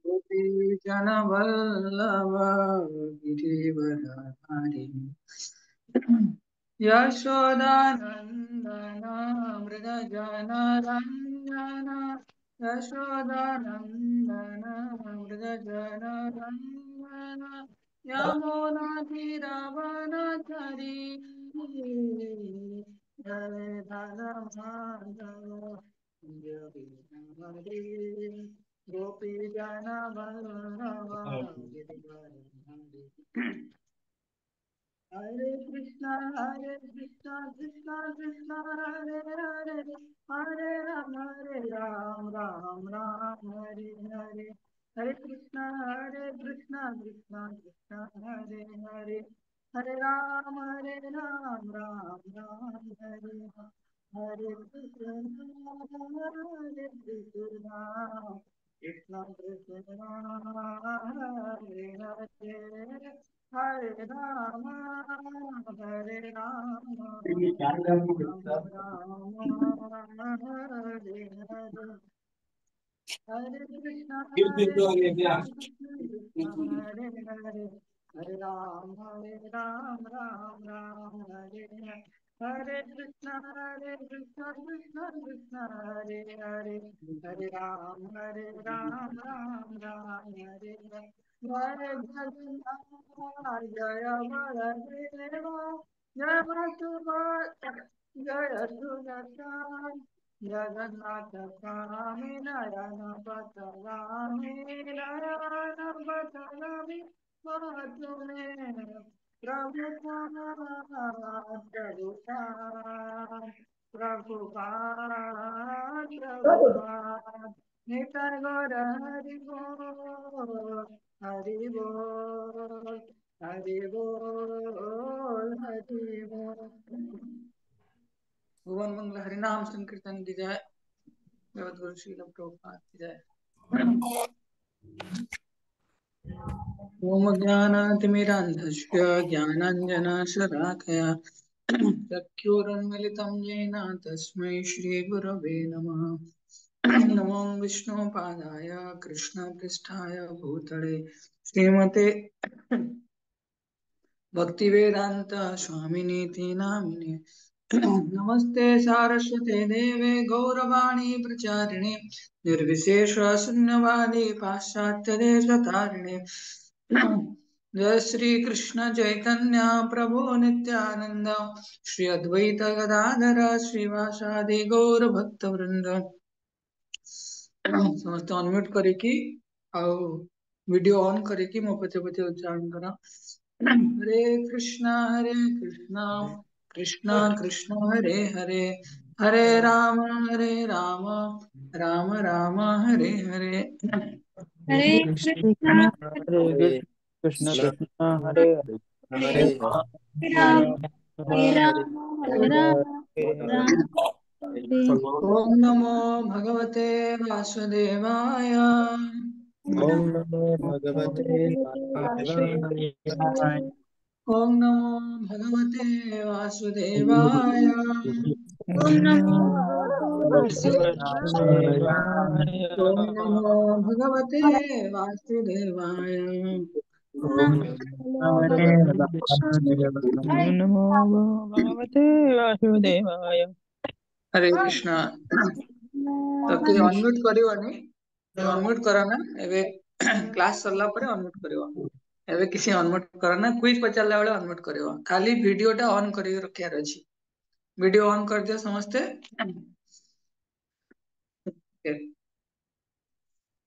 गोपीजनवल्लभ गिरिवरधारी यशोदानन्दन मृगजनरञ्जन यशोदानन्दन मृगजनरञ्जन यमुनातिरवनचरी जय धर्माधव गोपीजनवल्लभ Girivardhari Hare Krishna, Krishna Krishna, Hare Hare, Hare Rama, Ram Ram, Hare Hare. Hare Krishna, Krishna Krishna, Hare Hare, Hare Ram, Ram Ram, Hare Hare. Hare Krishna, Krishna Krishna, Hare Hare. Hare Rama, Hare Rama, Rama Rama, Hare Hare. Hare Krishna, Krishna Krishna, Hare Hare, Hare Ram, Ram Ram, Hare Hare. Hare Krishna, Krishna Krishna, Hare Hare, Hare Ram, Ram Ram, Hare Hare. Jai Jagannath, Jaya Baladeva, Jaya Vasudeva, Jaya Sudarshan. Jagannath Swami Narayana Patavami Narayana Patavami Mahatume Prabhupada Prabhupada Prabhupada Prabhupada Nitai Gora Hari Bol Hari Bol Hari Bol Hari Bol भुवन मंगल हरिनाम संकीर्तन की जय जगत गुरु श्रील प्रभुपाद की जय ओम ज्ञानातिमिरान्धस्य ज्ञानाञ्जनशलाकया चक्षुरुन्मिलितं येन तस्मै श्रीगुरवे नमः नमो विष्णुपादाय कृष्णपृष्ठाय भूतले श्रीमते भक्तिवेदांत स्वामिनीति नामिने नमस्ते सारस्वते देवे गौरवाणी प्रचारिणे निर्विशेष शून्यवादी पाश्चात्य देशतारिणे जय श्री कृष्ण चैतन्य प्रभु नित्यानंद श्री अद्वैत गदाधर श्रीवासादि गौर भक्त वृंद समस्त अनम्यूट करिकी आउ वीडियो ऑन करिकी मो पचे पचे उच्चारण करा हरे कृष्णा कृष्णा कृष्णा हरे हरे हरे राम राम राम हरे हरे हरे कृष्णा हरे कृष्ण कृष्ण हरे हरे हरे हरे राम हरे हरे राम हरे राम राम हरे ओम नमो भगवते वासुदेवाय ओम नमो भगवते वासुदेवाय ओम नमो भगवते वासुदेवाय ओम नमो भगवते वासुदेवाय ओम नमो भगवते वासुदेवाय ओम नमो भगवते ओम नमो भगवते वासुदेवाय हरे कृष्णा तो कि अनम्यूट करिवनी अनम्यूट करना एबे क्लास सरला परे अनम्यूट करिवो एबे किसी अनम्यूट करना क्विज पचारला बेले अनम्यूट करिवो खाली वीडियोटा ऑन करी रखियार अछि वीडियो ऑन कर दियो समस्ते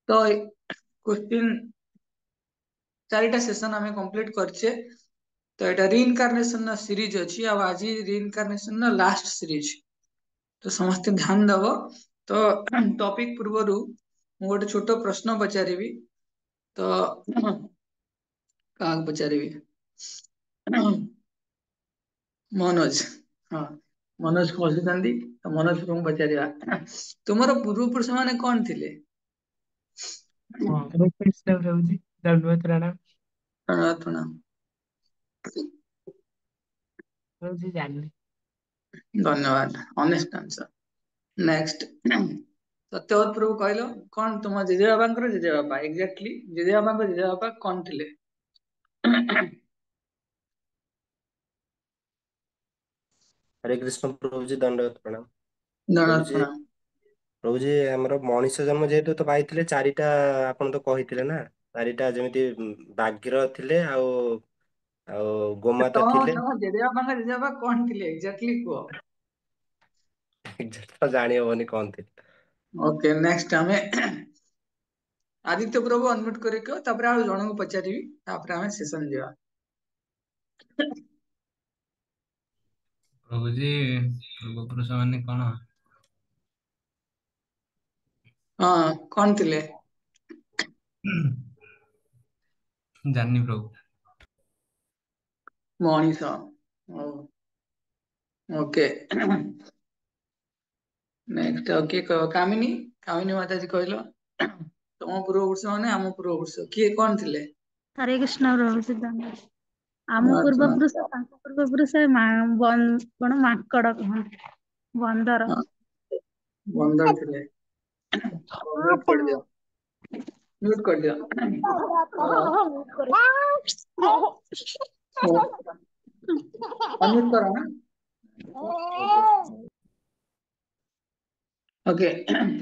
तो क्वेश्चन चारिटा सेशन आमे कंप्लीट करछे तो एटा रीइनकार्नेशन ना सीरीज अछि आ आज रीइनकार्नेशन ना लास्ट सीरीज तो समस्त ध्यान दबो तो टॉपिक पूर्वरु मु गोटे छोट प्रश्न पचारिबी तो काग पचारिबी मनोज हाँ मनोज को बसितांती तो मनोज को पचारिबा तुमरो पूर्व पुरुष माने कोन थिले कृष्ण प्रभु जी दंडवत प्रणाम प्रणाम प्रभु जी जानले धन्यवाद ऑनेस्ट आंसर नेक्स्ट सत्यवत प्रभु कहल कौन तुम जेजेबाबा जेजेबापा एक्जाक्टली जेजेबाबा जेजेबापा कौन थिले? हरे कृष्ण प्रभु जी दंडवत प्रणाम। प्रभु दंडवत जी प्रणाम। प्रभु जी हमर मनीष जन्म जेहेतु तो पाइथिले चारिटा आपण तो कहिथिले ना चारिटा जेमिति बाघ्र थिले ଆଉ ଗୋମାତା ଥିଲେ। तम जेजेबाबा कौन थिले एक्जाक्टली को? एग्जैक्ट तो जानी हबनी कौन थे। ओके नेक्स्ट हमें आदित्य प्रभु अनम्यूट करिको तापर आ जण को पचारिबी तापर हमें सेशन जेवा। प्रभु जी पूर्व पुरुष माने कौन? हाँ कौन थिले? जानी प्रभु। मनीष। ओके नेक्स्ट ओके कामिनी कामिनी माता जी कहलो तुम पूर्व पुरुष माने आम पूर्व पुरुष किए कौन थिले? हरे कृष्ण प्रभु सिद्धांत आम अच्छा, पूर्वपुरुष पूर्वपुरुष कौन माकड़ कहନ୍ତି बंदर। हाँ, बंदर थिले। म्यूट कर दियो म्यूट कर दियो। अनम्यूट करो ना। ओके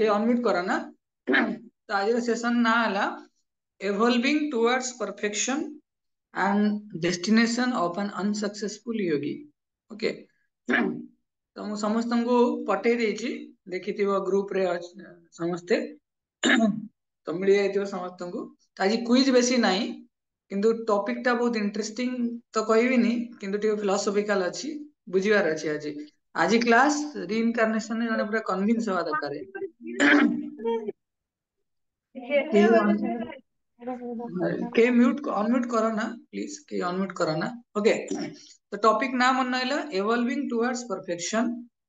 ये अनम्यूट करो ना। तो आज सेशन ना हला evolving towards perfection and destination of an unsuccessful yogi। Okay तो मु समस्त को पठे देछि देखिथिबो ग्रुप रे समस्ते तो मिल जाइथिबो समस्त को। तो आज क्विज बेसी नाही किंतु टॉपिक टा बहुत इंटरेस्टिंग तो कहबिनी किंतु टिके फिलोसॉफिकल अछि बुझिबार अछि। आज आज क्लास रीइनकार्नेशन ने जने पूरा कन्विंस होवा दरकार के म्यूट अनम्यूट करो ना प्लीज के अनम्यूट करो ना। ओके तो टॉपिक नाम मन नइला इवॉल्विंग टुवर्ड्स परफेक्शन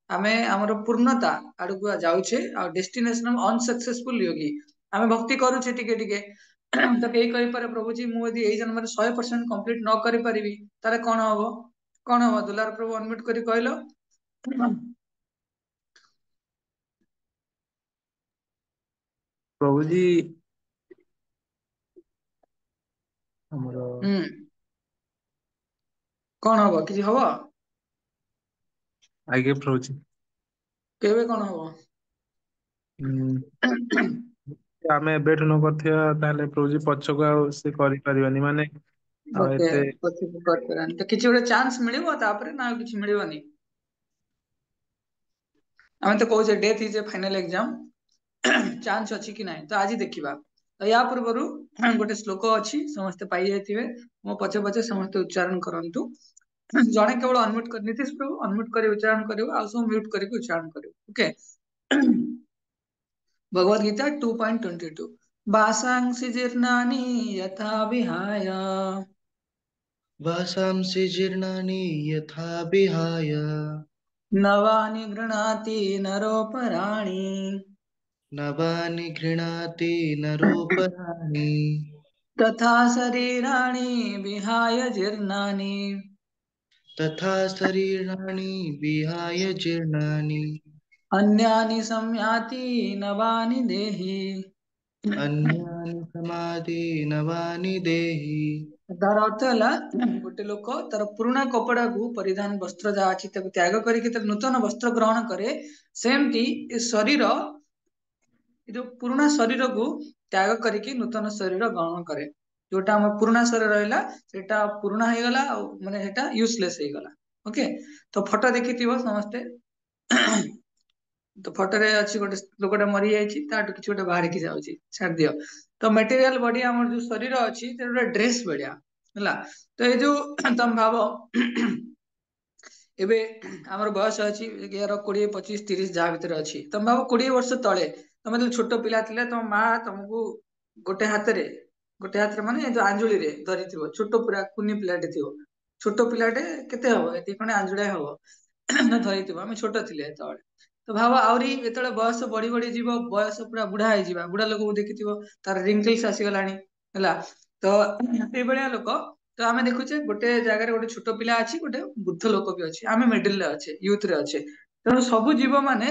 आमे हमर पूर्णता आडुआ जाउछे आ डेस्टिनेशन अनसक्सेसफुल योगी आमे भक्ति करूछे टिके टिके तो केही कहि पारे प्रभु जी मु यदि एई जन्म रे 100% कंप्लीट न करि परिबी तारे कोन हबो दुलार प्रभु अनम्यूट करि कहलो। प्रभु जी हमरो कोन हबो किछि हबो आगे प्रभु जी केबे कोन हबो ଆମେ ଏବେଠୁ ନ କରିଥିବା ତାହେଲେ ପ୍ରଭୁ जी ପଛକୁ ଆଉ ସେ କରିପାରିବାନି ମାନେ ଆଉ ओके ଏତେ पछी करते तो किछि गोटे चांस मिलिबो तापरे ना किछि मिलिबोनी। आमे तो कहूछे death is a final exam chance अछि कि नाही तो आज देखिबा। तो या पूर्वरु गोटे श्लोक अछि समस्त पाई जायतिबे मो पछे पछे समस्त उच्चारण करंतु जणे केवल अनम्यूट कर नीतीश प्रभु अनम्यूट करी उच्चारण करिवो आ सब म्यूट करी उच्चारण करिवो। ओके भगवत गीता 2.22 वासांसि जीर्णानि यथा विहाय वासांसि जीर्णानि यथा विहाय नवानि गृह्णाति नरोपराणि नवानि गृह्णाति नरोपराणि तथा शरीराणि विहाय जीर्णानि तथा शरीराणि विहाय जीर्णानि अन्यानि संयाति नवानि देहि। अन्यानि समाधि नवानि देहि। तार अर्थ ହେଲା ଗୋଟେ ଲୋକ ତାର ପୁରୁଣା କପଡାକୁ ପରିଧାନ ବସ୍ତ୍ର ଯାହା ଅଛି ତାକୁ ତ୍ୟାଗ କରିକି ତାର ନୂତନ ବସ୍ତ୍ର ଗ୍ରହଣ କରେ ସେମିତି ଏ ଶରୀର ଏ ଯୋଉ ପୁରୁଣା ଶରୀରକୁ ତ୍ୟାଗ କରିକି ନୂତନ ଶରୀର ଗ୍ରହଣ କରେ। ଯୋଉଟା ଆମ ପୁରୁଣା ଶରୀର ରହିଲା ସେଟା ପୁରୁଣା ହେଇଗଲା ଆଉ ମାନେ ସେଟା ୟୁଜଲେସ୍ ହେଇଗଲା। ଓକେ ତ ଫଟୋ ଦେଖିଥିବ ସମସ୍ତେ ତ ଫଟୋରେ ଅଛି ଗୋଟେ ଲୋକଟା ମରି ଯାଇଛି ତାଠୁ କିଛି ଗୋଟେ ବାହାରିକି ଯାଉଛି ଛାଡି ଦିଅ। ତ ମେଟେରିଆଲ ବଡି ଆମର ଯୋଉ ଶରୀର ଅଛି ସେ ଗୋଟେ ଡ୍ରେସ ଭଳିଆ ହେଲା। ତ ଏଇ ଯୋଉ ତମେ ଭାବ ଏବେ ଆମର ବୟସ ଅଛି 11 20 25 30 ଯାହା ଭିତରେ ଅଛି ତମେ ଭାବ 20 ବର୍ଷ ତଳେ ତମେ ଯେତେବେଳେ ଛୋଟ ପିଲା ଥିଲେ ତମ ମା ତମକୁ ଗୋଟେ ହାତରେ ମାନେ ଯୋଉ ଆଞ୍ଜୁଳିରେ ଧରିଥିବ ଛୋଟ ପୁରା କୁନି ପିଲାଟେ ଥିବ ଛୋଟ ପିଲାଟେ କେତେ ହବ ଏତିକି ଖଣ୍ଡେ ଆଞ୍ଜୁଳାଏ ହବ ଧରିଥିବ ଆମେ ଛୋଟ ଥିଲେ ସେତେବେଳେ। ତ ଭାବ ଆହୁରି ଯେତେବେଳେ ବୟସ ବଢି ବଢି ଯିବ ବୟସ ପୁରା ବୁଢା ହେଇଯିବା ବୁଢା ଲୋକକୁ ଦେଖିଥିବ ତାର ରିଙ୍କଲ୍ସ ଆସିଗଲାଣି ହେଲା। ତ ସେଇଭଳିଆ ଲୋକ ତ ଆମେ ଦେଖୁଛେ ଗୋଟେ ଜାଗାରେ ଗୋଟେ ଛୋଟ ପିଲା ଅଛି ଗୋଟେ ବୃଦ୍ଧ ଲୋକ ବି ଅଛି ଆମେ ମିଡିଲ ରେ ଅଛେ ୟୁଥ ରେ ଅଛେ ତେଣୁ ସବୁ ଜୀବ ମାନେ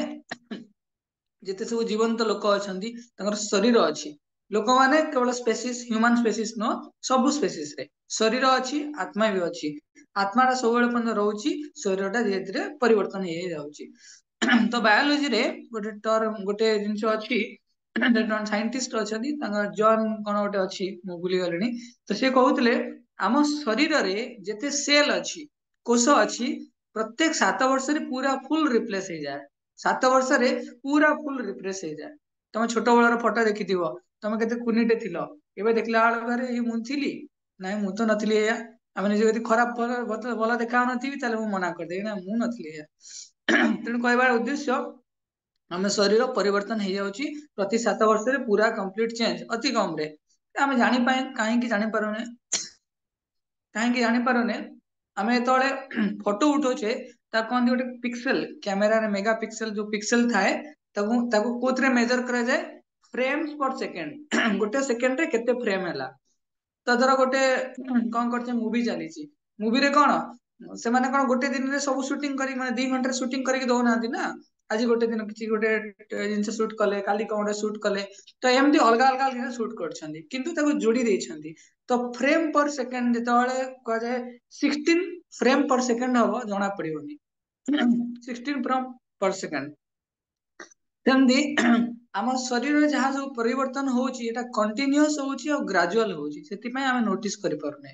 ଯେତେ ସବୁ ଜୀବନ୍ତ ଲୋକ ଅଛନ୍ତି ତାଙ୍କର ଶରୀର ଅଛି। ଲୋକମାନେ କେବଳ ସ୍ପେସିସ୍ ହ୍ୟୁମାନ ସ୍ପେସିସ୍ ନୁହଁ, ସବୁ ସ୍ପେସିସ୍ ରେ ଶରୀର ଅଛି, ଆତ୍ମା ବି ଅଛି। ଆତ୍ମାଟା ସବୁବେଳେ ପର୍ଯ୍ୟନ୍ତ ରହୁଛି, ଶରୀରଟା ଧୀରେ ଧୀରେ ପରିବର୍ତ୍ତନ ହେଇ ଯାଉଛି। ତ ବାୟୋଲୋଜିରେ ଗୋଟେ ଜିନିଷ ଅଛି, ଜଣେ ସାଇଣ୍ଟିଷ୍ଟ ଅଛନ୍ତି, ତାଙ୍କ ଜନ୍ କଣ ଗୋଟେ ଅଛି, ମୁଁ ଭୁଲିଗଲିଣି। ତ ସେ କହୁଥିଲେ ଆମ ଶରୀରରେ ଯେତେ ସେଲ୍ ଅଛି, କୋଷ ଅଛି, ପ୍ରତ୍ୟେକ 7 ବର୍ଷରେ ପୁରା ଫୁଲ ରିପ୍ଲେସ ହେଇଯାଏ। 7 ବର୍ଷରେ ପୁରା ଫୁଲ ରିପ୍ଲେସ ହେଇଯାଏ। ତମେ ଛୋଟ ବେଳର ଫଟୋ ଦେଖିଥିବ, ତମେ କେତେ କୁନିଟେ ଥିଲ, ଏବେ ଦେଖିଲା ବେଳକୁ ଆରେ ଏଇ ମୁଁ ଥିଲି, ନାଇଁ ମୁଁ ତ ନଥିଲି ଏଇଆ। ଆମେ ନିଜେ ଯଦି ଖରାପ ଭଲ ଦେଖା ନଥିବି ତାହେଲେ ମୁଁ ମନା କରିଦେବି ନା ମୁଁ ନଥିଲି ଏଇଆ। ତେଣୁ କହିବାର ଉଦ୍ଦେଶ୍ୟ, ଆମ ଶରୀର ପରିବର୍ତ୍ତନ ହେଇଯାଉଛି ପ୍ରତି 7 ବର୍ଷରେ, ପୁରା କମ୍ପ୍ଲିଟ ଚେଞ୍ଜ ଅତି କମରେ। ଆମେ କାହିଁକି ଜାଣିପାରୁନେ, ଆମେ ଯେତେବେଳେ ଫଟୋ ଉଠଉଛେ ତାକୁ କହନ୍ତି ଗୋଟେ ପିକ୍ସେଲ, କ୍ୟାମେରାରେ ମେଗା ପିକ୍ସେଲ ଯୋଉ ପିକ୍ସେଲ ଥାଏ, ତାକୁ କୋଉଥିରେ ମେଜର କରାଯାଏ, ଫ୍ରେମ୍ସ ପର ସେକେଣ୍ଡ। ଗୋଟେ ସେକେଣ୍ଡରେ କେତେ ଫ୍ରେମ ହେଲା। ତ ଧର ଗୋଟେ କଣ କରୁଛେ, ମୁଭି ଚାଲିଛି, ମୁଭିରେ କଣ ସେମାନେ କଣ ଗୋଟେ ଦିନରେ ସବୁ ସୁଟିଂ କରିକି, ମାନେ 2 ଘଣ୍ଟାରେ ସୁଟିଂ କରିକି ଦଉନାହାନ୍ତି ନା। ଆଜି ଗୋଟେ ଦିନ କିଛି ଗୋଟେ ଜିନିଷ ସୁଟ କଲେ, କାଲି କଣ ଗୋଟେ ସୁଟ କଲେ, ତ ଏମିତି ଅଲଗା ଅଲଗା ଜିନିଷ ସୁଟ କରିଛନ୍ତି, କିନ୍ତୁ ତାକୁ ଯୋଡି ଦେଇଛନ୍ତି। ତ ଫ୍ରେମ ପର ସେକେଣ୍ଡ ଯେତେବେଳେ କୁହାଯାଏ 16 ଫ୍ରେମ ପର ସେକେଣ୍ଡ ହବ, ଜଣା ପଡିବନି। 16 ଫ୍ରେମ ପର ସେକେଣ୍ଡ। ସେମିତି ଆମ ଶରୀରରେ ଯାହା ସବୁ ପରିବର୍ତ୍ତନ ହଉଛି, ଏଟା କଣ୍ଟିନ୍ୟୁଅସ ହଉଛି ଆଉ ଗ୍ରାଜୁଆଲ ହଉଛି, ସେଥିପାଇଁ ଆମେ ନୋଟିସ କରିପାରୁନେ।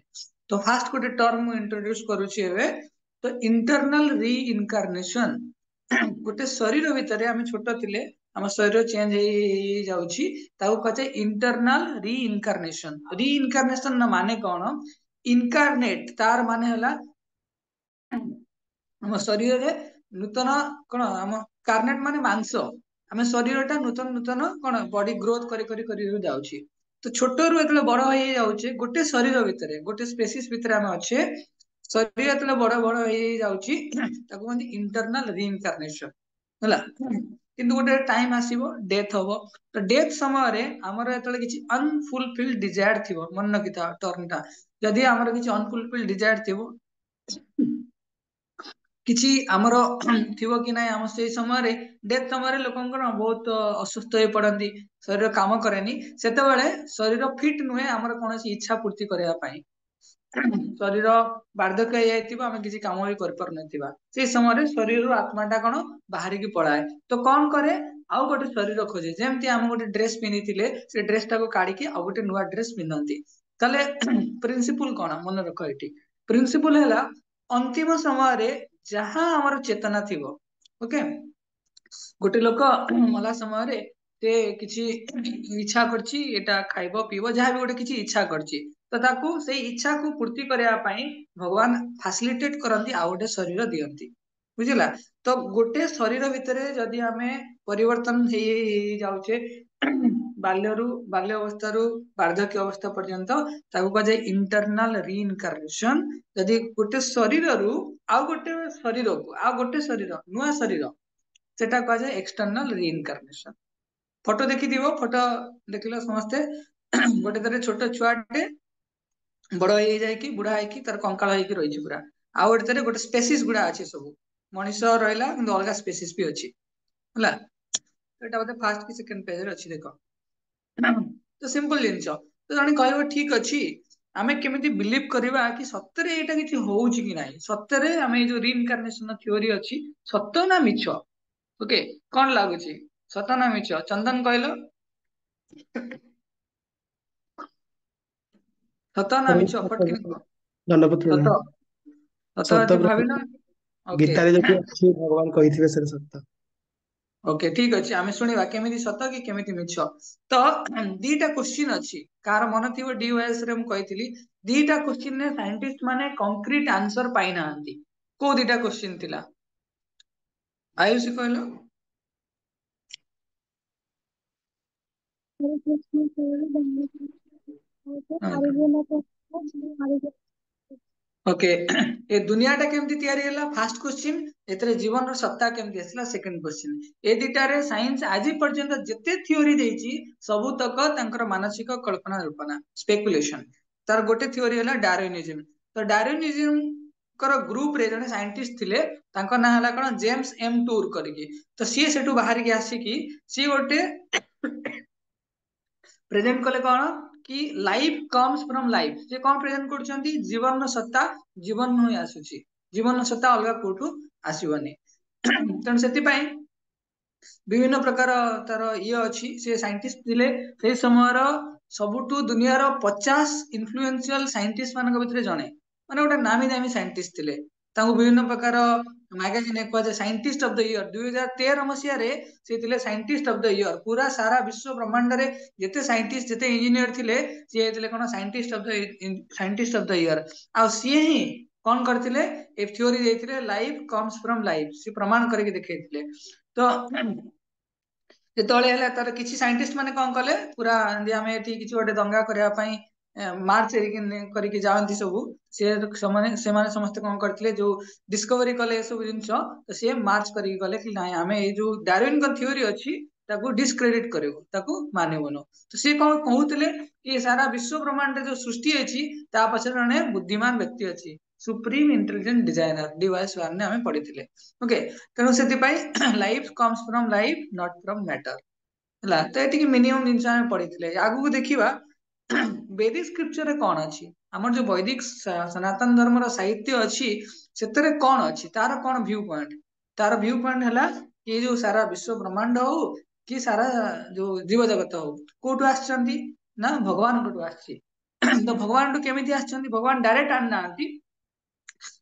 ତ ଫାଷ୍ଟ ଗୋଟେ ଟର୍ମ ମୁଁ ଇଣ୍ଟ୍ରୋଡ୍ୟୁସ କରୁଛି ଏବେ। ତ ଇଣ୍ଟରନାଲ ରିଇନକାର୍ନେସନ, ଗୋଟେ ଶରୀର ଭିତରେ ଆମେ ଛୋଟ ଥିଲେ, ଆମ ଶରୀର ଚେଞ୍ଜ ହେଇ ଯାଉଛି, ତାକୁ କୁହାଯାଏ ଇଣ୍ଟରନାଲ ରିଇନକାର୍ନେସନ। ରିଇନକାର୍ନେସନ ମାନେ କଣ, ଇନକାର୍ନେଟ ତାର ମାନେ ହେଲା ଆମ ଶରୀରରେ ନୂତନ, କଣ ଆମ କାର୍ନେଟ ମାନେ ମାଂସ, ଆମେ ଶରୀରଟା ନୂତନ ନୂତନ କଣ ବଡି ଗ୍ରୋଥ କରି କରି କରି ଯାଉଛି। ତ ଛୋଟରୁ ଯେତେବେଳେ ବଡ ହେଇ ଯାଉଛେ, ଗୋଟେ ଶରୀର ଭିତରେ, ଗୋଟେ ସ୍ପେସିସ୍ ଭିତରେ ଆମେ ଅଛେ, ଶରୀର ଯେତେବେଳେ ବଡ ବଡ ହେଇ ଯାଉଛି, ତାକୁ କୁହନ୍ତି ଇଣ୍ଟରନାଲ ରିଇନକାର୍ନେସନ ହେଲା। କିନ୍ତୁ ଗୋଟେ ଟାଇମ ଆସିବ, ଡେଥ ହବ। ତ ଡେଥ ସମୟରେ ଆମର ଯେତେବେଳେ କିଛି ଅନଫୁଲଫିଲ ଡିଜାୟାର ଥିବ, ମନେ ରଖିଥା ଟର୍ମଟା, ଯଦି ଆମର କିଛି ଅନଫୁଲଫିଲ ଡିଜାୟାର ଥିବ, କିଛି ଆମର ଥିବ କି ନାଇଁ, ଆମ ସେଇ ସମୟରେ ଡେଥ ସମୟରେ ଲୋକଙ୍କର ବହୁତ ଅସୁସ୍ଥ ହେଇ ପଡନ୍ତି, ଶରୀର କାମ କରେନି। ସେତେବେଳେ ଶରୀର ଫିଟ ନୁହେଁ ଆମର କୌଣସି ଇଚ୍ଛା ପୂର୍ତ୍ତି କରିବା ପାଇଁ, ଶରୀର ବାର୍ଦ୍ଧକ୍ୟ ହେଇଯାଇଥିବ, ଆମେ କିଛି କାମ ବି କରିପାରୁନଥିବା, ସେଇ ସମୟରେ ଶରୀରରୁ ଆତ୍ମାଟା କଣ ବାହାରିକି ପଳାଏ। ତ କଣ କରେ, ଆଉ ଗୋଟେ ଶରୀର ଖୋଜେ। ଯେମିତି ଆମେ ଗୋଟେ ଡ୍ରେସ ପିନ୍ଧିଥିଲେ, ସେ ଡ୍ରେସ ଟାକୁ କାଢିକି ଆଉ ଗୋଟେ ନୂଆ ଡ୍ରେସ ପିନ୍ଧନ୍ତି। ତାହେଲେ ପ୍ରିନ୍ସିପୁଲ କଣ, ମନେ ରଖ ଏଠି। ପ୍ରିନ୍ସିପୁଲ ହେଲା, ଅନ୍ତିମ ସମୟରେ ଯାହା ଆମର ଚେତନା ଥିବ, ଓକେ, ଗୋଟେ ଲୋକ ମଲା ସମୟରେ ସେ କିଛି ଇଚ୍ଛା କରିଛି, ଏଟା ଖାଇବ ପିଇବ, ଯାହାବି ଗୋଟେ କିଛି ଇଚ୍ଛା କରିଛି, ତ ତାକୁ ସେଇ ଇଚ୍ଛାକୁ ପୂର୍ତ୍ତି କରିବା ପାଇଁ ଭଗବାନ ଫାସିଲିଟେଟ କରନ୍ତି, ଆଉ ଗୋଟେ ଶରୀର ଦିଅନ୍ତି, ବୁଝିଲା। ତ ଗୋଟେ ଶରୀର ଭିତରେ ଯଦି ଆମେ ପରିବର୍ତ୍ତନ ହେଇ ଯାଉଛେ, ବାଲ୍ୟ ଅବସ୍ଥାରୁ ବାର୍ଦ୍ଧକ୍ୟ ଅବସ୍ଥା ପର୍ଯ୍ୟନ୍ତ, ତାକୁ କୁହାଯାଏ ଇଣ୍ଟରନାଲ ରିଇନକାର୍ନେସନ। ଯଦି ଗୋଟେ ଶରୀରରୁ ଆଉ ଗୋଟେ ଶରୀରକୁ, ଆଉ ଗୋଟେ ଶରୀର, ନୂଆ ଶରୀର, ସେଟା କୁହାଯାଏ ଏକ୍ସଟର୍ନାଲ ରିଇନକାର୍ନେସନ। ଫଟୋ ଦେଖିଥିବ, ଫଟୋ ଦେଖିଲ ସମସ୍ତେ, ଗୋଟେ ଥରେ ଛୋଟ ଛୁଆଟେ ବଡ ହେଇଯାଇକି ବୁଢା ହେଇକି ତାର କଙ୍କାଳ ହେଇକି ରହିଛି ପୁରା, ଆଉ ଗୋଟେ ଥରେ ଗୋଟେ ସ୍ପେସିସ୍ ଗୁଡା ଅଛି, ସବୁ ମଣିଷ ରହିଲା କିନ୍ତୁ ଅଲଗା ସ୍ପେସିସ୍ ବି ଅଛି ହେଲା। ଏଟା ବୋଧେ ଫାର୍ଷ୍ଟ କି ସେକେଣ୍ଡ ପେଜରେ ଅଛି, ଦେଖ। ତ ସିମ୍ପଲ ଜିନିଷ। ତ ଜଣେ କହିବ ଠିକ ଅଛି, ଆମେ କେମିତି ବିଲିଭ କରିବା କି ସତରେ ଏଇଟା କିଛି ହଉଛି କି ନାହିଁ, ସତରେ ଆମେ ଏଇ ଯୋଉ ରିଇନକାର୍ନେସନ ଥିଓରି ଅଛି, ସତ ନା ମିଛ? ଓକେ, କଣ ଲାଗୁଛି, ସତ ନା ମିଛ? ଚନ୍ଦନ କହିଲ, ସତ ନା ମିଛ? ଫଟକିନି କୁହ। ଦଣ୍ଡପତ୍ର ସତ, ସତ ସତ ଯଦି ପ୍ରଭୁ, ଭାବିଲ, ଓକେ। ଗୀତାରେ ଯଦି ଅଛି ଭଗବାନ କହିଥିବେ ସେଟା ସତ। ଓକେ, ଠିକ ଅଛି, ଆମେ ଶୁଣିବା କେମିତି ସତ କି କେମିତି ମିଛ। ତ ଦିଟା କ୍ୱେଶ୍ଚିନ୍ ଅଛି, କାହାର ମନ ଥିବ DOS ରେ ମୁଁ କହିଥିଲି, ଦିଟା କ୍ୱେଶ୍ଚିନ୍ ରେ ସାଇଣ୍ଟିଷ୍ଟ ମାନେ କଂକ୍ରିଟ ଆନ୍ସର ପାଇନାହାନ୍ତି। କୋଉ ଦିଟା କ୍ୱେଶ୍ଚିନ୍ ଥିଲା, ଆୟୁଷି କହିଲ? हरे कृष्ण तेरे बंदे हरे ओके, ଏ ଦୁନିଆଟା କେମିତି ତିଆରି ହେଲା, ଫାର୍ଷ୍ଟ କ୍ୱେଶ୍ଚିନ୍। ଏଥିରେ ଜୀବନର ସତ୍ତା କେମିତି ଆସିଲା, ସେକେଣ୍ଡ କ୍ୱେଶ୍ଚିନ୍। ଏ ଦିଟାରେ ସାଇନ୍ସ ଆଜି ପର୍ଯ୍ୟନ୍ତ ଯେତେ ଥିଓରି ଦେଇଛି, ସବୁତକ ତାଙ୍କର ମାନସିକ କଳ୍ପନା ଜଳ୍ପନା, ସ୍ପେକୁଲେସନ। ତାର ଗୋଟେ ଥିଓରି ହେଲା ଡାରୱିନିଜିମ। ତ ଡାରୱିନିଜିମ ग्रुप रे जने साइंटिस्ट थिले तांको ना हला कोन जेम्स एम टूर करके तो सी सेटू बाहर के आसी सी गोटे प्रेजेंट कले कौन कि लाइफ कम्स फ्रॉम लाइफ से कौन प्रेजेंट करछंती जीवन सत्ता जीवन नु आसुची जीवन सत्ता अलगा कोठू आसीबनी तन सेति पई विभिन्न प्रकार तार ये अच्छी से साइंटिस्ट थिले से समय सबुठू दुनियार 50 इन्फ्लुएंशियल साइंटिस्ट मान भितर जणे माने गोटे नामी दामी साइंटिस्ट थिले तांको विभिन्न प्रकार मैगजीन कहजे साइंटिस्ट ऑफ द ईयर 2013 मसिया रे से थिले साइंटिस्ट ऑफ द ईयर पूरा सारा विश्व ब्रह्मांड रे जते साइंटिस्ट जते इंजीनियर थिले से थिले कोन साइंटिस्ट ऑफ द ईयर आ सी ही कौन करथिले ए थ्योरी देथिले लाइफ कम्स फ्रॉम लाइफ से प्रमाण करके देखैथिले तो जेतले तार किसी साइंटिस्ट माने कौन कले पूरा आम एठी किसी गोटे दंगा करबा पई मार्च करके जाती सब से माने समस्त कौन करथिले जो डिस्कवरी कले सब जिंस तो सी मार्च करके गले कि ना आम ये जो डार्विन का थ्योरी अच्छी ताकू डिस्क्रेडिट करेबो ताकू मानेबोनो तो सी कौन कहूतिले कि सारा विश्व ब्रह्मांड जो सृष्टि अछि ता पछरे जने बुद्धिमान व्यक्ति अछि supreme intelligent designer device one ने हमें पढ़िथिले ओके तेणु से life comes from life not from matter हला तो एटिक मिनिमम जिनस हमें पढ़िथिले आगु देखिबा वैदिक स्क्रिप्चर रे कौन अछि हमर जो वैदिक सनातन धर्म रो साहित्य अछि सेतरे कौन अछि तार कौन व्यू पॉइंट हला कि जो सारा विश्व ब्रह्मांड हो कि सारा जो जीव जगत हो कोठु आछंती ना भगवान कोठु आछि तो भगवान तो केमिति आछंती भगवान डायरेक्ट आन नांती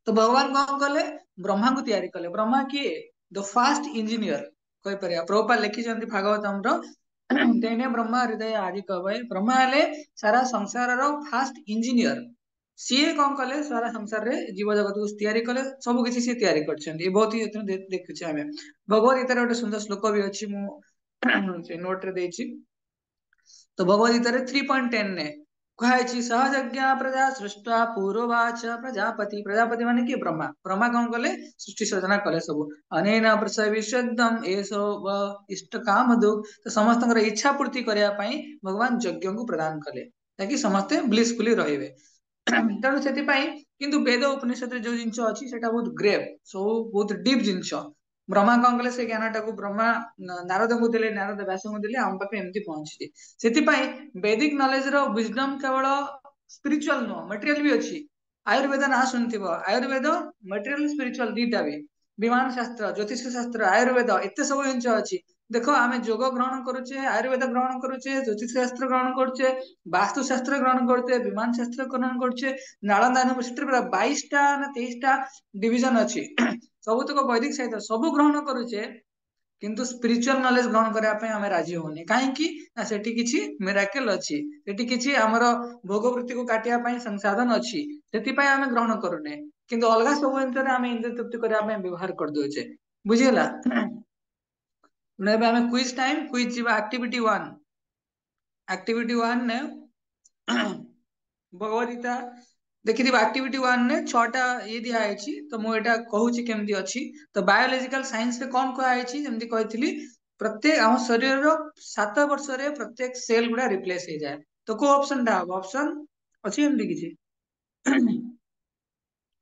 तो भगवान कौन कले ब्रह्मा को तैयारी कले ब्रह्मा किए द फास्ट इंजीनियर कहि परिया प्रभुपाद लिखिछंती भागवतम रो तेने ब्रह्मा हृदय आदि कवय ब्रह्मा हेले सारा संसार रो फास्ट इंजीनियर सीए कौन कले सारा संसार रे जीव जगत को तैयारी कले सब किछि से तैयारी करछंती ए बहुत ही देखुछे हमें भगवत गीता रे गोटे सुंदर श्लोक भी अछि मु से नोट रे देछि तो भगवत गीता रे 3.10 ने कहायछि सहजज्ञ प्रजा सृष्टा पूर्ववाच प्रजापति प्रजापति माने कि ब्रह्मा ब्रह्मा कौन कले सृष्टि सृजना कले सब अनेन प्रसविष्यदम एसो व इष्ट काम दुख तो समस्त इच्छा पूर्ति करया पई भगवान यज्ञ को प्रदान कले ताकि समस्ते ब्लिसफुली रहिबे तेणु से किंतु वेद उपनिषद जो जिनस अच्छी सेटा बहुत ग्रेव सब बहुत डीप जिनस ब्रह्मा कौन कले से ज्ञान टाक ब्रह्मा नारद को देले नारद व्यास को देले आम पाखे एमती पहुंची से वैदिक नॉलेज रो विजडम केवल स्पिरिचुअल नुह मटेरियल भी अच्छी आयुर्वेद ना शुणिथिबो आयुर्वेद मटेरियल स्पिरिचुअल दीटा भी विमान शास्त्र ज्योतिष शास्त्र आयुर्वेद एत सब जिनस अच्छी देखो आम योग ग्रहण करुचे आयुर्वेद ग्रहण करुचे ज्योतिष शास्त्र ग्रहण करुचे वास्तु शास्त्र ग्रहण करते विमान शास्त्र ग्रहण करछे नालंदा यूनिवर्सिटी रे 22टा ना 23टा डिवीजन अछि सबुतक वैदिक साहित्य सब ग्रहण करुचे किंतु स्पिरिचुअल नॉलेज ग्रहण करबा पय हमें राजी होनी काहे कि ना सेठी किछि मिराकल अछि सेठी किछि हमर भोगवृत्ति को काटिया पय संसाधन अछि सेति पय हमें ग्रहण करूने किंतु अलगा सब अंतरे हमें इंद्रिय तृप्ति करबा पय व्यवहार कर दोचे बुझियला ने हमें क्विज टाइम क्विज जीवा एक्टिविटी 1 ने भगवत गीता देखि एक्टिविटी 1 ने 6टा ये दिया आइछि तो मु एटा कहूची केमदी अछि तो बायोलॉजिकल साइंस रे कोन को आइछि जेमदी कहितली प्रत्येक हम शरीर रो 7 वर्ष रे प्रत्येक सेल गुडा रिप्लेस हो जाए तो को ऑप्शन डा ऑप्शन अछि एमदी किछि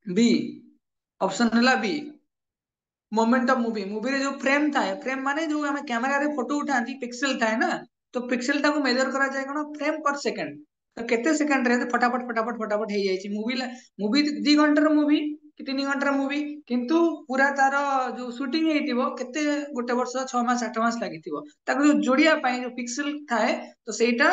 बी ऑप्शन हला बी मोमेंट ऑफ मूवी रे जो फ्रेम थाए फ्रेम माने जो हमें कैमरा रे फोटो उठांती पिक्सेल थाए ना तो पिक्सेल टाको मेजर करा जाए कोन फ्रेम पर सेकंड तो केते सेकंड रे फटाफट हे जाई मूवी 2 घंटा रो मूवी कि 3 घंटा रो मूवी किंतु पूरा तार जो शूटिंग हेतिबो केते गोटे वर्ष 6 मास 8 मास लागितिबो ताको जो जोड़िया पई जो पिक्सेल थाए तो सेटा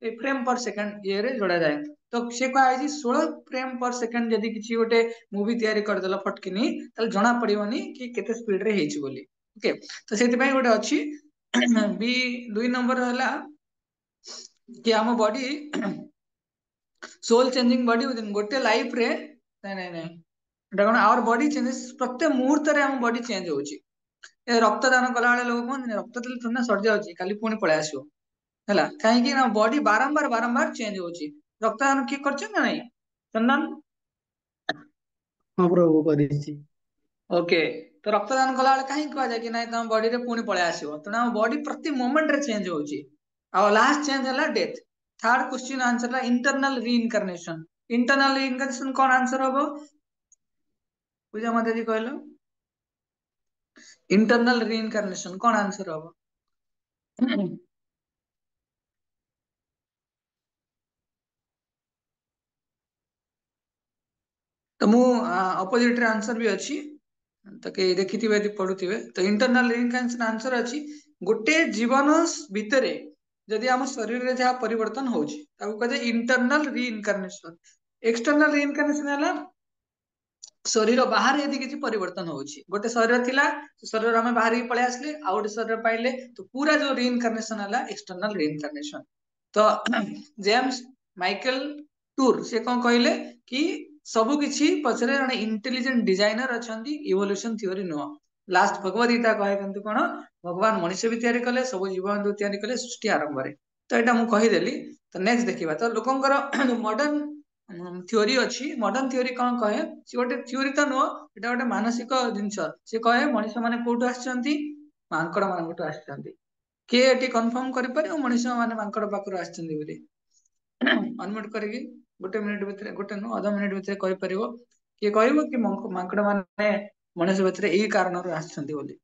ए फ्रेम पर सेकंड ये रे जोड़ा जाए तो से कहा 16 फ्रेम पर सेकंड यदि किसी गोटे मूवी तैयारी करदेला फटकिनी ताले जना पड़िबनी कि केते स्पीड रे हेछि बोली ओके तो सेति पई गोटे अछि बी 2 नंबर हला कि हम body soul changing body within गोटे लाइफ रे नहीं देखो आवर बॉडी चेंजेस प्रत्येक मुहूर्त रे हम बॉडी चेंज होछि ए रक्तदान कला वाले लोग कोन रक्त तेल थोना सर जाउछि खाली पुणी पळे आसीओ हला काहे कि ना बॉडी बारंबार चेंज होछि रक्तदान की करछ ना नहीं चंदन हाँ प्रभु करिछि ओके तो रक्तदान कला वाले काहे कहवा जाय कि नाही तम बॉडी रे पुणी पळे आसीओ तो ना बॉडी प्रति मोमेंट रे चेंज होछि आ लास्ट चेंज हला डेथ थर्ड क्वेश्चन आंसर ला इंटरनल रीइनकार्नेशन कौन आंसर होबो पूजा माता जी कहलो इंटरनल रीइनकार्नेशन कौन आंसर हम? तो मु अपोजिट रे आंसर भी अच्छी तो के देखिथिबे यदि पढुथिबे तो इंटरनल रीइनकार्नेशन आंसर अच्छी गोटे जीवन भितरे जदि हम शरीर रे जहा परिवर्तन होउची ताकू कहते इंटरनल रीइनकार्नेशन। एक्सटर्नल रीइनकार्नेशन हला शरीर बाहर यदि किसी परिवर्तन होउची गोटे शरीर थिला शरीर हम बाहर ही पळे आसले आ गोटे शरीर पाइले तो पूरा जो रीइनकार्नेशन हला एक्सटर्नल रीइनकार्नेशन। तो जेम्स माइकल टूर से कौन कहले कि सबु किछि पछरे जने इंटेलिजेंट डिजाइनर अछंती इवोल्यूशन थ्योरी नो लास्ट भगवत गीता कहे किंतु कोन भगवान मनुष्य भी तैयारी कले सब जीवन जो तैयारी कले सृष्टि आरंभ रे। तो एटा मु कहि देली तो नेक्स्ट देखिबा तो लोकंकर मॉडर्न थ्योरी अच्छी मॉडर्न थ्योरी कौन कहे सी गोटे थ्योरी तो नुह एटा गोटे मानसिक जिनस से कहे मनुष्य माने कोठु आछंती मांकड़ मानकटु आछंती किए एटी कंफर्म करि पारे मनुष्य माने मांकड़ पाखरु आछंती बोली अनम्यूट करके गोटे मिनिट भितर गोटे नु आधा मिनिट भितर कहि परिबो किए कहबो कि मांकड़ माने मनुष्य भितर एई कारण रु आछंती बोली।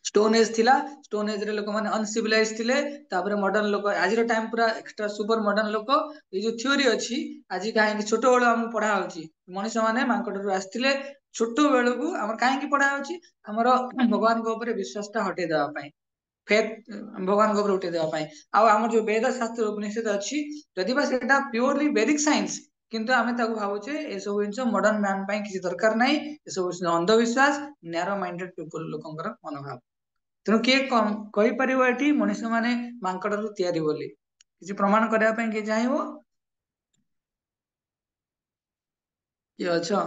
स्टोन एज थिला स्टोन एज रे लोक माने अनसिविलाइज थिले तापर मॉडर्न लोक आज टाइम पूरा एक्स्ट्रा सुपर मॉडर्न लोक ये जो थ्योरी अछि आज काहे छोट बेଳ हम पढ़ा होची मनुष्य माने मांकड़ रु आस्थिले छोट बेळ को हमर काहे की पढ़ा होची हमर भगवान को ऊपर विश्वास ता हटे देबा पई फेथ भगवान को ऊपर उठे देबा पई आ हमर जो वेद शास्त्र उपनिषद अछि जदि बा सेटा प्योरली वैदिक साइंस किंतु आमे ताको भाबुचे ए सब जिंस मॉडर्न मैन पई किछि दरकार नाही ए सब अंधविश्वास नैरो माइंडेड पीपल लोकंकर मनोभाव। तेणु किए कहि परिबो एठी मनुष्य माने मांकड़ रु तैयारी बोली किछि प्रमाण करबा पई के चाहेबो ये अच्छा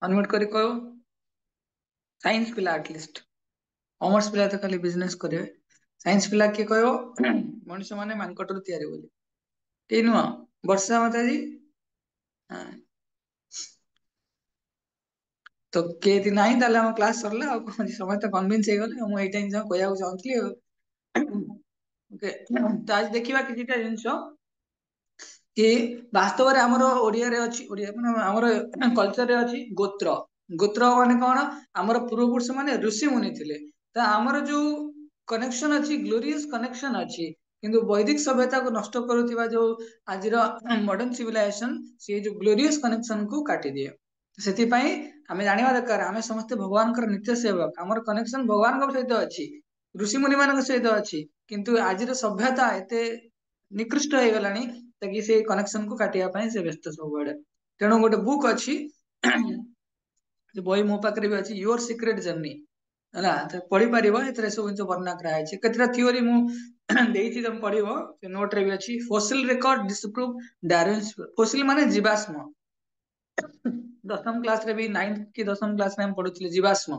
अनम्यूट करी कहो साइंस पिला एटलिस्ट कॉमर्स पिला तो खाली बिजनेस करे साइंस पिला के कहो मनुष्य माने मांकड़ रु तैयारी बोली के नुआ वर्षा माता जी हाँ। तो केति नाही ताले हम क्लास सरला आ समस्त कन्विंस हे गले हम एटा जिंस कहया चाहतली ओके तो आज देखिबा किछिटा जिंस कि वास्तव रे हमर ओडिया रे अछि ओडिया माने हमर कल्चर रे अछि गोत्र गोत्र माने कोन हमर पूर्व पुरुष माने ऋषि मुनि थिले त हमर जो कनेक्शन अछि ग्लोरियस कनेक्शन अछि किंतु वैदिक सभ्यता को नष्ट करूथिबा जो आजिर मॉडर्न सिविलाइजेशन से जो ग्लोरियस कनेक्शन को काटी दिए सेति पई हमें जानिबा दरकार हमें समस्त भगवान कर नित्य सेवक हमर कनेक्शन भगवान को सहित अछि ऋषि मुनि मान सहित अछि किंतु आजिर सभ्यता एते निकृष्ट हो गलानी ताकि से कनेक्शन को काटिया पई से व्यस्त सब बडे तेणु गोटे बुक अछि जे बही मो पाखरे भी अछि योर सीक्रेट जर्नी हला तो पढ़ी परिबो एतरे सब जिंस वर्णना करा अछि केतरा थ्योरी मु देइछि तम पढ़िबो से नोट रे भी अछि fossil record disprove Darwin's fossil माने जीवाश्म दशम क्लास रे भी 9th की दशम क्लास में हम पढुथिले जीवाश्म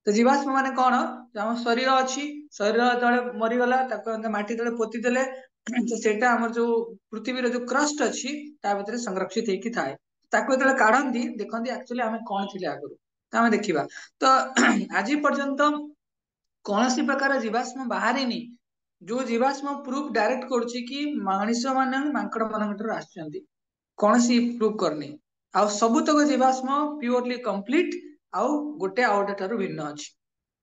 तो जीवाश्म माने कोन हम शरीर अछि शरीर तळे मरि गला ताको माटी तळे पोती देले तो सेटा हमर जो पृथ्वी रे जो क्रस्ट अछि ता भीतर संरक्षित हेकी थाए ताको तळे काढंती देखंती एक्चुअली हमें कोन थिले आगु त हमें देखिबा तो आज पर्यंत कौनसी प्रकार जीवाश्म बाहरिनी जो जीवाश्म प्रूफ डायरेक्ट करछि कि मनुष्य माने मांकड़ मानकटर आछंती कौन सी प्रूफ करनी आ सबुतक जीवाश्म प्योरली कंप्लीट आउ गोटे आउटे ठारू भिन्न अछि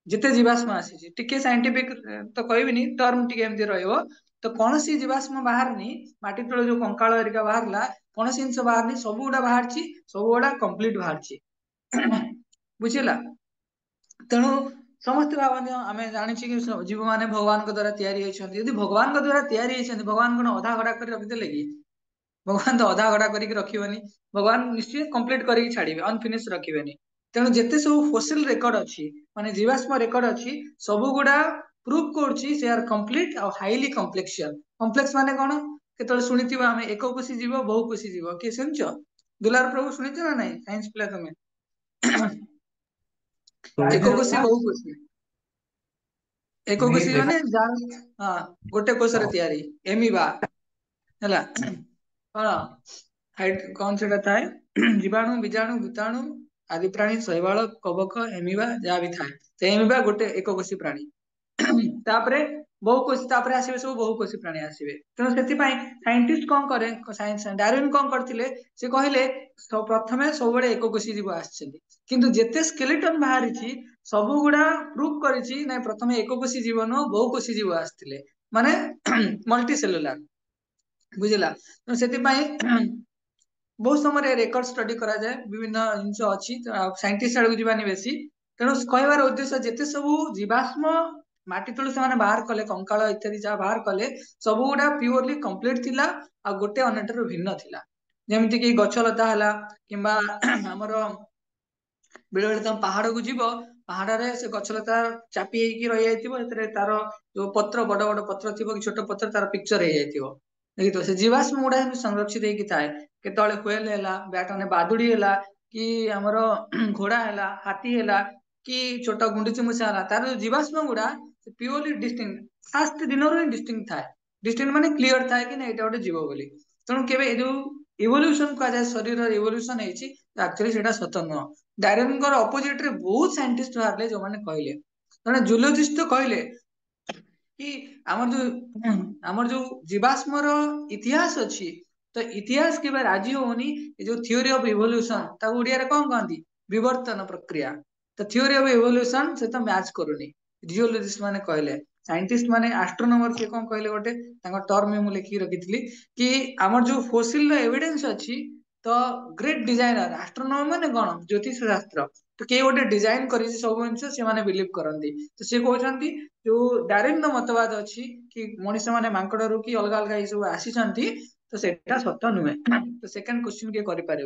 जिते जीवाश्म आसी टिके साइंटिफिक तो कहबिनी टर्म टिके एमती रहइबो तो कौन सी जीवाश्म बाहरनी माटी तळे जो कंकाळ एरिका बाहरला कौन सी जिंस बाहरनी सब गुडा बाहरची सब गुडा कंप्लीट बाहरची बुझिला तेणु समस्त भावना आमे जानिछि कि जीव माने भगवान के द्वारा तैयारी होइछन्ति यदि भगवान के द्वारा तैयारी होइछन्ति भगवान कोन अधा गडा कर रखि देले कि भगवान तो अधा गडा करिक रखिबनी भगवान निश्चय कंप्लीट करिक छाडिबे अनफिनिश रखिबेनी तेणु जेते सब फॉसिल रेकॉर्ड अछि माने जीवाश्म रेकॉर्ड अछि सब गुडा प्रूफ करछि से आर कंप्लीट आ हाईली कॉम्प्लेक्स कॉम्प्लेक्स माने कोन केतळे सुनिथिबो आमे एको कोशी जीव बहु कोशी जीव के सुनछ दुलार प्रभु सुनिछ ना नाही साइंस पिला तमे एको कोशी बहु कोशी एको कोशी माने जान हां गोटे कोशरे तयारी एमिबा हला हां हाइट कौन सेटा थाए जीवाणु बीजाणु भूताणु आदि प्राणी शैवाल कवक एमिबा जा भी थाए ते एमिबा गोटे एको कोशी प्राणी तापरे बहुकोषी तापर आसिबे सब बहुकोषी प्राणी आसिबे तेणु सेतिपाई साइंटिस्ट कौन करे साइंस डार्विन कौन करथिले से कहले प्रथमे सब बड़े एककोषी जीव आछिसेंती किंतु जेते स्केलेटन बाहरिछि सब गुडा प्रूव करिछि ना प्रथमे एककोषी जीव न बहुकोषी जीव आस्थिले माने मल्टी सेलुलर बुझिला तो सेतिपाई बहुत समय रेकर्ड स्टडी करा जाए विभिन्न जिनस अच्छी साइंटिस्ट आड़ जीवानी बेसी तेणु कहबार उद्देश्य जेते सब जीवाश्म माटी तलु से बाहर कले कंकाल इत्यादि जहाँ बाहर कले सब गुडा प्योरली कंप्लीट थिला आ गोटे अन्यटर भिन्न थिला जेमति कि गछलता हला किंबा हमर बेले बेले तुम पहाड़ को जीव पहाड़ से गछलता चापी रही जाइए तार जो पत्र बड़ बड़ पत्र थी कि छोट पत्र तार पिक्चर हो जाइए देखी तो से जीवाश्म गुड़ा संरक्षित होगी थाए केतले व्हेल है बैट बादुड़ी है कि आमर घोड़ा है हाथी है कि छोट गुंडीची मूषा है तार जो जीवाश्म गुड़ा प्योरली डिस्टिंक्ट फास्ट दिन ही डिस्टिंक्ट थाए डिस्टिंक्ट माने क्लियर थाए कि एटा गोटे जीव बोली तेणु केबे जो इवोल्यूशन कहा शरीर इवोल्यूशन एक्चुअली सेटा सत नुह डार्विन अपोजिट रे बहुत साइंटिस्ट बाहर जो मैंने कहले जने जूलोजिस्ट तो कहले कि आमर जो जीवाश्म इतिहास अच्छी तो इतिहास के राजी होनी जो थ्योरी ऑफ इवोल्यूशन ताको उड़िया रे कौन कहती विवर्तन प्रक्रिया तो थ्योरी ऑफ इवोल्यूशन से तो मैच करूनी जियोलॉजिस्ट माने कहले साइंटिस्ट माने एस्ट्रोनॉमर से कौन कहले गोटे टर्म में लिखि रखी कि आमर जो फोसिल एविडेंस अच्छी तो ग्रेट डिजाइनर एस्ट्रोनॉमर माने कौन ज्योतिष शास्त्र तो किए गोटे डिजाइन कर सब जिन से बिलीव करती तो सी कहते जो डार्विन मतवाद अच्छी कि मनीष मैंने मांकड़ कि अलग अलग ये सब आसी तो सेटा सत नुहे तो सेकंड क्वेश्चन किए कर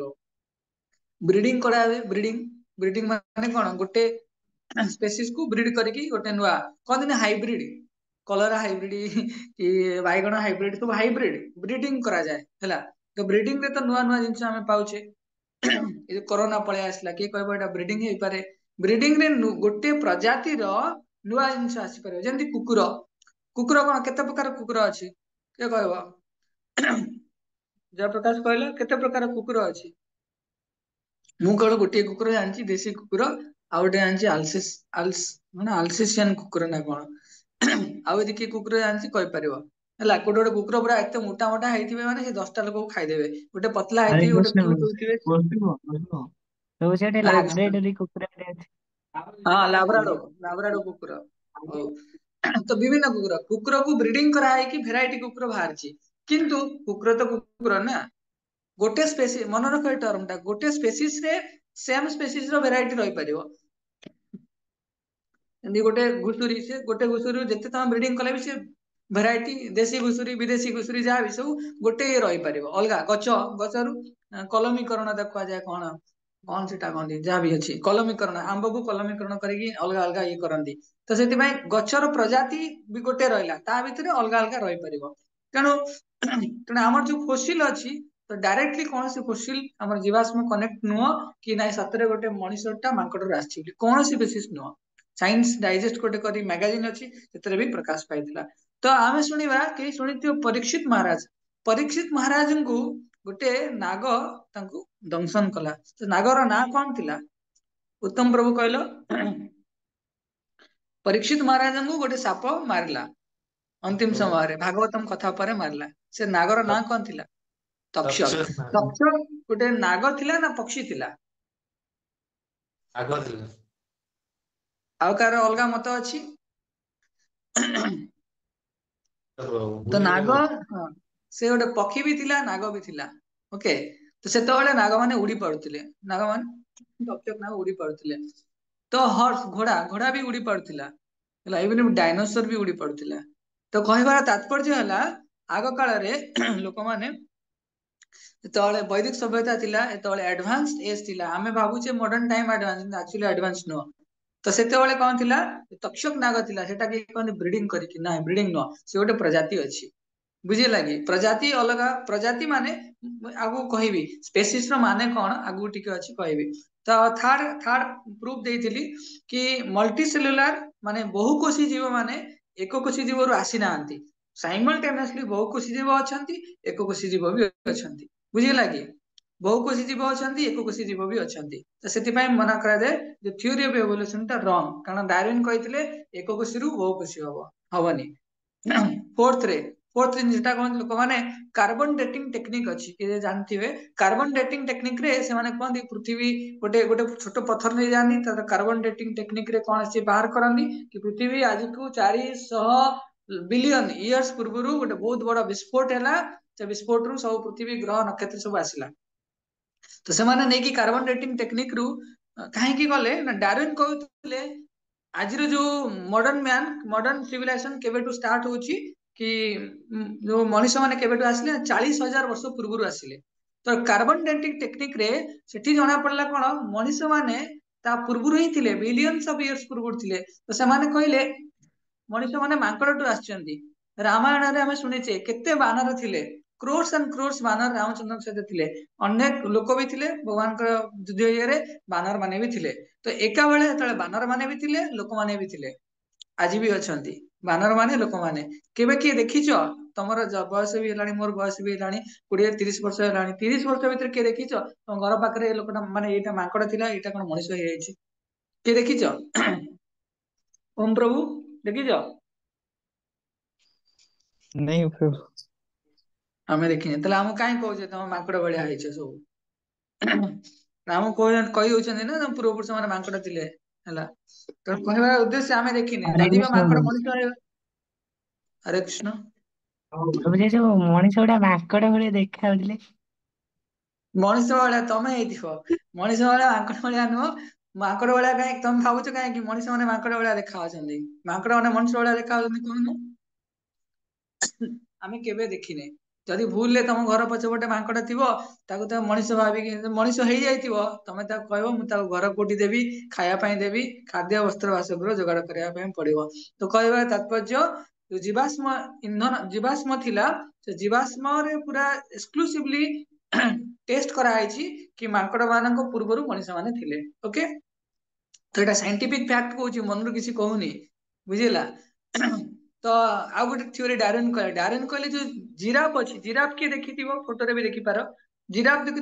ब्रीडिंग करा ब्रीडिंग ब्रीडिंग माने कौन गोटे स्पेसीज को ब्रीड करके गोटे नुआ कहते हाइब्रिड कलरा हाइब्रिड कि बैगण हाइब्रिड सब हाइब्रिड ब्रीडिंग करा जाए है तो ब्रीडिंग रे तो नुआ नुआ जिन आम पाचे कोरोना पलि आसला किए कह ब्रीडिंग हो पारे ब्रीडिंग रे गोटे प्रजातिर नुआ जिन आसीपर जमी कुकुर कुकुर कौन केते प्रकार कुकुर अच्छी किए कह जयप्रकाश कहला केते प्रकार कुकुर अच्छी मु केवल गोटे कुकुर जानची देसी कुकुर आ गोटे जानची आलसिस आल्स माने आल्सिसियन कुकुर ना कौन आउ यदि किए कुकुर जानची कहि परिबो ହେଲା କୋଟେ ଗୋଟେ କୁକୁର ପୁରା ଏତେ ମୋଟା ମୋଟା ହେଇଥିବେ ମାନେ ସେ 10ଟା ଲୋକକୁ ଖାଇଦେବେ ଗୋଟେ ପତଲା हरे ହେଇଥିବେ ଗୋଟେ कृष्ण କ୍ୟୁଟ ହେଇଥିବେ कृष्ण तो सेठे ହରେ କୃଷ୍ଣ लाब्रेडोरी कुकुर ଅଛି ହଁ ଲାବ୍ରାଡୋ ଲାବ୍ରାଡୋ କୁକୁର ହଉ ତ ବିଭିନ୍ନ କୁକୁର କୁକୁରକୁ ବ୍ରିଡିଂ କରାହେଇକି ଭେରାଇଟି କୁକୁର ବାହାରିଛି କିନ୍ତୁ କୁକୁର ତ କୁକୁର ନା गोटे स्पेसीज मन रख टर्मटा गोटे स्पेसीज रे सेम स्पेसीज रो वेराइटी रही परिबो एंदी गोटे घुसुरी से गोटे घुसुरी जते तम ब्रीडिंग कले भी से वेराइटी देसी घुसुरी विदेशी घुसुरी जहाँ भी सब गोटे रही परिबो अलगा गच गचरु कलमीकरण देखा जाए कौन कौन सेटा कहती जहाँ भी अच्छी कलमीकरण आंब को कलमीकरण करके अलग अलग ये करती तो से गचर प्रजाति भी गोटे रहा ता भितर अलग अलग रही परिबो तेणु तेणु आमर जो फोसिल अच्छी तो डायरेक्टली कौन से फोसिल आमर जीवाश्म कनेक्ट नुह कि ना सतरे गोटे मनीषटा मांकड़ आसी कौन सी बेसिस नुह साइंस डाइजेस्ट गोटे करी मैगजीन अच्छी से भी प्रकाश पाई तो आम शुणा कई शुणी परीक्षित महाराज को गोटे नाग दंशन कला तो नागर ना कौन थिला उत्तम प्रभु कहल परीक्षित महाराज को गोटे साप मारला अंतिम समय भागवतम कथा पर मारला से नागर ना कौन थिला तक्षक तक्षक गोटे नाग थिला ना पक्षी थिला आउ कार अलगा मत अच्छी तो नाग हाँ से गोटे पक्षी भी थिला नाग भी थिला ओके तो से नाग माने उड़ी पड़ुथिले नाग माने तक्षक नाग उड़ी पड़ुथिले तो हॉर्स घोड़ा घोड़ा भी उड़ी पड़ुथिला ହେଲା इवन डायनोसर भी उड़ी पड़ुथिला तो कहबार तात्पर्य है आग काल लोक मैंने ଯେତେବେଳେ ବୈଦିକ ସଭ୍ୟତା ଥିଲା ଯେତେବେଳେ ଆଡଭାନ୍ସ ଏଜ ଥିଲା ଆମେ ଭାବୁଛେ modern time advance actually advance ନୁହଁ ତ ସେତେବେଳେ କଣ ଥିଲା ତକ୍ଷକ ନାଗ ଥିଲା ସେଟା କି କହନ୍ତି ବ୍ରିଡିଂ କରିକି ନା ବ୍ରିଡିଂ ନୁହଁ ସେ ଗୋଟେ ପ୍ରଜାତି ଅଛି ବୁଝିଲା କି ପ୍ରଜାତି ଅଲଗା ପ୍ରଜାତି ମାନେ ଆଗକୁ କହିବି ସ୍ପେସିସ ର ମାନେ କଣ ଆଗକୁ ଟିକେ ଅଛି କହିବି ତ ଥାର୍ଡ ପ୍ରୁଫ ଦେଇଥିଲି କି ମଲ୍ଟି ସେଲୁଲାର ମାନେ ବହୁକୋଷୀ ଜୀବ ମାନେ ଏକକୋଷୀ ଜୀବରୁ ଆସିନାହାନ୍ତି ସାଇମଲଟେନିୟସଲି ବହୁକୋଷୀ ଜୀବ ଅଛନ୍ତି ଏକକୋଷୀ ଜୀବ ବି ଅଛନ୍ତି बुझेगा कि बहुकोषी जीव अच्छा एककोषी जीव भी अच्छा तो से मना कराए जो थ्योरी ऑफ इवोल्यूशन टा रॉन्ग कारण डार्विन कहते एककोषी बहुकोषी हबनी फोर्थ जिनटा कहते लोक माने कार्बन डेटिंग टेक्निक अच्छी कि जानथिबे कार्बन डेटिंग टेक्निक रे से माने कहंदी पृथ्वी गोटे गोटे छोट पत्थर नहीं जानी तर कार्बन डेटिंग टेक्निक रे कौन से बाहर करनी कि पृथ्वी आज को 400 बिलियन इयर्स पूर्व गोटे बहुत बड़ा विस्फोट है से विस्फोट रु सब पृथ्वी ग्रह नक्षत्र सब आसला तो से माने नहीं कि कार्बन डेटिंग टेक्निक रु कहीं गले ना डार्विन कहते आज जो मॉडर्न मैन मॉडर्न सिविलाइजेशन केबेटू स्टार्ट होची कि जो मनुष्य माने केबेटू आसले 40,000 वर्ष पूर्व आसिले तो कार्बन डेटिंग टेक्निक रे सेठी जना पड़ला कोन मनुष्य माने ता पूर्व ही थिले बिलियंस ऑफ इयर्स पूर्व थिले तो से माने कहले मनुष्य माने मांकड़टू आछंती रामायण रे हमें सुनिचे केते बानर थिले क्रोर्स एंड क्रोर्स बानर रामचंद्र सहित थिले अनेक लोक भी थिले भगवान का युद्ध ये बानर माने भी थिले तो एका बेले जेतले बानर माने भी थिले लोक माने भी थिले आज भी अछंती बानर माने लोक माने केबे किए देखिचो तमर बयस भी हेलानी मोर बयस भी हेलानी 20-30 वर्ष हेलानी 30 वर्ष भीतर किए देखिचो तुम घर पाखरे लोकटा माने एटा मांकड़ थिला एटा कोन मनुष्य हे जायछि किए देखिचो ओम प्रभु देखिचो नहीं प्रभु। आमे देखिने तले हम काई कहउछे तुम मांकड़ भलिया हेछे सब राम कही होचंदी ना तुम पूर्व पुरुष माने मांकड़ थिले हला तो कहवा उद्देश्य आमे देखिने हरे जदि बा कृष्ण मांकड़ प्रभु। मनुष्य हरे कृष्ण प्रभु जे जो मଣିଷ ଗୁଡା ମାଙ୍କଡ ଭଳିଆ ଦେଖା ଯାଉଥିଲେ मनीष भाया तमें मनीष भाया मांकड़ भाया नुह मांकड़ भाया कहीं तुम भावुच कहीं मनीष मैंने मांकड़ भाया देखा मांकड़ मैंने मनीष भाया देखा कहून आम केबे देखिने जदि भूल ले तुम घर पछपटे मांकड़ थिबो ताको तो मनीष भाविक मनीष हो जाइथिबो तमे ताको कहबो मु ताको घर कोठी देबी खाया पई देबी खाद्य वस्त्र बासगृह जोगाड़ करिया पई पड़िबो तो कहबा तात्पर्य जो जीवाश्म ईंधन जीवाश्म थिला से जीवाश्म रे पूरा एक्सक्लूसिवली टेस्ट कराई कि मांकड़ मान पूर्व मनीष माने थिले ओके तो यहाँ साइंटिफिक फैक्ट कहूँ मन किसी कहूनी बुझेगा तो आउ गोटे थ्योरी डार्विन कहले जो जिराफ अच्छी जिराफ किए देखी फोटो रे भी देखी पार जिराफ देखी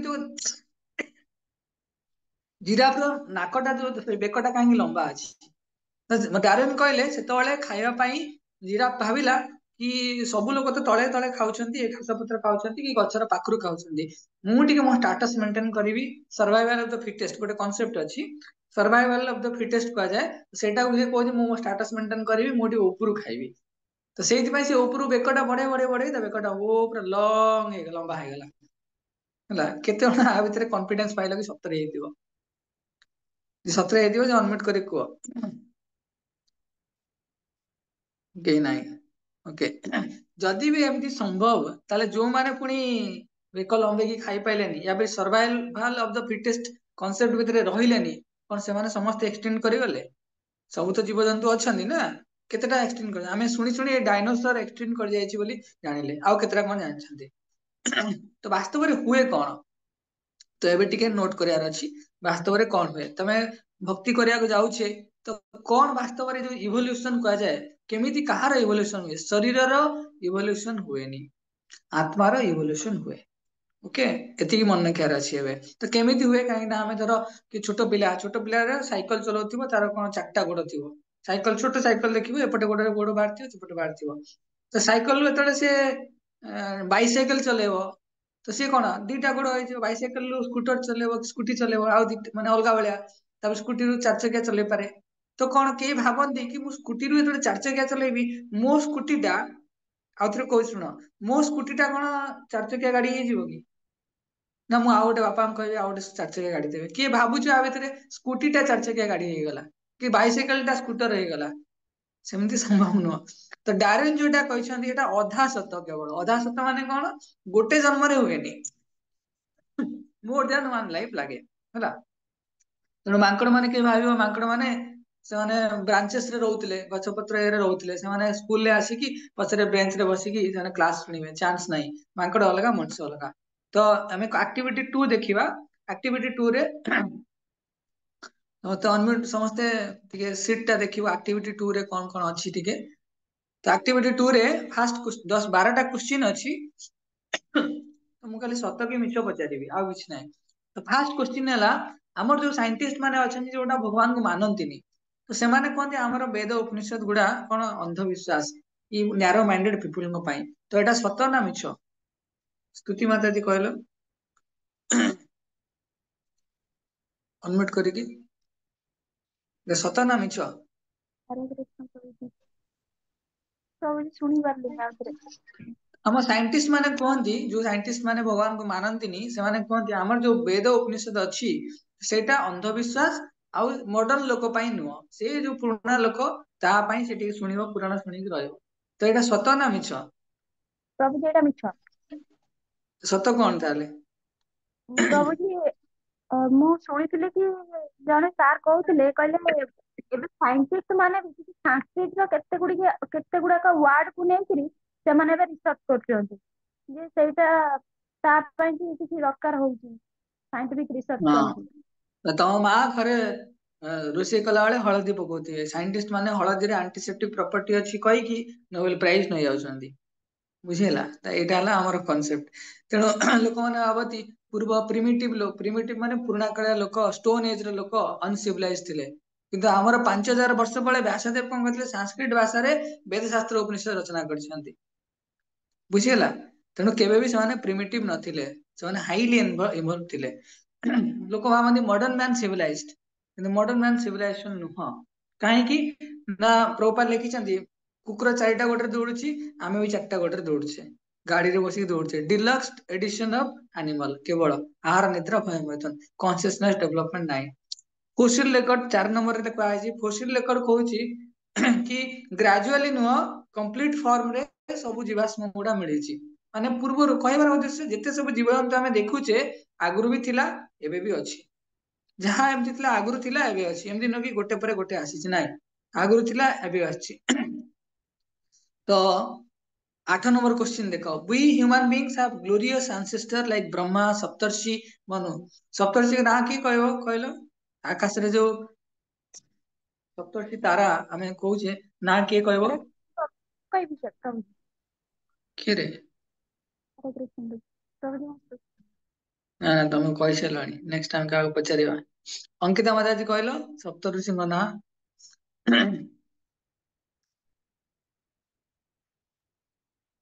जिराफ रो नाकटा जो बेकटा कहीं लंबा अच्छी डार्विन कहले से खाया जिराफ भाविला कि सब लोग तो तले तले खाऊंती घास पत्र खाऊंती कि गचर पाखु खाऊंती मुझे मो स्टाटस मेंटेन करी सर्वाइवल ऑफ द फिटेस्ट गोटे कॉन्सेप्ट अच्छी सर्वाइवल ऑफ द फिटेस्ट कह जाए सेटा कहूँ मो स्टाटस मेंटेन करी मुझे ऊपर खाइबी तो से ऊपर बेकटा बढ़े बढ़े बढ़े बेकटा वो पूरा लंग लंबा है केते आ भितर कॉन्फिडेंस पाइल कि सतरे सतरे अनम्यूट कर कह कहीं ना ओके जदि भी एमती संभव ताले जो माने पुनी बेक लंबे की खाई पाइलेनी या फिर survival of the fittest concept भितर रहिलेनी कौन से माने समस्त एक्सटेंड करिगले सब तो जीवजंतु अछंती ना केतेटा एक्सटेंड कर आमे सुनी सुनी डायनोसर एक्सटेंड कर जायछि बोली जानिले आउ केतेटा कोन जानछंती तो वास्तव में हुए कौन तो एबे टिके नोट करियार अछि वास्तव में कौन हुए तमे भक्ति करिया को जाउछे तो कौन वास्तव में जो इवोल्यूशन कहा जाए केमिति कहार इवोल्यूशन हुए शरीर रो इवोल्यूशन हुएनी आत्मार इवोल्यूशन हुए ओके एतिकी मन रखियार अछि एबे तो केमिति हुए काहे ना हमें धरो कि छोट पिला रे साइकिल चलाउथिबो तार कोन चारटा गोड़ थिबो साइकिल छोट साइकिल देखिबो एपटे गोड़ गोड़ बाहरथिबो सेपटे बाहरथिबो तो साइकिल एतले से बाइसाइकिल चलेबो तो सी कोन दीटा गोड़ होइछो बाइसाइकिल रु स्कूटर चलेबो स्कूटी चलेबो आ माने अलगा बलिया तब स्कूटी रु चार चकिया चले पारे तो कौन के भावती कि मु स्कूटी रु एतले चार चकिया चलेबी मो स्कूटीटा आउथरे कहि सुनो मो स्कूटीटा कोन चार चकिया गाड़ी हे जिवो कि ना मु आउ गोटे बापा कहबी आउ गोटे चार चकिया गाड़ी देबे किए भाबुछु आ भिତରେ स्कूटीटा चार चकिया गाड़ी ହେଇଗଲା कि बाइसाइकलटा स्कूटर ହେଇଗଲା सेमती संभव नुह तो डार्विन जोटा कहते एटा अधा सत केवल अधा सत माने कौन गोटे जन्म रे हुएनी मोर देन वन लाइफ लागे हला तेणु मांकड़ माने के भाबिबो मांकड़ माने से माने ब्रांचेस रे रहउतले गछ पत्र रे रहउतले से माने स्कूल रे आसी कि पछरे बेंच रे बसी कि से क्लास सुनिबे चांस नाही मांकड़ अलगा मनुष्य अलगा तो हमें एक्टिविटी 2 देखिबा एक्टिविटी 2 रे तो अनम्यूट समस्ते टिके सीट टा देखिबो एक्टिविटी 2 रे कोन कोन अछि टिके तो एक्टिविटी 2 रे फास्ट 10-12 टा क्वेश्चन अछि तो मु खाली सत कि मिछ पचारिबी आ किछ नाही तो फास्ट क्वेश्चन हला हमर जो साइंटिस्ट माने अछन जोटा भगवान को मानंतिनी तो से माने कहते हमर वेद उपनिषद गुडा कोन अंधविश्वास ଇ ନ୍ୟାରୋ ମାइंडेड पीपल ପାଇଁ। ତ ଏଟା ସତ ନା ମିଛ? स्तुति माता जी कहलो अनम्यूट करके सत ना मिछ? हरे कृष्ण प्रभुजी प्रभुजी शुणी पारलिनी आउथरे हम साइंटिस्ट माने कहती जो साइंटिस्ट माने भगवान को मानती से माने कहती आमर जो वेद उपनिषद अच्छी सेटा अंधविश्वास आउ मॉडर्न लोक पई नुह से जो पुराना लोक ता पई से शुणिबो पुराण शुणिक रहइबो। तो एटा सत ना मिछ? प्रभुजी एटा मिछ। सत कौन ताले? प्रभुजी ମୁଁ ଶୁଣିଥିଲି କି ଜଣେ ସାର୍ କହୁଥିଲେ କହିଲେ ଏବେ ସାଇଣ୍ଟିଷ୍ଟ ମାନେ ସାଂସ୍କ୍ରିଟର କେତେ ଗୁଡାକ ୱାର୍ଡକୁ ନେଇକିରି ସେମାନେ ଏବେ ରିସର୍ଚ୍ଚ କରୁଛନ୍ତି ଯେ ସେଇଟା ତା ପାଇଁ କି କିଛି ଦରକାର ହଉଛି ସାଇଣ୍ଟିଫିକ ରିସର୍ଚ୍ଚ ଚାଲିଛି। ତମ ମା ଘରେ ରୋଷେଇ କଲା ବେଳେ ହଳଦୀ ପକଉଥିବେ ସାଇंटिस्ट ମାନେ ହଳଦୀରେ ଆଣ୍ଟିସେପ୍ଟିକ ପ୍ରପର୍ଟି ଅଛି କହିକି ନୋବେଲ ପ୍ରାଇଜ ନେଇ ଯାଉଛନ୍ତି ବୁଝିଲା। ଏଇଟା ହେଲା ଆମର କନसेप्ଟ। ତେଣୁ ଲୋକମାନେ ଭାବନ୍ତି ପୂର୍ବ ପ୍ରିମିଟିଭ ମାନେ ପୁରୁଣା କାଳିଆ ଲୋକ ଷ୍ଟୋନ ଏଜ ର ଲୋକ ଅନସିଭିଲାଇଜ ଥିଲେ କିନ୍ତୁ ଆମର 5000 ବର୍ଷ ତଳେ ବ୍ୟାସଦେବ କଣ କରିଥିଲେ ସାଂସ୍କ୍ରିଟ ଭାଷାରେ ବେଦ ଶାସ୍ତ୍ର ଉପନିଷଦ ରଚନା କରିଛନ୍ତି ବୁଝିହେଲା। ତେଣୁ କେବେ ବି ସେମାନେ ପ୍ରିମିଟିଭ ନଥିଲେ ସେମାନେ ହାଇଲି ଇନଭଲ୍ଭ ଥିଲେ। ଲୋକ ଭାବନ୍ତି ମଡର୍ନ ମ୍ୟାନ ସିଭିଲାଇଜ୍ଡ କିନ୍ତୁ ମଡର୍ନ ମ୍ୟାନ ସିଭିଲାଇଜେସନ ନୁହଁ। କାହିଁକି ନା ପ୍ରଭୁପାଦ ଲେଖିଛନ୍ତି କୁକୁର 4ଟା ଗୋଡରେ ଦୌଡୁଛି ଆମେ ବି 4ଟା ଗୋଡରେ ଦୌଡୁଛେ ଗାଡିରେ ବସିକି ଦୌଡୁଛେ ଡିଲକ୍ସ ଏଡିସନ ଅଫ ଆନିମଲ କେବଳ ଆହାର ନିଦ୍ରା ଭୟ ମୈଥୁନ କନସିୟସନେସ ଡେଭଲପमेंट ନାହିଁ। ଫୋସିଲ ରେକର୍ଡ 4 ନମ୍ବରରେ କୁହାଯାଇଛି ଫୋସିଲ ରେକର୍ଡ କହୁଛି କି ଗ୍ରାଜୁଆଲି ନୁହଁ କମ୍ପ୍ଲିଟ ଫର୍ମରେ ସବୁ ଜୀବାଶ୍ମ ଗୁଡା ମିଳିଛି ମାନେ ପୂର୍ବରୁ କହିବାର ଉଦ୍ଦେଶ୍ୟ ଯେତେ ସବୁ ଜୀବଜନ୍ତୁ ଆମେ ଦେଖୁଛେ ଆଗରୁ ବି ଥିଲା ଏବେ ବି ଅଛି ଯାହା ଏମିତି ଥିଲା ଆଗରୁ ଥିଲା ଏବେ ଅଛି ଏମିତି ନୁହେଁ କି ଗୋଟେ ପରେ ଗୋଟେ ଆସିଛି ନାଇଁ ଆଗରୁ ଥିଲା ଏବେ ଆସିଛି। ତ 8 नंबर क्वेश्चन देखो we human beings have glorious ancestor like Brahma Saptarshi Manu. Saptarshi के ना की कहबो कहलो आकाश रे जो सप्तर्षि तारा हमें कहूचे ना किए कहबो हरे कई विषय प्रभुजी किए रे? हरे कृष्ण प्रभुजी मस्त ना ना तुम कहि सलानी नेक्स्ट टाइम का पचारिबा। अंकिता माता जी कहलो सप्तऋषि को ना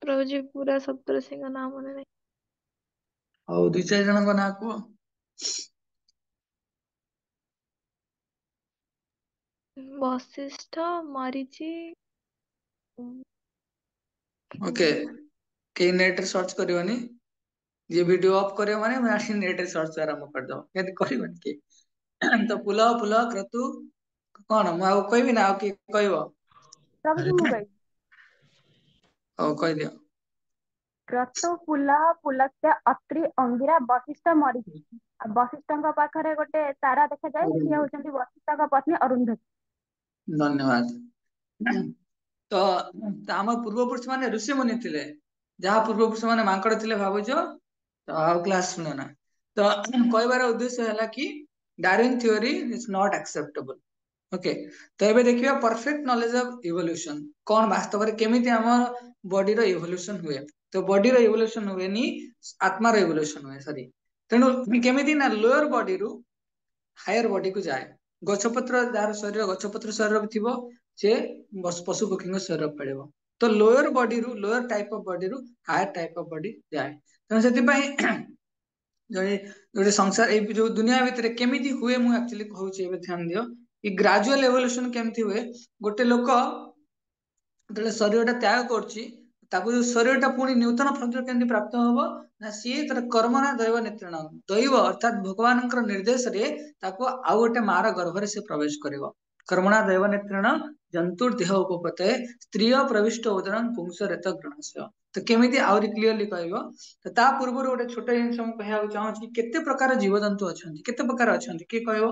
प्रभुजी पूरा सप्तऋषि का नाम मने नहीं। और 2-4 जन को ना को वशिष्ठ मरीचि ओके के नेट रे सर्च करबनी ये वीडियो ऑफ करे माने मैं आसी नेट रे सर्च आरंभ कर दो यदि करबनी के तो पुल क्रतु कौन मु आउ कहबी ना आउ की कहबो प्रभुजी मु गई ओ कह दियो क्रतु पुला पुलस्त्य अत्रि अंगिरा वशिष्ठ मरीचि वशिष्ठଙ୍କ ପାଖରେ ଗୋଟେ ତାରା ଦେଖାଯାଏ ସିଏ ହଉଛନ୍ତି वशिष्ठଙ୍କ पत्नी अरुंधति। धन्यवाद। तो आम पूर्व पुरुष माने ऋषि मुनि थिले जहाँ पूर्व पुरुष माने मांकड़ थिले भाबुछ तो आउ क्लास सुनो ना। तो कहबार उद्देश्य है कि Darwin theory is not acceptable okay. तो एबे देखिबा परफेक्ट नॉलेज ऑफ इवोल्यूशन कौन वास्तव में केमिति हम बॉडी रो इवोल्यूशन हुए। तो बॉडी रो इवोल्यूशन हुए नी आत्मा रो इवोल्यूशन हुए सॉरी। तेणु केमिति ना लोअर बॉडी रु हायर बॉडी को जाए गछपत्र जार शरीर गछपत्र शरीर थिबो से पशु पक्षी शरीर पड़ेबो तो लोअर बॉडी रु लोअर टाइप ऑफ बॉडी रु हायर टाइप ऑफ बॉडी जाए। तेणु सेति पई जो संसार ए जो दुनिया भितर केमिति हुए मु एक्चुअली कहूची एबे ध्यान दियो कि ग्रेजुअल एवोल्यूशन केमिति हुए गोटे लोक जतले शरीरटा त्याग करछि ताकू शरीरटा पुणी नूतन शरीर केमिति प्राप्त हबो ना सी तर कर्म ना दैव नित्रण दैव अर्थात भगवानଙ୍କର निर्देश रे ताको आउ गोटे मार गर्भ रे से प्रवेश करिवो कर्मणा दैव नित्रण जंतुर देह उपपते स्त्रिय प्रविष्ट उदरं पुंसरेत ग्रहस्य। तो केमिति आउरी क्लियरली कहबो तो ता पूर्व गोटे छोट जिनिस हम कहବାକୁ चाहूँ केते प्रकार जीवजंतु अछंती केते प्रकार अछंती के कहबो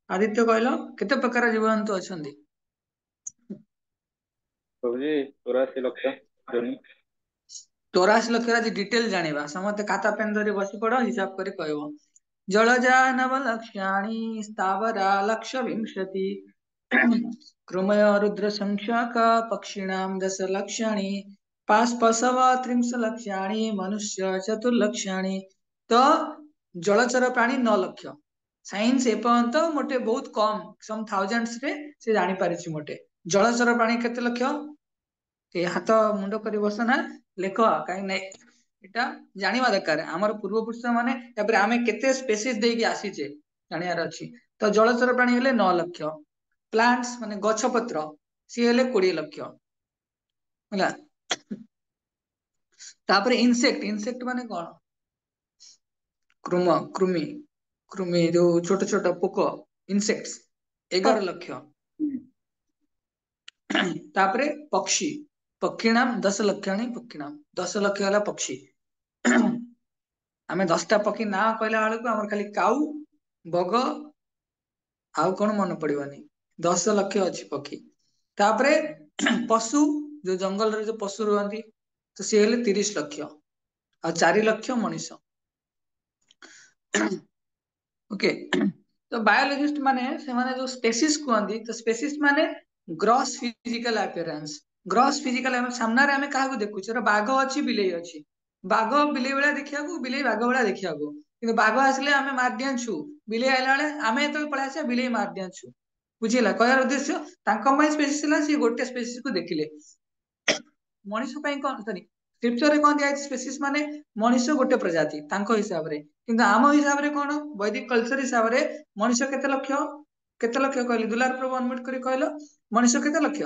आदित्य कहलो केते प्रकार जीवजंतु अछंती? प्रभुजी 84 लक्ष जोनी 84 लक्ष आज डिटेल जानिबा समते खाता पेन धरी बसी पड़ो हिसाब करी कहबो। जलजानव लक्ष्याणि स्थावरा लक्ष विंशति कृमय रुद्र संख्याक पक्षिणां 10 लक्षाणि पाशपशव 30 लक्षाणि मनुष्य 4 लक्षाणि। तो जलचर प्राणी 9 लक्ष साइंस एपर्यंत मोटे बहुत कम सम थाउजेंड्स रे से जानी पारिछि मोटे जलचर प्राणी केते लक्ष ଏ ହାତ ମୁଣ୍ଡ କରି ବସନା ଲେଖ କାହିଁ ନାଇଁ ଏଟା ଜାଣିବା ଦରକାର ଆମର ପୂର୍ବପୁରୁଷ ମାନେ ତାପରେ ଆମେ କେତେ ସ୍ପେସିସ୍ ଦେଇକି ଆସିଛେ ଜାଣିବାର ଅଛି। ତ ଜଳଚର ପ୍ରାଣୀ ହେଲେ 9 ଲକ୍ଷ, ପ୍ଲାଣ୍ଟସ୍ ମାନେ ଗଛ ପତ୍ର ସିଏ ହେଲେ 20 ଲକ୍ଷ ହେଲା। ତାପରେ ଇନସେକ୍ଟ ମାନେ କଣ? କୃମି କୃମି ଯୋଉ ଛୋଟ ଛୋଟ ପୋକ ଇନସେକ୍ଟ 11 ଲକ୍ଷ। ତାପରେ ପକ୍ଷୀ ନାମ 10 ଲକ୍ଷାଣି ପକ୍ଷୀ ନାମ 10 ଲକ୍ଷ ହେଲା ପକ୍ଷୀ। ଆମେ 10ଟା ପକ୍ଷୀ ନାଁ କହିଲା ବେଳକୁ ଆମର ଖାଲି କାଉ ବଗ ଆଉ କଣ ମନେ ପଡିବନି 10 ଲକ୍ଷ ଅଛି ପକ୍ଷୀ। ତାପରେ ପଶୁ ଯୋଉ ଜଙ୍ଗଲରେ ଯୋଉ ପଶୁ ରୁହନ୍ତି ତ ସିଏ ହେଲେ 30 ଲକ୍ଷ ଆଉ 4 ଲକ୍ଷ ମଣିଷ। ଓକେ ତ ବାୟୋଲୋଜିଷ୍ଟ ମାନେ ସେମାନେ ଯୋଉ ସ୍ପେସିସ୍ କୁହନ୍ତି ତ ସ୍ପେସିସ୍ ମାନେ gross physical appearance. Gross physical ସାମ୍ନାରେ ଆମେ କାହାକୁ ଦେଖୁଛେ ବାଘ ଅଛି ବିଲେଇ ଅଛି। ବାଘ ବିଲେଇ ଭଳିଆ ଦେଖିବାକୁ ବିଲେଇ ବାଘ ଭଳିଆ ଦେଖିବାକୁ। କିନ୍ତୁ ବାଘ ଆସିଲେ ଆମେ ମାରିଦିଅଛୁ ବିଲେଇ ଆଇଲା ବେଳେ ଆମେ ଯେତେବେଳେ ପଳେଇ ଆସିବା ବିଲେଇ ମାରିଦିଅଛୁ। ବୁଝିହେଲା କହିବାର ଉଦ୍ଦେଶ୍ୟ ତାଙ୍କ ପାଇଁ ସ୍ପେସିସ୍ ହେଲା ସେ ଗୋଟେ ସ୍ପେସିସ୍ କୁ ଦେଖିଲେ। ମଣିଷ ପାଇଁ କଣ ସରି ସ୍କ୍ରିପ୍ଚରରେ କଣ ଦିଆଯାଇଛି ସ୍ପେସିସ୍ ମାନେ ମଣିଷ ଗୋଟେ ପ୍ରଜାତି ତାଙ୍କ ହିସାବରେ। କିନ୍ତୁ ଆମ ହିସାବରେ କଣ ବୈଦିକ କଲଚର ହିସାବରେ ମଣିଷ କେତେ ଲକ୍ଷ? କେତେ ଲକ୍ଷ କହିଲି ଦୁଲାର ପ୍ରଭୁ ଅନମ୍ୟୁଟ କରି କହିଲ ମଣିଷ କେତେ ଲକ୍ଷ?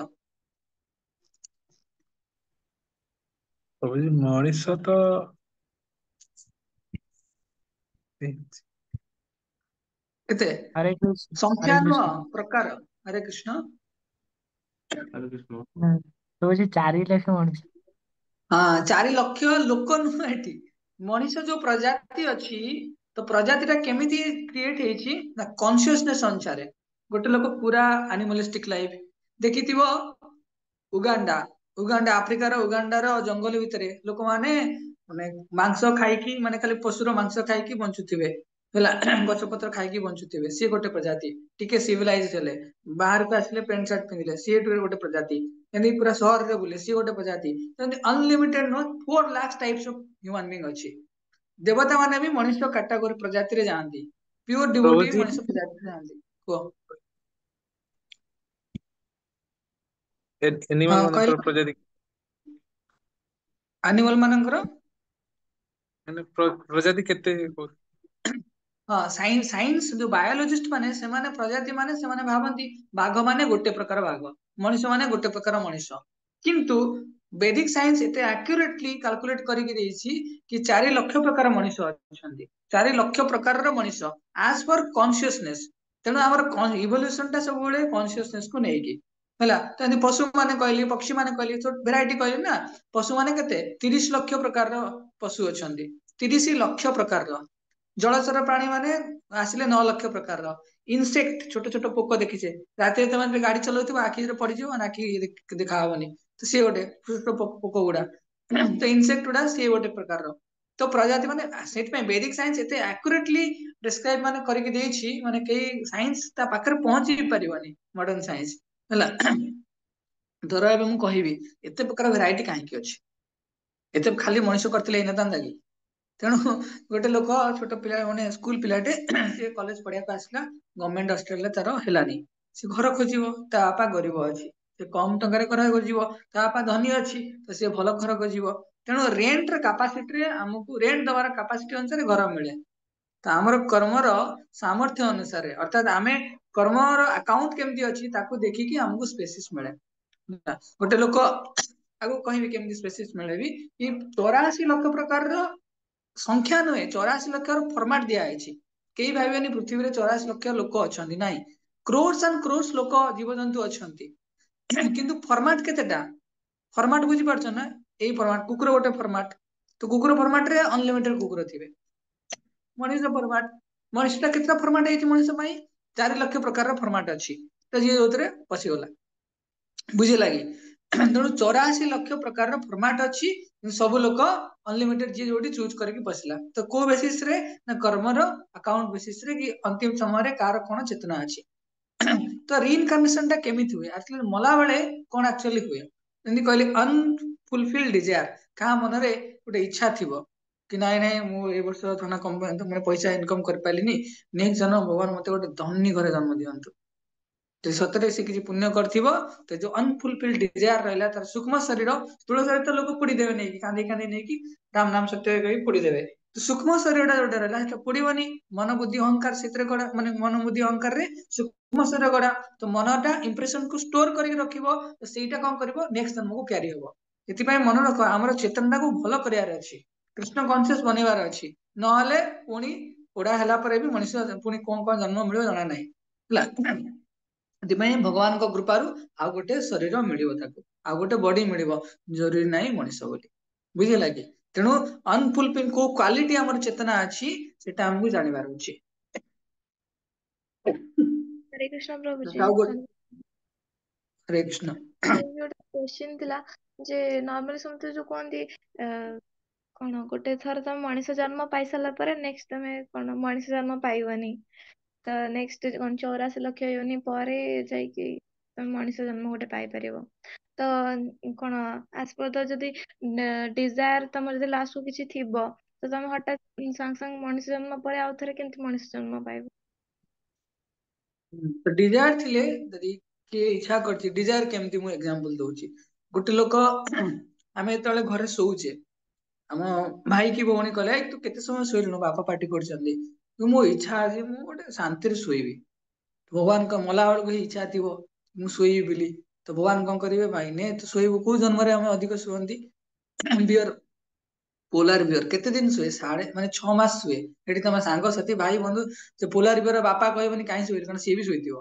ପ୍ରଭୁଜୀ ମଣିଷ ତ କେତେ हरे कृष्ण ସଂଖ୍ୟା हरे ନୁହଁ कृष्ण ପ୍ରକାର। ହରେ କୃଷ୍ଣ। ହରେ କୃଷ୍ଣ। तो जी 4 लाख मनुष्य। ହଁ 4 ଲକ୍ଷ ଲୋକ ନୁହଁ ଏଠି ମଣିଷ ଯୋଉ ପ୍ରଜାତି ଅଛି ତ ପ୍ରଜାତି ଟା କେମିତି କ୍ରିଏଟ ହେଇଛି ନା କନସିୟସନେସ ଅନୁସାରେ। ଗୋଟେ ଲୋକ ପୁରା ଆନିମଲିଷ୍ଟିକ ଲାଇଫ ଦେଖିଥିବ ଉଗାଣ୍ଡା ଆଫ୍ରିକାର ଉଗାଣ୍ଡାର ଜଙ୍ଗଲ ଭିତରେ ଲୋକମାନେ ମାନେ ମାଂସ ଖାଇକି ମାନେ ଖାଲି ପଶୁର ମାଂସ ଖାଇକି ବଞ୍ଚୁଥିବେ। ହେଲା ଗଛ ପତ୍ର ଖାଇକି ବଞ୍ଚୁଥିବେ ସିଏ ଗୋଟେ ପ୍ରଜାତି ଟିକେ ସିଭିଲାଇଜ ହେଲେ। ବାହାରକୁ ଆସିଲେ ପ୍ୟାଣ୍ଟ ସାର୍ଟ ପିନ୍ଧିଲେ ସିଏ ଗୋଟେ ପ୍ରଜାତି। ଏମିତି ପୁରା ସହରରେ ବୁଲେ ସିଏ ଗୋଟେ ପ୍ରଜାତି। ଅନଲିମିଟେଡ ନୁହଁ 4 ଲାଖ ଟାଇପ୍ସ ଅଫ ହ୍ୟୁମାନ ବିଙ୍ଗ ଅଛି। ଦେବତା ମାନେ ବି ମଣିଷ କାଟାଗୋରୀ ପ୍ରଜାତିରେ ଯାଆନ୍ତି। ପିଓର ଡିଭୋଟି ପ୍ରଭୁଜୀ ମଣିଷ ପ୍ରଜାତିରେ ଯାଆନ୍ତି। କୁହ ହଁ ଏନିମାଲ କହିଲ ମାନଙ୍କର ପ୍ରଜାତି ଆନିମଲ ମାନଙ୍କର ମାନେ ପ୍ରଜାତି କେତେ ହଁ ସାଇନ୍ସ ଯୋଉ ବାୟୋଲୋଜିଷ୍ଟ ମାନେ ସେମାନେ ପ୍ରଜାତି ମାନେ ସେମାନେ ଭାବନ୍ତି ବାଘ ମାନେ ଗୋଟେ ପ୍ରକାର ବାଘ ମଣିଷ ମାନେ ଗୋଟେ ପ୍ରକାର ମଣିଷ କିନ୍ତୁ ବେଦିକ ସାଇନ୍ସ ଏତେ ଆକ୍ୟୁରେଟଲି କାଲକୁଲେଟ କରିକି ଦେଇଛି କି 4 ଲକ୍ଷ ପ୍ରକାର ମଣିଷ ଅଛନ୍ତି 4 ଲକ୍ଷ ପ୍ରକାରର ମଣିଷ ଆଜ ପର କନସିୟସନେସ ତେଣୁ ଆମର ଇଭଲ୍ୟୁସନ ଟା ସବୁବେଳେ କନସିୟସନେସ କୁ ନେଇକି ହେଲା ତ ଏମିତି ପଶୁ ମାନେ କହିଲି ପକ୍ଷୀ ମାନେ କହିଲି ଭେରାଇଟି କହିଲି ନା ପଶୁ ମାନେ କେତେ 30 ଲକ୍ଷ ପ୍ରକାରର ପଶୁ ଅଛନ୍ତି 30 ଲକ୍ଷ ପ୍ରକାରର ଜଳଚର ପ୍ରାଣୀ ମାନେ ଆସିଲେ 9 ଲକ୍ଷ ପ୍ରକାରର ଇନସେକ୍ଟ ଛୋଟ ଛୋଟ ପୋକ ଦେଖିଛେ ରାତିରେ ତମେ ଗାଡି ଚଲାଉଥିବ ଆଖିରେ ପଡିଯିବ ନା ଆଖି ଦେଖାହବନି ତ ସିଏ ଗୋଟେ ଛୋଟ ପୋକ ଗୁଡା ତ ଇନସେକ୍ଟ ଗୁଡା ସିଏ ଗୋଟେ ପ୍ରକାରର ତ ପ୍ରଜାତି ମାନେ ସେଥିପାଇଁ ବେଦିକ ସାଇନ୍ସ ଏତେ ଆକୁରେଟଲି ପ୍ରେସକ୍ରାଇବ ମାନେ କରିକି ଦେଇଛି ମାନେ କେହି ସାଇନ୍ସ ତା ପାଖରେ ପହଞ୍ଚି ବି ପାରିବନି ମଡର୍ଣ ସାଇନ୍ସ ହେଲା ଧର ଏବେ ମୁଁ କହିବି ଏତେ ପ୍ରକାର ଭେରାଇଟି କାହିଁକି ଅଛି ଏତେ ଖାଲି ମଣିଷ କରିଥିଲେ ହେଇନଥାନ୍ତା କି ତେଣୁ ଗୋଟେ ଲୋକ ଛୋଟ ପିଲା ମାନେ ସ୍କୁଲ ପିଲାଟେ ସେ କଲେଜ ପଢିବାକୁ ଆସିଲା ଗଭର୍ଣମେଣ୍ଟ ହସ୍ପିଟାଲରେ ତାର ହେଲାନି ସେ ଘର ଖୋଜିବ ତା ବାପା ଗରିବ ଅଛି ସେ କମ ଟଙ୍କାରେ ଘର ଖୋଜିବ ତା ବାପା ଧନୀ ଅଛି ତ ସେ ଭଲ ଘର ଖୋଜିବ ତେଣୁ ରେଣ୍ଟ କାପାସିଟିରେ ଆମକୁ ରେଣ୍ଟ ଦବାର କାପାସିଟି ଅନୁସାରେ ଘର ମିଳେ ତ ଆମର କର୍ମର ସାମର୍ଥ୍ୟ ଅନୁସାରେ ଅର୍ଥାତ ଆମେ କର୍ମର ଆକାଉଣ୍ଟ କେମିତି ଅଛି ତାକୁ ଦେଖିକି ଆମକୁ ସ୍ପେସିସ୍ ମିଳେ ଗୋଟେ ଲୋକ ଆଗକୁ କହିବି କେମିତି ସ୍ପେସିସ୍ ମିଳେ କି 84 ଲକ୍ଷ ପ୍ରକାରର ସଂଖ୍ୟା ନୁହେଁ 84 ଲକ୍ଷର ଫର୍ମାଟ ଦିଆଯାଇଛି କେହି ଭାବିବେନି ପୃଥିବୀରେ 84 ଲକ୍ଷ ଲୋକ ଅଛନ୍ତି ନାଇଁ କ୍ରୋର୍ସ ଆଣ୍ଡ କ୍ରୋର୍ସ ଲୋକ ଜୀବଜନ୍ତୁ ଅଛନ୍ତି କିନ୍ତୁ ଫର୍ମାଟ କେତେଟା ଫର୍ମାଟ ବୁଝିପାରୁଛ ନା ଏଇ ଫର୍ମାଟ କୁକୁର ଗୋଟେ ଫର୍ମାଟ ତ କୁକୁର ଫର୍ମାଟ ରେ ଅନଲିମିଟେଡ କୁକୁର ଥିବେ ମଣିଷ ଫର୍ମାଟ ମଣିଷ ଟା କେତେଟା ଫର୍ମାଟ ହେଇଛି ମଣିଷ ପାଇଁ 4 ଲକ୍ଷ ପ୍ରକାରର ଫର୍ମାଟ ଅଛି ତ ଯିଏ ଯୋଉଥିରେ ପଶିଗଲା ବୁଝିହେଲା କି ତେଣୁ 84 ଲକ୍ଷ ପ୍ରକାରର ଫର୍ମାଟ ଅଛି ସବୁ ଲୋକ ଅନଲିମିଟେଡ ଯିଏ ଯୋଉଠି ଚୁଜ୍ କରିକି ବସିଲା ତ କୋଉ ବେସିସ ରେ ନା କର୍ମର ଆକାଉଣ୍ଟ ବେସିସ ରେ କି ଅନ୍ତିମ ସମୟରେ କାହାର କଣ ଚେତନା ଅଛି ତ ରିଇନକାର୍ନେସନ ଟା କେମିତି ହୁଏ ଆକ୍ଚୁଆଲି ମଲା ବେଳେ କଣ ଆକ୍ଚୁଆଲି ହୁଏ ଯେମିତି କହିଲି ଅନଫୁଲଫିଲ ଡିଜାୟାର କାହା ମନରେ ଗୋଟେ ଇଚ୍ଛା ଥିବ କି ନାଇଁ ନାଇଁ ମୁଁ ଏଇ ବର୍ଷ ମାନେ ପଇସା ଇନକମ କରିପାରିଲିନି ନେକ୍ସଟ ଜନ୍ମ ଭଗବାନ ମତେ ଗୋଟେ ଧନୀ ଘରେ ଜନ୍ମ ଦିଅନ୍ତୁ ଯଦି ସତରେ ସେ କିଛି ପୁଣ୍ୟ କରିଥିବ ତ ଯୋଉ ଅନଫୁଲଫିଲ୍ଡ ଡିଜାୟାର ରହିଲା ତାର ସୂକ୍ଷ୍ମ ଶରୀର, ସ୍ଥୂଳ ଶରୀର ତ ଲୋକ ପୋଡିଦେବେ ନେଇକି, କାନ୍ଦି କାନ୍ଦି ନେଇକି ରାମ ନାମ ସତ୍ୟ କହି ପୋଡିଦେବେ। ତ ସୂକ୍ଷ୍ମ ଶରୀରଟା ଯୋଉଟା ରହିଲା ସେଟା ପୋଡିବନି। ମନ ବୁଦ୍ଧି ଅହଙ୍କାର ସେଥିରେ ଗଡା, ମାନେ ମନ ବୁଦ୍ଧି ଅହଙ୍କାରରେ ସୂକ୍ଷ୍ମ ଶରୀର ଗଡା। ତ ମନଟା ଇମ୍ପ୍ରେସନ କୁ ଷ୍ଟୋର କରିକି ରଖିବ, ତ ସେଇଟା କଣ କରିବ ନେକ୍ସଟ ଜନ୍ମକୁ କ୍ୟାରି ହବ। ସେଥିପାଇଁ ମନେ ରଖ ଆମର ଚେତନାଟାକୁ ଭଲ କରିବାର ଅଛି, କୃଷ୍ଣ କନସିୟସ ବନେଇବାର ଅଛି। ନହେଲେ ପୁଣି ପୋଡା ହେଲା ପରେ ବି ମଣିଷ ପୁଣି କଣ କଣ ଜନ୍ମ ମିଳିବ ଜଣା ନାହିଁ ହେଲା। ସେଥିପାଇଁ ଭଗବାନଙ୍କ କୃପାରୁ ଆଉ ଗୋଟେ ଶରୀର ମିଳିବ, ତାକୁ ଆଉ ଗୋଟେ ବଡି ମିଳିବ, ଜରୁରୀ ନାହିଁ ମଣିଷ ବୋଲି। ବୁଝିଲା କି? ତେଣୁ ଅନଫୁଲଫିଲ୍ କୋଉ କ୍ୱାଲିଟି ଆମର ଚେତନା ଅଛି ସେଟା ଆମକୁ ଜାଣିବାର ଅଛି। ହରେ କୃଷ୍ଣ ପ୍ରଭୁଜୀ। ଆଉ ଗୋଟେ ହରେ କୃଷ୍ଣ। ଗୋଟେ କ୍ୱେଶ୍ଚିନ୍ ଥିଲା ଯେ ନର୍ମାଲି ସମସ୍ତେ ଯୋଉ କୁହନ୍ତି କଣ ଗୋଟେ ଥର ତମେ ମଣିଷ ଜନ୍ମ ପାଇ ସାରିଲା ପରେ ନେକ୍ସଟ ତମେ କଣ ମଣିଷ ଜନ୍ମ ପାଇବନି, ତ ନେକ୍ସଟ କଣ 84 ଲକ୍ଷ ୟୋନି ପରେ ଯାଇକି ତମେ ମଣିଷ ଜନ୍ମ ଗୋଟେ ପାଇପାରିବ। ତ କଣ ଆସ୍ପଦ ଯଦି ଡିଜାୟାର ତମର ଯଦି ଲାଷ୍ଟକୁ କିଛି ଥିବ ତ ତମେ ହଠାତ୍ ସାଙ୍ଗେ ସାଙ୍ଗେ ମଣିଷ ଜନ୍ମ ପରେ ଆଉ ଥରେ କେମିତି ମଣିଷ ଜନ୍ମ ପାଇବ? ଡିଜାୟାର ଥିଲେ ଯଦି କିଏ ଇଚ୍ଛା କରିଛି, ଡିଜାୟାର କେମିତି ମୁଁ ଏକ୍ସାମ୍ପଲ ଦଉଛି। ଗୋଟେ ଲୋକ ଆମେ ଯେତେବେଳେ ଘରେ ଶୋଉଛେ, ଆମ ଭାଇ କି ଭଉଣୀ କହିଲେ "ଏଇ ତୁ କେତେ ସମୟ ଶୋଇଲୁଣୁ, ବାପା ପାଟି କରୁଛନ୍ତି, ମୋ ଇଚ୍ଛା ଅଛି ମୁଁ ଗୋଟେ ଶାନ୍ତିରେ ଶୋଇବି। ଭଗବାନଙ୍କ ମଲା ବେଳକୁ ହିଁ ଇଚ୍ଛା ଥିବ ମୁଁ ଶୋଇବି ବୋଲି, ତ ଭଗବାନ କଣ କରିବେ, ଭାଇ ନେ ତୁ ଶୋଇବୁ। କୋଉ ଜନ୍ମରେ ଆମେ ଅଧିକ ଶୁଅନ୍ତି? ବିୟର, ପୋଲାର ବିୟର କେତେ ଦିନ ଶୁଏ? 6 ମାସ ଶୁଏ। ଏଠି ତମ ସାଙ୍ଗସାଥି ଭାଇ ବନ୍ଧୁ ସେ ପୋଲାର ବିୟର ବାପା କହିବନି କାହିଁ ଶୋଇଲି, କାରଣ ସିଏ ବି ଶୋଇଥିବ।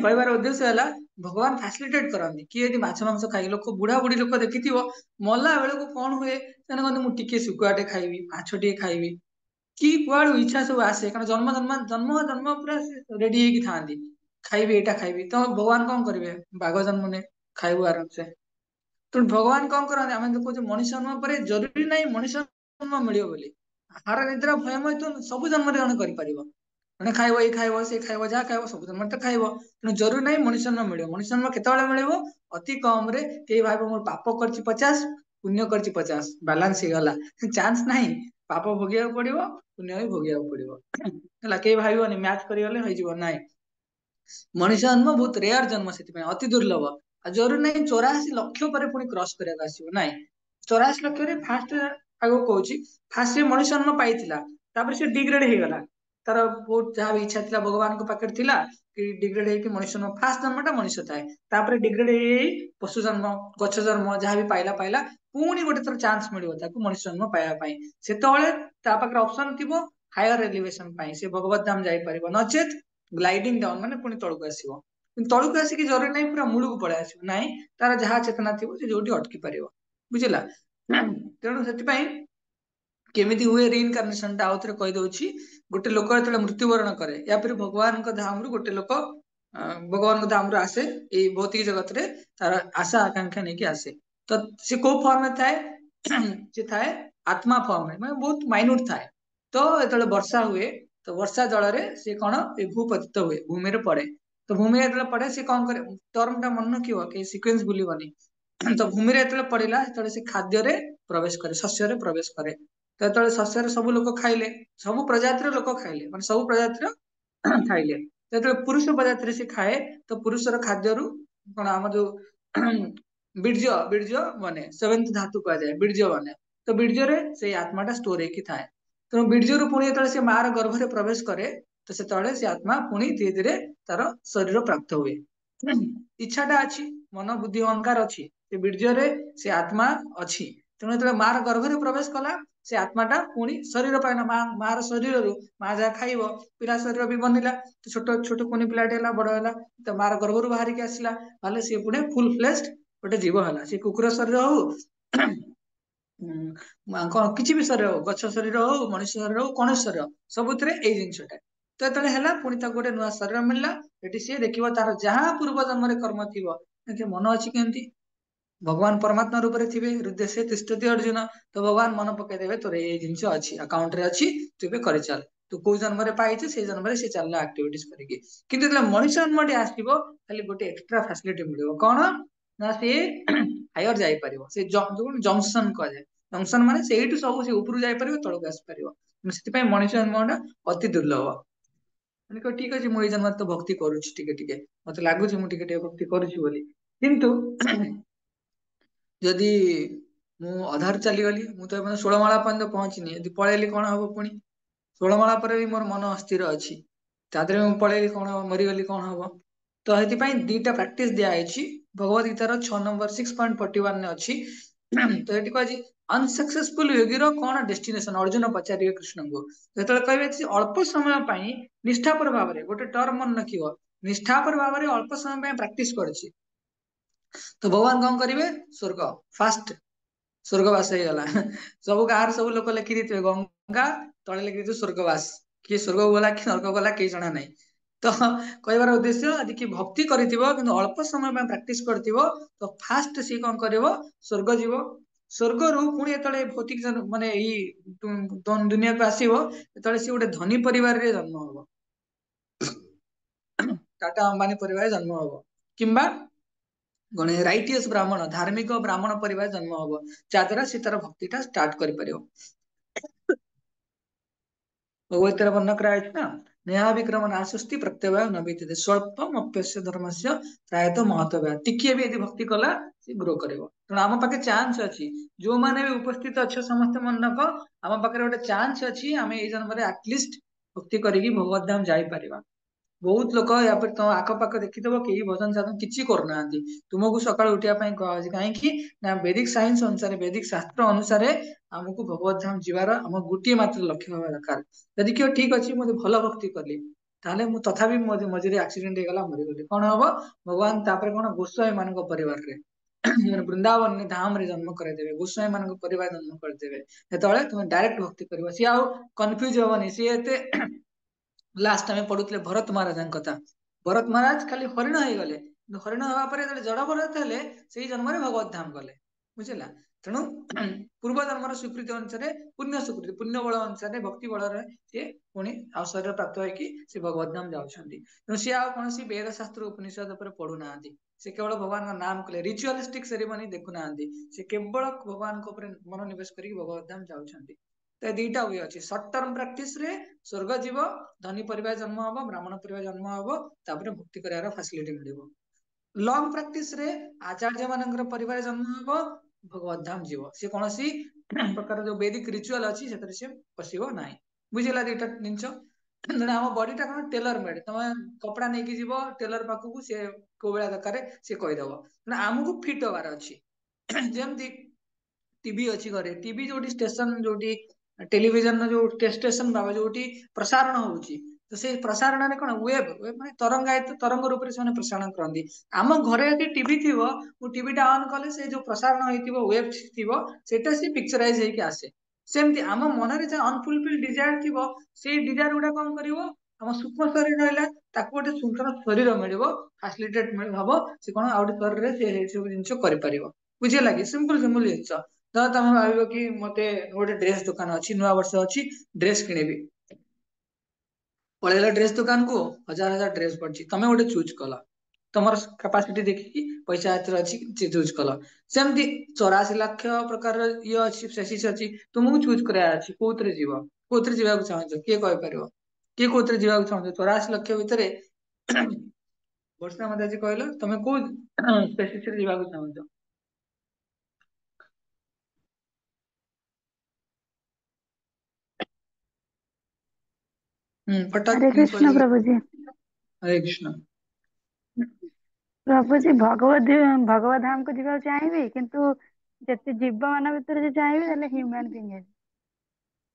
କହିବାର ଉଦ୍ଦେଶ୍ୟ ହେଲା ଭଗବାନ ଫାସିଲିଟେଟ କରନ୍ତି। କିଏ ଯଦି ମାଛ ମାଂସ ଖାଇ, ଲୋକ ବୁଢା ବୁଢୀ ଲୋକ ଦେଖିଥିବ ମଲା ବେଳକୁ କଣ ହୁଏ, ସେମାନେ କହନ୍ତି ମୁଁ ଟିକେ ଶୁଖୁଆଟେ ଖାଇବି, ମାଛ ଟିକେ ଖାଇବି, କି କୁଆଡୁ ଇଚ୍ଛା ସବୁ ଆସେ। କାରଣ ଜନ୍ମ ଜନ୍ମ ଜନ୍ମ ଜନ୍ମ ପୁରା ରେଡି ହେଇକି ଥାଆନ୍ତି, ଖାଇବି ଏଇଟା ଖାଇବି। ତ ଭଗବାନ କଣ କରିବେ, ବାଘ ଜନ୍ମ ନେ ଖାଇବୁ ଆରାମସେ। ତେଣୁ ଭଗବାନ କଣ କରନ୍ତି, ଆମେ ତ କହୁଛେ ମଣିଷ ଜନ୍ମ ପରେ ଜରୁରୀ ନାହିଁ ମଣିଷ ଜନ୍ମ ମିଳିବ ବୋଲି। ଆହାର ନିଦ୍ରା ଭୟମୟ ତ ସବୁ ଜନ୍ମରେ ଜଣେ କରିପାରିବ। ମାନେ ଖାଇବ, ଏଇ ଖାଇବ, ସେ ଖାଇବ, ଯାହା ଖାଇବ ସବୁ ଜନ୍ମରେ ତ ଖାଇବ। ତେଣୁ ଜରୁରୀ ନାହିଁ ମଣିଷ ଜନ୍ମ ମିଳିବ। ମଣିଷ ଜନ୍ମ କେତେବେଳେ ମିଳିବ? ଅତି କମ ରେ କେହି ଭାବିବ ମୋର ପାପ କରିଛି 50, ପୁଣ୍ୟ କରିଛି 50, ବାଲାନ୍ସ ହେଇଗଲା। ଚାନ୍ସ ନାହିଁ, ପାପ ଭୋଗିବାକୁ ପଡିବ, ପୁଣ୍ୟ ବି ଭୋଗିବାକୁ ପଡିବ ହେଲା। କେହି ଭାବିବନି ମ୍ୟାଥ କରିଗଲେ ହେଇଯିବ, ନାଇଁ। ମଣିଷ ଜନ୍ମ ବହୁତ ରେୟାର ଜନ୍ମ, ସେଥିପାଇଁ ଅତି ଦୁର୍ଲଭ। ଆଉ ଜରୁରୀ ନାହିଁ 84 ଲକ୍ଷ ପରେ ପୁଣି କ୍ରସ କରିବାକୁ ଆସିବ, ନାଇଁ। 84 ଲକ୍ଷରେ ଫାଷ୍ଟ ଆଗକୁ କହୁଛି, ଫାଷ୍ଟ ସେ ମଣିଷ ଜନ୍ମ ପାଇଥିଲା, ତାପରେ ସେ ଡିଗ୍ରେଡ ହେଇଗଲା। ତାର ବହୁତ ଯାହା ବି ଇଚ୍ଛା ଥିଲା ଭଗବାନଙ୍କ ପାଖରେ ଥିଲା କି ଡିଗ୍ରେଡ ହେଇକି ମଣିଷ ଜନ୍ମ, ଫାଷ୍ଟ ଜନ୍ମଟା ମଣିଷ ଥାଏ, ତାପରେ ଡିଗ୍ରେଡ ହେଇ ପଶୁ ଜନ୍ମ, ଗଛ ଜନ୍ମ, ଯାହା ବି ପାଇଲା ପାଇଲା, ପୁଣି ଗୋଟେ ଥର ଚାନ୍ସ ମିଳିବ ତାକୁ ମଣିଷ ଜନ୍ମ ପାଇବା ପାଇଁ। ସେତେବେଳେ ତା ପାଖରେ ଅପସନ ଥିବ ହାୟର ଏଲିଭେସନ ପାଇଁ, ସେ ଭଗବତ ଧାମ ଯାଇପାରିବ, ନଚେତ ଗ୍ଲାଇଡିଂ ଡାଉନ ମାନେ ପୁଣି ତଳକୁ ଆସିବ। କିନ୍ତୁ ତଳକୁ ଆସିକି ଜରୁରୀ ନାହିଁ ପୁରା ମୂଳକୁ ପଳେଇ ଆସିବ, ନାହିଁ। ତାର ଯାହା ଚେତନା ଥିବ ସେ ଯୋଉଠି ଅଟକି ପାରିବ, ବୁଝିଲା। ତେଣୁ ସେଥିପାଇଁ କେମିତି ହୁଏ ରିଇନକାର୍ନେସନ ଟା ଆଉଥରେ କହିଦଉଛି। ଗୋଟେ ଲୋକ ଯେତେବେଳେ ମୃତ୍ୟୁବରଣ କରେ, ୟା ପରେ ଭଗବାନଙ୍କ ଧାମରୁ ଗୋଟେ ଲୋକ ଭଗବାନଙ୍କ ଧାମରୁ ଆସେ ଏଇ ଭୌତିକ ଜଗତରେ, ତାର ଆଶା ଆକାଂକ୍ଷା ନେଇକି ଆସେ। ତ ସେ କୋଉ ଫର୍ମରେ ଥାଏ? ସେ ଥାଏ ଆତ୍ମା ଫର୍ମରେ, ମାନେ ବହୁତ ମାଇନ୍ୟୁଟ ଥାଏ। ତ ଯେତେବେଳେ ବର୍ଷା ହୁଏ, ତ ବର୍ଷା ଜଳରେ ସେ କଣ ଏ ଭୂପତିତ ହୁଏ, ଭୂମିରେ ପଡେ। ତ ଭୂମିରେ ଯେତେବେଳେ ପଡେ ସେ କଣ କରେ, ଟର୍ମ ଟା ମନେ ରଖିବ, କି ସିକ୍ୱେନ୍ସ ଭୁଲିବନି। ତ ଭୂମିରେ ଯେତେବେଳେ ପଡିଲା, ସେତେବେଳେ ସେ ଖାଦ୍ୟରେ ପ୍ରବେଶ କରେ, ଶସ୍ୟରେ ପ୍ରବେଶ କରେ। ତ ଯେତେବେଳେ ଶସ୍ୟରେ ସବୁ ଲୋକ ଖାଇଲେ, ସବୁ ପ୍ରଜାତିର ଲୋକ ଖାଇଲେ, ମାନେ ସବୁ ପ୍ରଜାତିର ଖାଇଲେ। ଯେତେବେଳେ ପୁରୁଷ ପ୍ରଜାତିରେ ସେ ଖାଏ, ତ ପୁରୁଷର ଖାଦ୍ୟରୁ କଣ ଆମର ଯୋଉ ବୀର୍ଯ୍ୟ ବୀର୍ଯ୍ୟ ବନେ, ସେଭେନ୍ଥ ଧାତୁ କୁହାଯାଏ, ବୀର୍ଯ୍ୟ ବନେ। ତ ବୀର୍ଯ୍ୟରେ ସେଇ ଆତ୍ମାଟା ଷ୍ଟୋର ହେଇକି ଥାଏ। ତେଣୁ ବୀର୍ଯ୍ୟରୁ ପୁଣି ଯେତେବେଳେ ସେ ମାର ଗର୍ଭରେ ପ୍ରବେଶ କରେ, ତ ସେତେବେଳେ ସେ ଆତ୍ମା ପୁଣି ଧୀରେ ଧୀରେ ତାର ଶରୀର ପ୍ରାପ୍ତ ହୁଏ। ଇଚ୍ଛାଟା ଅଛି, ମନ ବୁଦ୍ଧି ଅହଙ୍କାର ଅଛି, ସେ ବୀର୍ଯ୍ୟରେ ସେ ଆତ୍ମା ଅଛି। ତେଣୁ ଯେତେବେଳେ ମାର ଗର୍ଭରେ ପ୍ରବେଶ କଲା, ସେ ଆତ୍ମାଟା ପୁଣି ଶରୀର ପାଇଲା, ମାର ଶରୀରରୁ ମା ଯାହା ଖାଇବ, ପିଲା ଶରୀର ବି ବନିଲା। ଛୋଟ ଛୋଟ କୁନି ପିଲାଟେ ହେଲା, ବଡ ହେଲା, ତ ମାର ଗର୍ଭରୁ ବାହାରିକି ଆସିଲା, ତାହେଲେ ସିଏ ପୁଣି ଫୁଲ ଫ୍ଲେଶ୍ଡ ଗୋଟେ ଜୀବ ହେଲା। ସେ କୁକୁର ଶରୀର ହଉ କଣ କିଛି ବି ଶରୀର ହଉ, ଗଛ ଶରୀର ହଉ, ମଣିଷ ଶରୀର ହଉ, କୌଣସି ଶରୀର, ସବୁଥିରେ ଏଇ ଜିନିଷଟା। ତ ଯେତେବେଳେ ହେଲା, ପୁଣି ତାକୁ ଗୋଟେ ନୂଆ ଶରୀର ମିଳିଲା। ଏଠି ସିଏ ଦେଖିବ ତାର ଯାହା ପୂର୍ବ ଜନ୍ମରେ କର୍ମ ଥିବ, ମନ ଅଛି କେମିତି ଭଗବାନ ପରମାତ୍ମା ରୂପରେ ଥିବେ, ହୃଦୟ ତିଷ୍ଠତି ଅର୍ଜୁନ। ତ ଭଗବାନ ମନେ ପକେଇଦେବେ, ତୋର ଏଇ ଜିନିଷ ଅଛି, ଆକାଉଣ୍ଟ ରେ ଅଛି, ତୁ ଏବେ କରିଚାଲ। ତୁ କୋଉ ଜନ୍ମରେ ପାଇଛୁ, ସେଇ ଜନ୍ମରେ ସେ ଚାଲିଲା ଆକ୍ଟିଭିଟିସ୍ କରିକି। କିନ୍ତୁ ଯେତେବେଳେ ମଣିଷ ଜନ୍ମଟି ଆସିବ, ଖାଲି ଗୋଟେ ଏକ୍ସଟ୍ରା ଫାସିଲିଟି ମିଳିବ, କଣ ନା ସିଏ ହାୟର ଯାଇପାରିବ। ସେ ଜଂସନ କୁହାଯାଏ। ଜଂସନ ମାନେ ସେଇଠୁ ସବୁ ସେ ଉପରକୁ ଯାଇପାରିବ, ତଳକୁ ଆସିପାରିବ। ସେଥିପାଇଁ ମଣିଷ ଜନ୍ମଟା ଅତି ଦୁର୍ଲଭ ମାନେ कह ठीक अछि मु ए जन्म तो भक्ति करूछि टिके मते लागुछि मु टिके भक्ति करूछि बोली किंतु जदि मु अधार चली गली मु तो 16 माला पर्यंत पहुंचनी यदि पळेली कोन हबो पुणी 16 माला पर भी मोर मन अस्थिर अछि तादरे मु पळेली कोन हबो मरिगली कोन हबो तो हेति पई दीटा प्रैक्टिस दिया आइछि भगवत गीता रो 6 नंबर 6.41 ने अछि तो हेति कहछि अनसक्सेसफुल योगी रो कोन डेस्टिनेशन अर्जुन पचारिए कृष्ण को जेतले कहबे कि अल्प समय पई निष्ठापर भाबरे गोटे टर्म मन रखिबो निष्ठापर भाबरे अल्प समय पई प्रैक्टिस करछि तो भगवान कौन करेंगे स्वर्ग फास्ट स्वर्गवास हो गला सब गाँव सब लोक लिखि दी गंगा तले लिखि दी स्वर्गवास किए स्वर्ग गला कि नर्क गला कई जना नहीं तो कहबार उद्देश्य यदि कि भक्ति करिथिबो किंतु अल्प समय में प्रैक्टिस करथिबो तो फास्ट सी कौन करिवो स्वर्ग जीवो स्वर्ग रु पुणी एतले भौतिक माने ई दुनिया को आसीबो एतले सी गोटे धनी परिवार रे जन्म हबो टाटा अंबानी परिवार जन्म हबो किंबा गणे राइटियस ब्राह्मण धार्मिक ब्राह्मण परिवार जन्म हबो जाद्वारा से तार भक्तिटा स्टार्ट करि परियो भगवतीर वर्णन कराଯାଇଛି ना नेहा विक्रम नाशस्ति प्रत्यवाय न बीतते स्वल्पम अप्यस्य धर्मस्य प्रायतः महत्व टिकिए भी यदि भक्ति कला से ग्रो करिवो तेणु आम पाखे चांस अछि जो माने भी उपस्थित अच्छे समस्त मनक आम पाखे गोटे चांस अछि आमे एई जन्म रे एटलिस्ट भक्ति करिकी भगवत धाम जाई परिबा बहुत लोक या फिर तुम आखपाख देखिदब कई भजन साधन किसी करना तुमको सकाल उठा कहीं ना वैदिक साइंस अनुसार वैदिक शास्त्र अनुसार आमको भगवत धाम जीवार आम गोटे मात्र लक्ष्य हवा दरकार यदि क्यों ठीक अच्छे मुझे भल भक्ति कली ताले मु तथापि मझे एक्सीडेंट हो मरीगली कौन हम भगवान तापर कौन गोस्वामी मान परिवार रे वृंदावन ने धाम रे जन्म करदेवे गोस्वामी मान परिवार जन्म करदेवे जो तुम डायरेक्ट भक्ति कर सी आउ कन्फ्यूज हेनी सी लास्ट टाइम पढ़ुଥିଲେ भरत महाराज कथा भरत महाराज खाली हरिण हो गले हरिण हवा पर जड़ भरत हेले से जन्म भगवत धाम गले बुझला तेणु पूर्व जन्म स्वीकृति अनुसार पुण्य स्वीकृति पुण्य बल अनुसार भक्ति बल सी पुणी अवसर प्राप्त होगी भगवत धाम जाऊँगी तेणु सी कौन वेद शास्त्र उपनिषद पढ़ुना से केवल भगवान का नाम कले रिचुअलिस्टिक सेरेमनी देखुना से केवल भगवान मनोनिवेश कर भगवत धाम जाऊँगी तो दीटा वे अच्छे सर्ट टर्म प्रैक्टिस रे स्वर्ग जीव धनी परिवार जन्म हम ब्राह्मण परिवार जन्म हम तापर भक्ति करार फैसिलिटी मिल लंग प्रैक्टिस रे आचार्य मान परिवार जन्म हम भगवत धाम जीव सी कौन सी प्रकार जो वैदिक रिचुअल अच्छी से पशब ना बुझेगा दीटा जिनस आम बॉडीटा कौन टेलर मेड तुम कपड़ा नहीं कि जीव टेलर पाखक सी कौ भाया दरकार सी कहीदेव आमको फिट हबार अच्छी जमती टीवी अच्छी घरे टीवी जो स्टेशन जो टेलीविजन जो स्टेशन बाबा जो प्रसारण होची तो से प्रसारण में कौन वेब वेब माने तरंगायित तरंग रूप से प्रसारण करती आम घरे यदि टीवी थी टीवीटा ऑन कले से जो प्रसारण होइतिबो वेब थिबो सेटा से पिक्चराइज होइके आसे सेमती आम मन रे जे अनफुलफिल डिजायर थिबो से डिजायर गुडा कौन करिवो आम सूक्ष्म शरीर रहला ताको गोटे सुंदर शरीर मिलिबो फैसिलिटेट हबो से कौन आउट शरीर रे से सब जिंस करि परिबो बुझे लागी सिंपल सिंपल जिंस तो तुम भाव कि मत गोटे ड्रेस दुकान अच्छी नुआ वर्ष अच्छी ड्रेस किणवी पलैल ड्रेस दुकान को हजार हजार ड्रेस पड़ी तुम गोटे चूज कल तुम कैपेसिटी देखिकी पैसा एतर अच्छी चूज कल सेमती 84 लाख प्रकार ये अच्छी स्पेसीस अच्छी तुमको चूज करार अच्छी कौन जीव कौन जावाक चाहूँ किए कहीपर किए कौन जावाक चाहूँ 84 लाख भितर वर्षा मत आज कहल तुम कौ स्पेसीस जावाक चाहूँ फटाक हरे किन कृष्ण कहले प्रभु जी। हरे कृष्ण प्रभु जी भगवत धाम को जीवा चाहिए किंतु जति जीव मान भीतर जो चाहिए ताले ह्यूमन बीइंग है।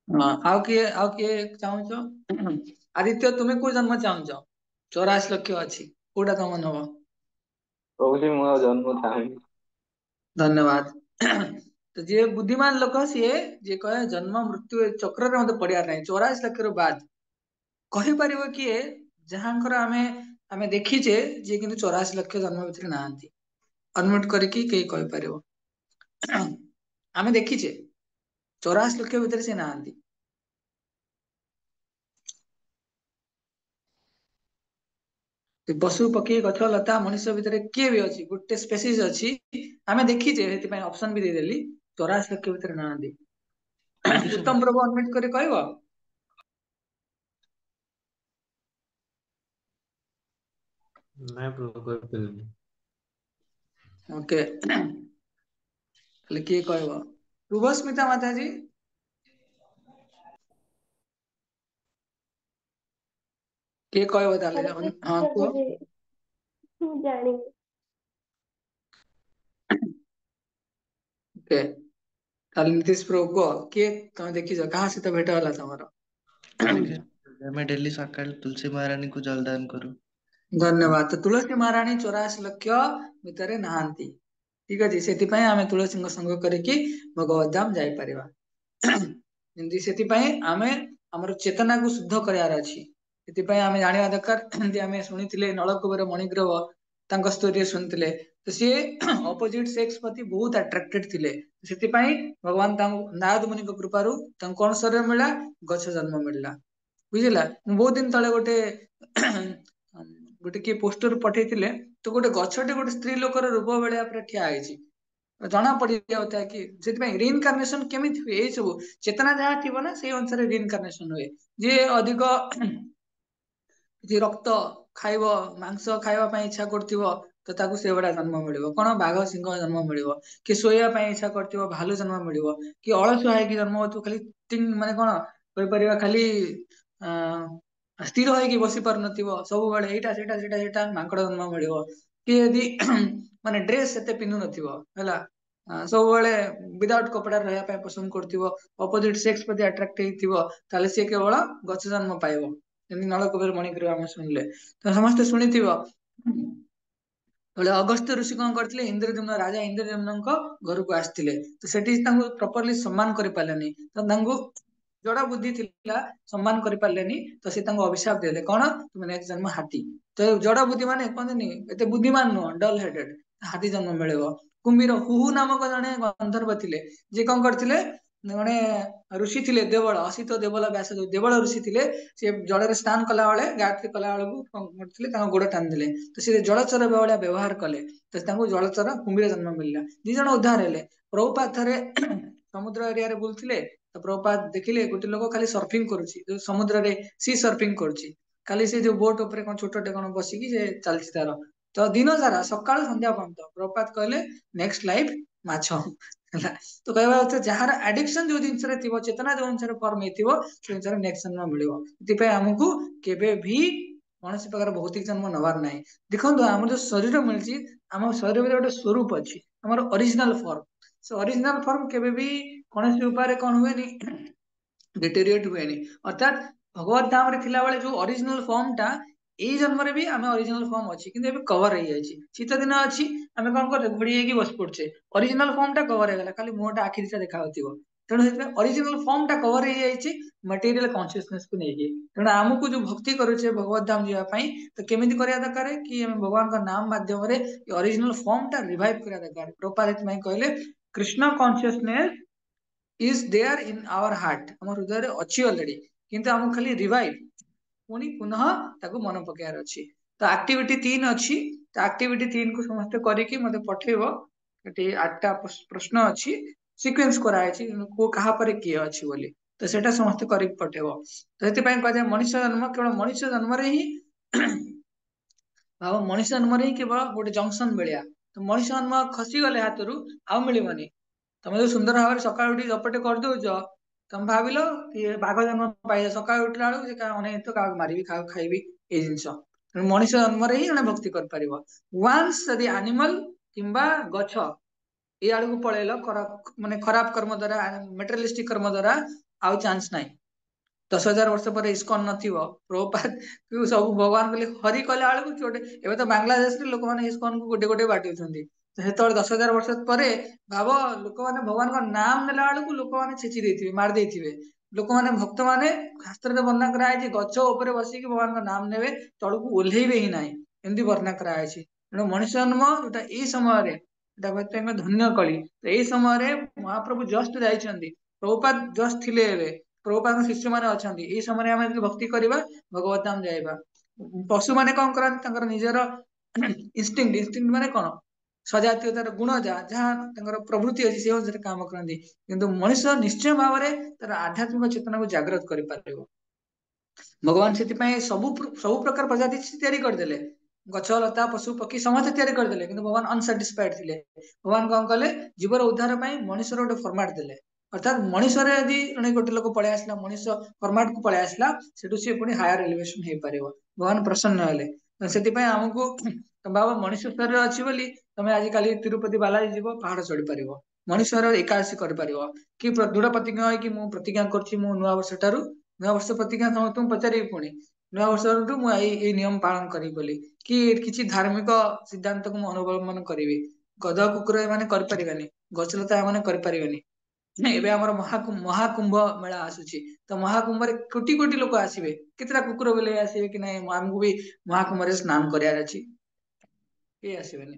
हाँ आउ किए चाहूँ आदित्य तुम्हें को जन्म चाहूँ 84 लक्ष अच्छी कोटा तुम नब प्रभु जी मु जन्म चाहेंगे धन्यवाद तो जे बुद्धिमान लोक सी जे कहे जन्म मृत्यु चक्र में मत पड़ियार नहीं 84 लाख बाद कही पार किए जहाँकर आमे आमे देखीचे जे कि 84 लाख जन्म भीतर ना अनम्यूट करके कई कही पार आमे देखीचे 84 लाख भीतर से ना पशु पक्षी गछ लता मनुष्य भितर किए भी अच्छी गोटे स्पेसीज अच्छी आमे देखीचे ऑप्शन भी देदेली 84 लाख भीतर ना उत्तम प्रभु अनम्यूट कर कहब ନାଇଁ ପ୍ରଭୁ କହିପାରିବିନି। ଓକେ ତାହେଲେ କିଏ କହିବ? ଶୁଭସ୍ମିତା ମାତାଜୀ କିଏ କହିବ ତାହେଲେ? ହରେ ହଁ କୃଷ୍ଣ କୁହ। ପ୍ରଭୁ। ମୁଁ ଜାଣିନି। ଓକେ ତାହେଲେ ନୀତିଶ ପ୍ରଭୁ କୁହ, କିଏ ତମେ ଦେଖିଛ, କାହା ସହିତ ଭେଟ ହେଲା ତମର? ଆଜ୍ଞା ଆମେ ଡେଲି ସକାଳେ ତୁଳସୀ ମହାରାଣୀଙ୍କୁ ଜଲଦାନ କରୁ। ଧନ୍ୟବାଦ। ତ ତୁଳସୀ ମହାରାଣୀ 84 ଲକ୍ଷ ଭିତରେ ନାହାନ୍ତି, ଠିକ ଅଛି, ସେଥିପାଇଁ ଆମେ ତୁଳସୀଙ୍କ ସଙ୍ଗ କରିକି ଭଗବତ ଧାମ ଯାଇପାରିବା। ଯେମିତି ସେଥିପାଇଁ ଆମେ ଆମର ଚେତନାକୁ ଶୁଦ୍ଧ କରିବାର ଅଛି। ସେଥିପାଇଁ ଆମେ ଜାଣିବା ଦରକାର, ଯେମିତି ଆମେ ଶୁଣିଥିଲେ ନଳକୂପର ମଣିଗ୍ରହ ତାଙ୍କ ସ୍ତୋରୀରେ ଶୁଣିଥିଲେ, ତ ସିଏ ଅପୋଜିଟ ସେକ୍ସ ପ୍ରତି ବହୁତ ଆଟ୍ରାକ୍ଟେଡ ଥିଲେ। ସେଥିପାଇଁ ଭଗବାନ ତାଙ୍କୁ ନାରଦ ମୁନିଙ୍କ କୃପାରୁ ତାଙ୍କୁ କଣ ଶରୀର ମିଳିଲା? ଗଛ ଜନ୍ମ ମିଳିଲା। ବୁଝିଲା? ମୁଁ ବହୁତ ଦିନ ତଳେ ଗୋଟେ କିଏ ପୋଷ୍ଟର ପଠେଇଥିଲେ, ତ ଗୋଟେ ଗଛଟେ ଗୋଟେ ସ୍ତ୍ରୀ ଲୋକର ରୂପ ଭଳିଆ ପୁରା ଠିଆ ହେଇଛି, ଜଣା ପଡିଯାଉଥାଏ କି ସେଥିପାଇଁ ରିଇନକାର୍ନେସନ କେମିତି ହୁଏ? ଏଇ ସବୁ ଚେତନା ଯାହା ଥିବ ନା ସେଇ ଅନୁସାରେ ରିଇନକାର୍ନେସନ ହୁଏ। ଯିଏ ଅଧିକ ଯିଏ ରକ୍ତ ଖାଇବ, ମାଂସ ଖାଇବା ପାଇଁ ଇଚ୍ଛା କରୁଥିବ, ତ ତାକୁ ସେଇଭଳିଆ ଜନ୍ମ ମିଳିବ। କଣ? ବାଘ ସିଂହ ଜନ୍ମ ମିଳିବ। କି ଶୋଇବା ପାଇଁ ଇଚ୍ଛା କରୁଥିବ, ଭାଲୁ ଜନ୍ମ ମିଳିବ। କି ଅଳସୁଆ ହେଇକି ଜନ୍ମ ହଉଥିବ, ଖାଲି ମାନେ କଣ କହିପାରିବା, ଖାଲି ଆ ସ୍ଥିର ହେଇକି ବସି ପାରୁନଥିବ, ସବୁବେଳେ ଏଇଟା ସେଇଟା ସେଇଟା ସେଇଟା, ମାଙ୍କଡ ଜନ୍ମ ମିଳିବ। କି ଯଦି ମାନେ ଡ୍ରେସ ଏତେ ପିନ୍ଧୁ ନଥିବ ହେଲା, ସବୁବେଳେ ବିଦାଉଟ କପଡାରେ ରହିବା ପାଇଁ ପସନ୍ଦ କରୁଥିବ, ଅପୋଜିଟ ସେକ୍ସ ପ୍ରତି ଆଟ୍ରାକ୍ଟ ହେଇଥିବ, ତାହେଲେ ସିଏ କେବଳ ଗଛ ଜନ୍ମ ପାଇବ। ଯେମିତି ନଳକୂପର ମଣିଗ୍ରହ ଆମେ ଶୁଣିଲେ, ତ ସମସ୍ତେ ଶୁଣିଥିବ। ଅଗସ୍ତ୍ୟ ଋଷି କଣ କରିଥିଲେ? ଇନ୍ଦ୍ରଦ୍ୟୁମ୍ନ ରାଜା ଇନ୍ଦ୍ରଦ୍ୟୁମ୍ନଙ୍କ ଘରକୁ ଆସିଥିଲେ, ତ ସେଠି ତାଙ୍କୁ ପ୍ରପରଲି ସମ୍ମାନ କରିପାରିଲେନି, ତ ତାଙ୍କୁ ଯୋଉଟା ବୁଦ୍ଧି ଥିଲା ସମ୍ମାନ କରିପାରିଲେନି, ତ ସେ ତାଙ୍କୁ ଅଭିଶାପ ଦେଲେ, କଣ? ତୁମେ ନେକ୍ସଟ ଜନ୍ମ ହାତୀ। ତ ଜଡ ବୁଦ୍ଧି ମାନେ କହନ୍ତିନି ଏତେ ବୁଦ୍ଧିମାନ ନୁହଁ, ଡଲ ହେଡେଡ, ହାତୀ ଜନ୍ମ ମିଳିବ। କୁମ୍ଭୀର ହୁହୁ ନାମକ ଜଣେ ଗନ୍ଧର୍ବ ଥିଲେ, ଯିଏ କଣ କରିଥିଲେ? ଜଣେ ଋଷି ଥିଲେ ଦେବଳ, ଅସିତ ଦେବଳ ବ୍ୟାସ ଯୋଉ ଦେବଳ ଋଷି ଥିଲେ, ସେ ଜଳରେ ସ୍ନାନ କଲା ବେଳେ, ଗାୟତ୍ରୀ କଲା ବେଳକୁ କଣ କରିଥିଲେ? ତାଙ୍କ ଗୋଡ ଟାଣିଦେଲେ, ତ ସେ ଜଳଚର ଭଳିଆ ବ୍ୟବହାର କଲେ, ତ ତାଙ୍କୁ ଜଳଚର କୁମ୍ଭୀର ଜନ୍ମ ମିଳିଲା। 2 ଜଣ ଉଦ୍ଧାର ହେଲେ। ପ୍ରଭୁପାଦ ଥରେ ସମୁଦ୍ର ଏରିଆରେ ବୁଲୁଥିଲେ, ତ ପ୍ରଭୁପାଦ ଦେଖିଲେ ଗୋଟେ ଲୋକ ଖାଲି ସର୍ଫିଂ କରୁଛି, ଯୋଉ ସମୁଦ୍ରରେ ସି ସର୍ଫିଂ କରୁଛି, ଖାଲି ସେ ଯୋଉ ବୋଟ ଉପରେ କଣ ଛୋଟଟେ କଣ ବସିକି ସେ ଚାଲିଛି ତାର, ତ ଦିନ ସାରା ସକାଳୁ ସନ୍ଧ୍ୟା ପର୍ଯ୍ୟନ୍ତ। ପ୍ରଭୁପାଦ କହିଲେ ନେକ୍ସଟ ଲାଇଫ ମାଛ ହେଲା। ତ କହିବା କଥା, ଯାହାର ଆଡିକ୍ସନ ଯୋଉ ଜିନିଷରେ ଥିବ, ଚେତନା ଯୋଉ ଜିନିଷରେ ଫର୍ମ ହେଇଥିବ, ସେ ଜିନିଷରେ ନେକ୍ସଟ ଜନ୍ମ ମିଳିବ। ସେଥିପାଇଁ ଆମକୁ କେବେ ବି କୌଣସି ପ୍ରକାର ଭୌତିକ ଜନ୍ମ ନବାର ନାହିଁ। ଦେଖନ୍ତୁ, ଆମର ଯୋଉ ଶରୀର ମିଳିଛି, ଆମ ଶରୀରରେ ଗୋଟେ ସ୍ୱରୂପ ଅଛି, ଆମର ଅରିଜିନାଲ ଫର୍ମ। ସେ ଅରିଜିନାଲ ଫର୍ମ କେବେ ବି କୌଣସି ଉପାୟରେ କଣ ହୁଏନି, ଡିଟେରିଏଟ ହୁଏନି। ଅର୍ଥାତ ଭଗବତ ଧାମରେ ଥିଲାବେଳେ ଯୋଉ ଅରିଜିନାଲ ଫର୍ମ ଟା, ଏଇ ଜନ୍ମରେ ବି ଆମେ ଅରିଜିନାଲ ଫର୍ମ ଅଛି, କିନ୍ତୁ ଏବେ କଭର ହେଇଯାଇଛି। ଶୀତ ଦିନ ଅଛି, ଆମେ କଣ କରୁଛେ? ଘୋଡି ହେଇକି ବସି ପଡୁଛେ, ଅରିଜିନାଲ ଫର୍ମ ଟା କଭର ହେଇଗଲା, ଖାଲି ମୁହଁଟା ଆଖି ଦିଟା ଦେଖା ଯାଉଥିବ। ତେଣୁ ସେଥିପାଇଁ ଅରିଜିନାଲ ଫର୍ମ ଟା କଭର ହେଇଯାଇଛି ମଟେରିଆଲ କନସିୟସନେସ କୁ ନେଇକି। ତେଣୁ ଆମକୁ ଯୋଉ ଭକ୍ତି କରୁଛେ ଭଗବତ ଧାମ ଯିବା ପାଇଁ, ତ କେମିତି କରିବା ଦରକାର? କି ଆମେ ଭଗବାନଙ୍କ ନାମ ମାଧ୍ୟମରେ ଅରିଜିନାଲ ଫର୍ମ ଟା ରିଭାଇଭ କରିବା ଦରକାର। ପ୍ରଭୁପାଦ ସେଥିପାଇଁ କହିଲେ, Krishna consciousness is there in our heart, ଆମ ହୃଦୟରେ ଅଛି ଅଲରେଡି, କିନ୍ତୁ ଆମକୁ ଖାଲି ରିଭାଇଭ, ପୁଣି ପୁନଃ ତାକୁ ମନେ ପକେଇବାର ଅଛି। ତ ଆକ୍ଟିଭିଟି 3 ଅଛି, ତ ଆକ୍ଟିଭିଟି 3 କୁ ସମସ୍ତେ କରିକି ମତେ ପଠେଇବ। ଏଠି 8ଟା ପ୍ରଶ୍ନ ଅଛି, ସିକ୍ୱେନ୍ସ କରାହେଇଛି, କାହା ପରେ କିଏ ଅଛି ବୋଲି, ତ ସେଇଟା ସମସ୍ତେ କରିକି ପଠେଇବ। ତ ସେଥିପାଇଁ କୁହାଯାଏ, ମଣିଷ ଜନ୍ମ କେବଳ ମଣିଷ ଜନ୍ମରେ ହିଁ ଆଉ ମଣିଷ ଜନ୍ମରେ ହିଁ କେବଳ ଗୋଟେ ଜଙ୍କସନ ମିଳିଆ, ତ ମଣିଷ ଜନ୍ମ ଖସିଗଲେ ହାତରୁ ଆଉ ମିଳିବନି। ତମେ ଯୋଉ ସୁନ୍ଦର ଭାବରେ ସକାଳୁ ଉଠି ଜପଟେ କରିଦଉଛ, ତମେ ଭାବିଲ କି ବାଘ ଜନ୍ମ ପାଇଛ, ସକାଳୁ ଉଠିଲା ବେଳକୁ ସେ ଅନେକ କାହାକୁ ମାରିବି, କାହାକୁ ଖାଇବି, ଏଇ ଜିନିଷ। ତେଣୁ ମଣିଷ ଜନ୍ମରେ ହିଁ ଜଣେ ଭକ୍ତି କରିପାରିବ। ୱାନ୍ସ ଯଦି ଆନିମଲ କିମ୍ବା ଗଛ ଏଇ ଆଡକୁ ପଳେଇଲ, ମାନେ ଖରାପ କର୍ମ ଦ୍ଵାରା, ମେଟେରିଆଲିଷ୍ଟିକ କର୍ମ ଦ୍ଵାରା, ଆଉ ଚାନ୍ସ ନାହିଁ। 10,000 ବର୍ଷ ପରେ ଇସ୍କନ ନଥିବ, ପ୍ରଭୁପାଦ ସବୁ ଭଗବାନ ବୋଲି ହରି କହିଲା ବେଳକୁ ଗୋଟେ, ଏବେ ତ ବାଂଲାଦେଶରେ ଲୋକମାନେ ଇସ୍କନକୁ ଗୋଟେ ଗୋଟେ ବାଟୁଛନ୍ତି, ସେତେବେଳେ 10,000 ବର୍ଷ ପରେ ଭାବ, ଲୋକମାନେ ଭଗବାନଙ୍କ ନାମ ନେଲା ବେଳକୁ ଲୋକମାନେ ଛେଚି ଦେଇଥିବେ, ମାରି ଦେଇଥିବେ। ଲୋକମାନେ ଭକ୍ତ ମାନେ, ଶାସ୍ତ୍ରରେ ବର୍ଣ୍ଣନା କରାଯାଇଛି, ଗଛ ଉପରେ ବସିକି ଭଗବାନଙ୍କ ନାମ ନେବେ, ତଳକୁ ଓହ୍ଲେଇବେ ହିଁ ନାହିଁ, ଏମିତି ବର୍ଣ୍ଣନା କରାଯାଇଛି। ତେଣୁ ମଣିଷ ଜନ୍ମ ଯୋଉଟା ଏଇ ସମୟରେ, ଏଇଟା ଧନ୍ୟ କଳି। ଏଇ ସମୟରେ ମହାପ୍ରଭୁ ଜଷ୍ଟ ଯାଇଛନ୍ତି, ପ୍ରଭୁପାଦ ଜଷ୍ଟ ଥିଲେ, ଏବେ ପ୍ରଭୁପାଦଙ୍କ ଶିଷ୍ୟ ମାନେ ଅଛନ୍ତି। ଏଇ ସମୟରେ ଆମେ ଯଦି ଭକ୍ତି କରିବା, ଭଗବତ ଧାମ ଯାଇବା। ପଶୁ ମାନେ କଣ କରନ୍ତି? ତାଙ୍କର ନିଜର ଇନଷ୍ଟିଙ୍କ୍ଟ ମାନେ କଣ, ସଜାତୀୟତାର ଗୁଣ ଯାହା ଯାହା ତାଙ୍କର ପ୍ରଭୃତି ଅଛି, ସେ ଅନୁସାରେ କାମ କରନ୍ତି। କିନ୍ତୁ ମଣିଷ ନିଶ୍ଚୟ ଭାବରେ ତାର ଆଧ୍ୟାତ୍ମିକ ଚେତନାକୁ ଜାଗ୍ରତ କରିପାରିବ। ଭଗବାନ ସେଥିପାଇଁ ସବୁ ସବୁ ପ୍ରକାର ପ୍ରଜାତି ତିଆରି କରିଦେଲେ, गछ लता पशु पक्षी समस्त तैयारी करदेले किंतु भगवान अनसाटिस्फाइड थिले भगवान कौन कले जीवर उद्धार ପାଇଁ ମଣିଷର ଗୋଟେ ଫର୍ମାଟ ଦେଲେ अर्थात ମଣିଷରେ ଯଦି ଜଣେ ଗୋଟେ ଲୋକ ପଳେଇ ଆସିଲା ମଣିଷ ଫର୍ମାଟ କୁ ପଳେଇ ଆସିଲା ସେଠୁ ସିଏ ପୁଣି ହାୟର ଏଲିଭେସନ ହେଇପାରିବ ଭଗବାନ ପ୍ରସନ୍ନ ହେଲେ ସେଥିପାଇଁ ଆମକୁ ବାବା ମଣିଷ ଶରୀର ଅଛି ବୋଲି ତମେ ଆଜିକାଲି ତିରୁପତି ବାଲାଜୀ ଯିବ ପାହାଡ ଚଢି ପାରିବ ମଣିଷର ଏକାଦଶୀ କରିପାରିବ କି ଦୃଢ ପ୍ରତିଜ୍ଞା ହେଇକି ମୁଁ ପ୍ରତିଜ୍ଞା କରୁଛି ମୁଁ ନୂଆ ବର୍ଷ ଠାରୁ ନୂଆ ବର୍ଷ ପ୍ରତିଜ୍ଞା ସମସ୍ତଙ୍କୁ ପଚାରିବି ପୁଣି ନୂଆ ବର୍ଷରୁ ମୁଁ ଏଇ ନିୟମ ପାଳନ କରିବି ବୋଲି କି କିଛି ଧାର୍ମିକ ସିଦ୍ଧାନ୍ତକୁ ମୁଁ ଅବଲମ୍ବନ କରିବି ଗଧ କୁକୁର ଏମାନେ କରିପାରିବେନି ଗଛଲତା ଏମାନେ କରିପାରିବେନି ନାଇଁ ଏବେ ଆମର ମହାକୁମ୍ଭ ମେଳା ଆସୁଛି ତ ମହାକୁମ୍ଭରେ କୋଟି କୋଟି ଲୋକ ଆସିବେ କେତେଟା କୁକୁର ବିଲେଇ ଆସିବେ କି ନାଇଁ ଆମକୁ ବି ମହାକୁମ୍ଭରେ ସ୍ନାନ କରିବାର ଅଛି କେହି ଆସିବେନି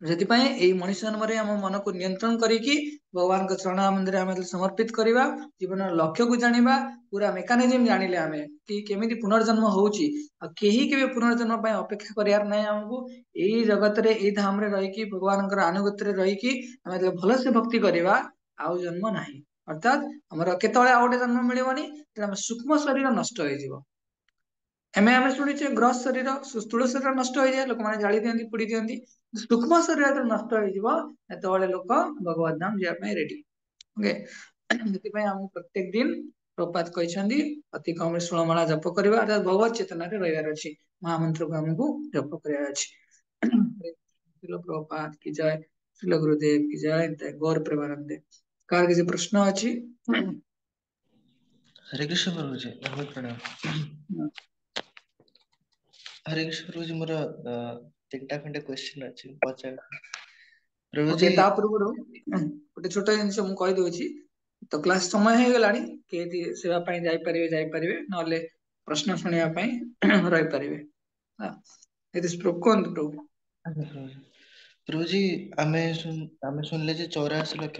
ସେଥିପାଇଁ ଏଇ ମଣିଷ ଜନ୍ମରେ ଆମ ମନକୁ ନିୟନ୍ତ୍ରଣ କରିକି ଭଗବାନଙ୍କ ଚରଣ ମନ୍ଦିରରେ ଆମେ ସମର୍ପିତ କରିବା ଜୀବନର ଲକ୍ଷ୍ୟକୁ ଜାଣିବା ପୁରା ମେକାନିଜିମ ଜାଣିଲେ ଆମେ କି କେମିତି ପୁନର୍ଜନ୍ମ ହଉଛି ଆଉ କେହି କେବେ ପୁନର୍ଜନ୍ମ ପାଇଁ ଅପେକ୍ଷା କରିବାର ନାହିଁ ଆମକୁ ଏଇ ଜଗତରେ ଏଇ ଧାମରେ ରହିକି ଭଗବାନଙ୍କର ଆନୁଗତ୍ୟରେ ରହିକି ଆମେ ଯେତେବେଳେ ଭଲସେ ଭକ୍ତି କରିବା ଆଉ ଜନ୍ମ ନାହିଁ ଅର୍ଥାତ ଆମର କେତେବେଳେ ଆଉ ଗୋଟେ ଜନ୍ମ ମିଳିବନି ଆମ ସୂକ୍ଷ୍ମ ଶରୀର ନଷ୍ଟ ହେଇଯିବ ଆମେ ଶୁଣିଛେ ଗ୍ରହ ଶରୀର ସ୍ଥୂଳ ଶରୀର ନଷ୍ଟ ହେଇଯାଏ ଲୋକମାନେ ଜାଳି ଦିଅନ୍ତି ପୋଡି ଦିଅନ୍ତି ସୂକ୍ଷ୍ମ ଶରୀର ଯେତେବେଳେ ନଷ୍ଟ ହେଇଯିବ ସେତେବେଳେ ଲୋକ ଭଗବତ ଧାମ ଯିବା ପାଇଁ ରେଡି ଓକେ ସେଥିପାଇଁ ଆମକୁ ପ୍ରତ୍ୟେକ ଦିନ ପ୍ରପାତ କହିଛନ୍ତି ଅତି କମରେ 16 ମାଳା ଜପ କରିବା ଅର୍ଥାତ ଭଗବତ ଚେତନାରେ ରହିବାର ଅଛି ମହାମନ୍ତ୍ରକୁ ଆମକୁ ଜପ କରିବାର ଅଛି ଶିଲ ପ୍ରପାତ କି ଜୟ ଶିଲ ଗୁରୁଦେବ କି ଜୟ ଗୌର ପ୍ରେମାନନ୍ଦେ କାହାର କିଛି ପ୍ରଶ୍ନ ଅଛି हरे कृष्ण प्रभुजी बहुत प्रणाम हरे कृष्ण प्रभुजी मोर 3टा खंडे क्वेश्चन अछि पचार प्रभुजी ओके ता पूର୍ବରୁ ଗୋଟେ ଛୋଟ ଜିନିଷ ମୁଁ କହିଦଉଛି ତ କ୍ଲାସ ସମୟ ହେଇଗଲାଣି କେହି ସେବା ପାଇଁ ଯାଇପାରିବେ ନହେଲେ ପ୍ରଶ୍ନ ଶୁଣିବା ପାଇଁ ରହିପାରିବେ ଏଠି କୁହନ୍ତୁ ପ୍ରଭୁ प्रभुजी आमे सुनले जे 84 लाख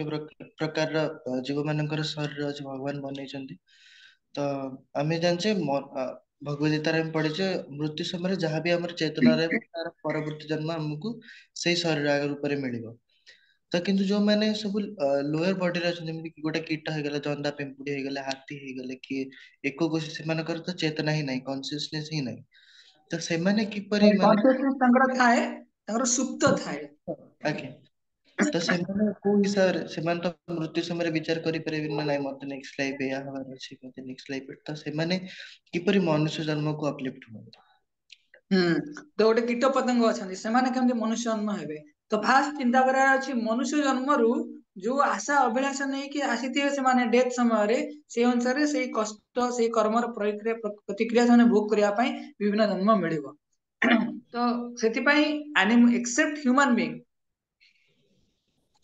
प्रकार जीव मानकर शरीर अछि भगवान बनेइछन्ति तो आमे जानछे भगवद गीता रे पढ़िछे मृत्यु समय जहाँ भी हमर चेतना रहबो तार परवर्ती जन्म हमकु सेही शरीर रूप रे मिलिबो तो किंतु जो माने सब लोअर बॉडी रे अछन जेमि कि गोटे कीट हे गेले जंदा पिंपुडी हे गेले हाथी हे गेले कि एको कोशी से मानकर तो चेतना ही नहीं कॉन्शियसनेस ही नहीं तो से माने किपरि माने कॉन्शियसनेस तांकर थाए तांकर सुप्त थाए आके तो से माने को हिसाब से माने तो मृत्यु समय विचार करि परिबिन ना नहीं मते नेक्स्ट लाइफ या हवार अछि मते नेक्स्ट लाइफ तो से माने किपरि मनुष्य जन्म को अपलिफ्ट हुअନ୍ତି तो गोटे कीट पतंग अच्छा से केमती मनुष्य जन्म हेबे तो फास्ट चिंता करार अछि मनुष्य जन्मरू जो आशा अभिलाषा नहीं कि आसीथिबे से माने डेथ समय रे से अनुसार से कष्ट से कर्मर प्रतिक्रिया से भोग करिया पई विभिन्न जन्म मिलिबो तो सेति पई एक्सेप्ट ह्यूमन बीइंग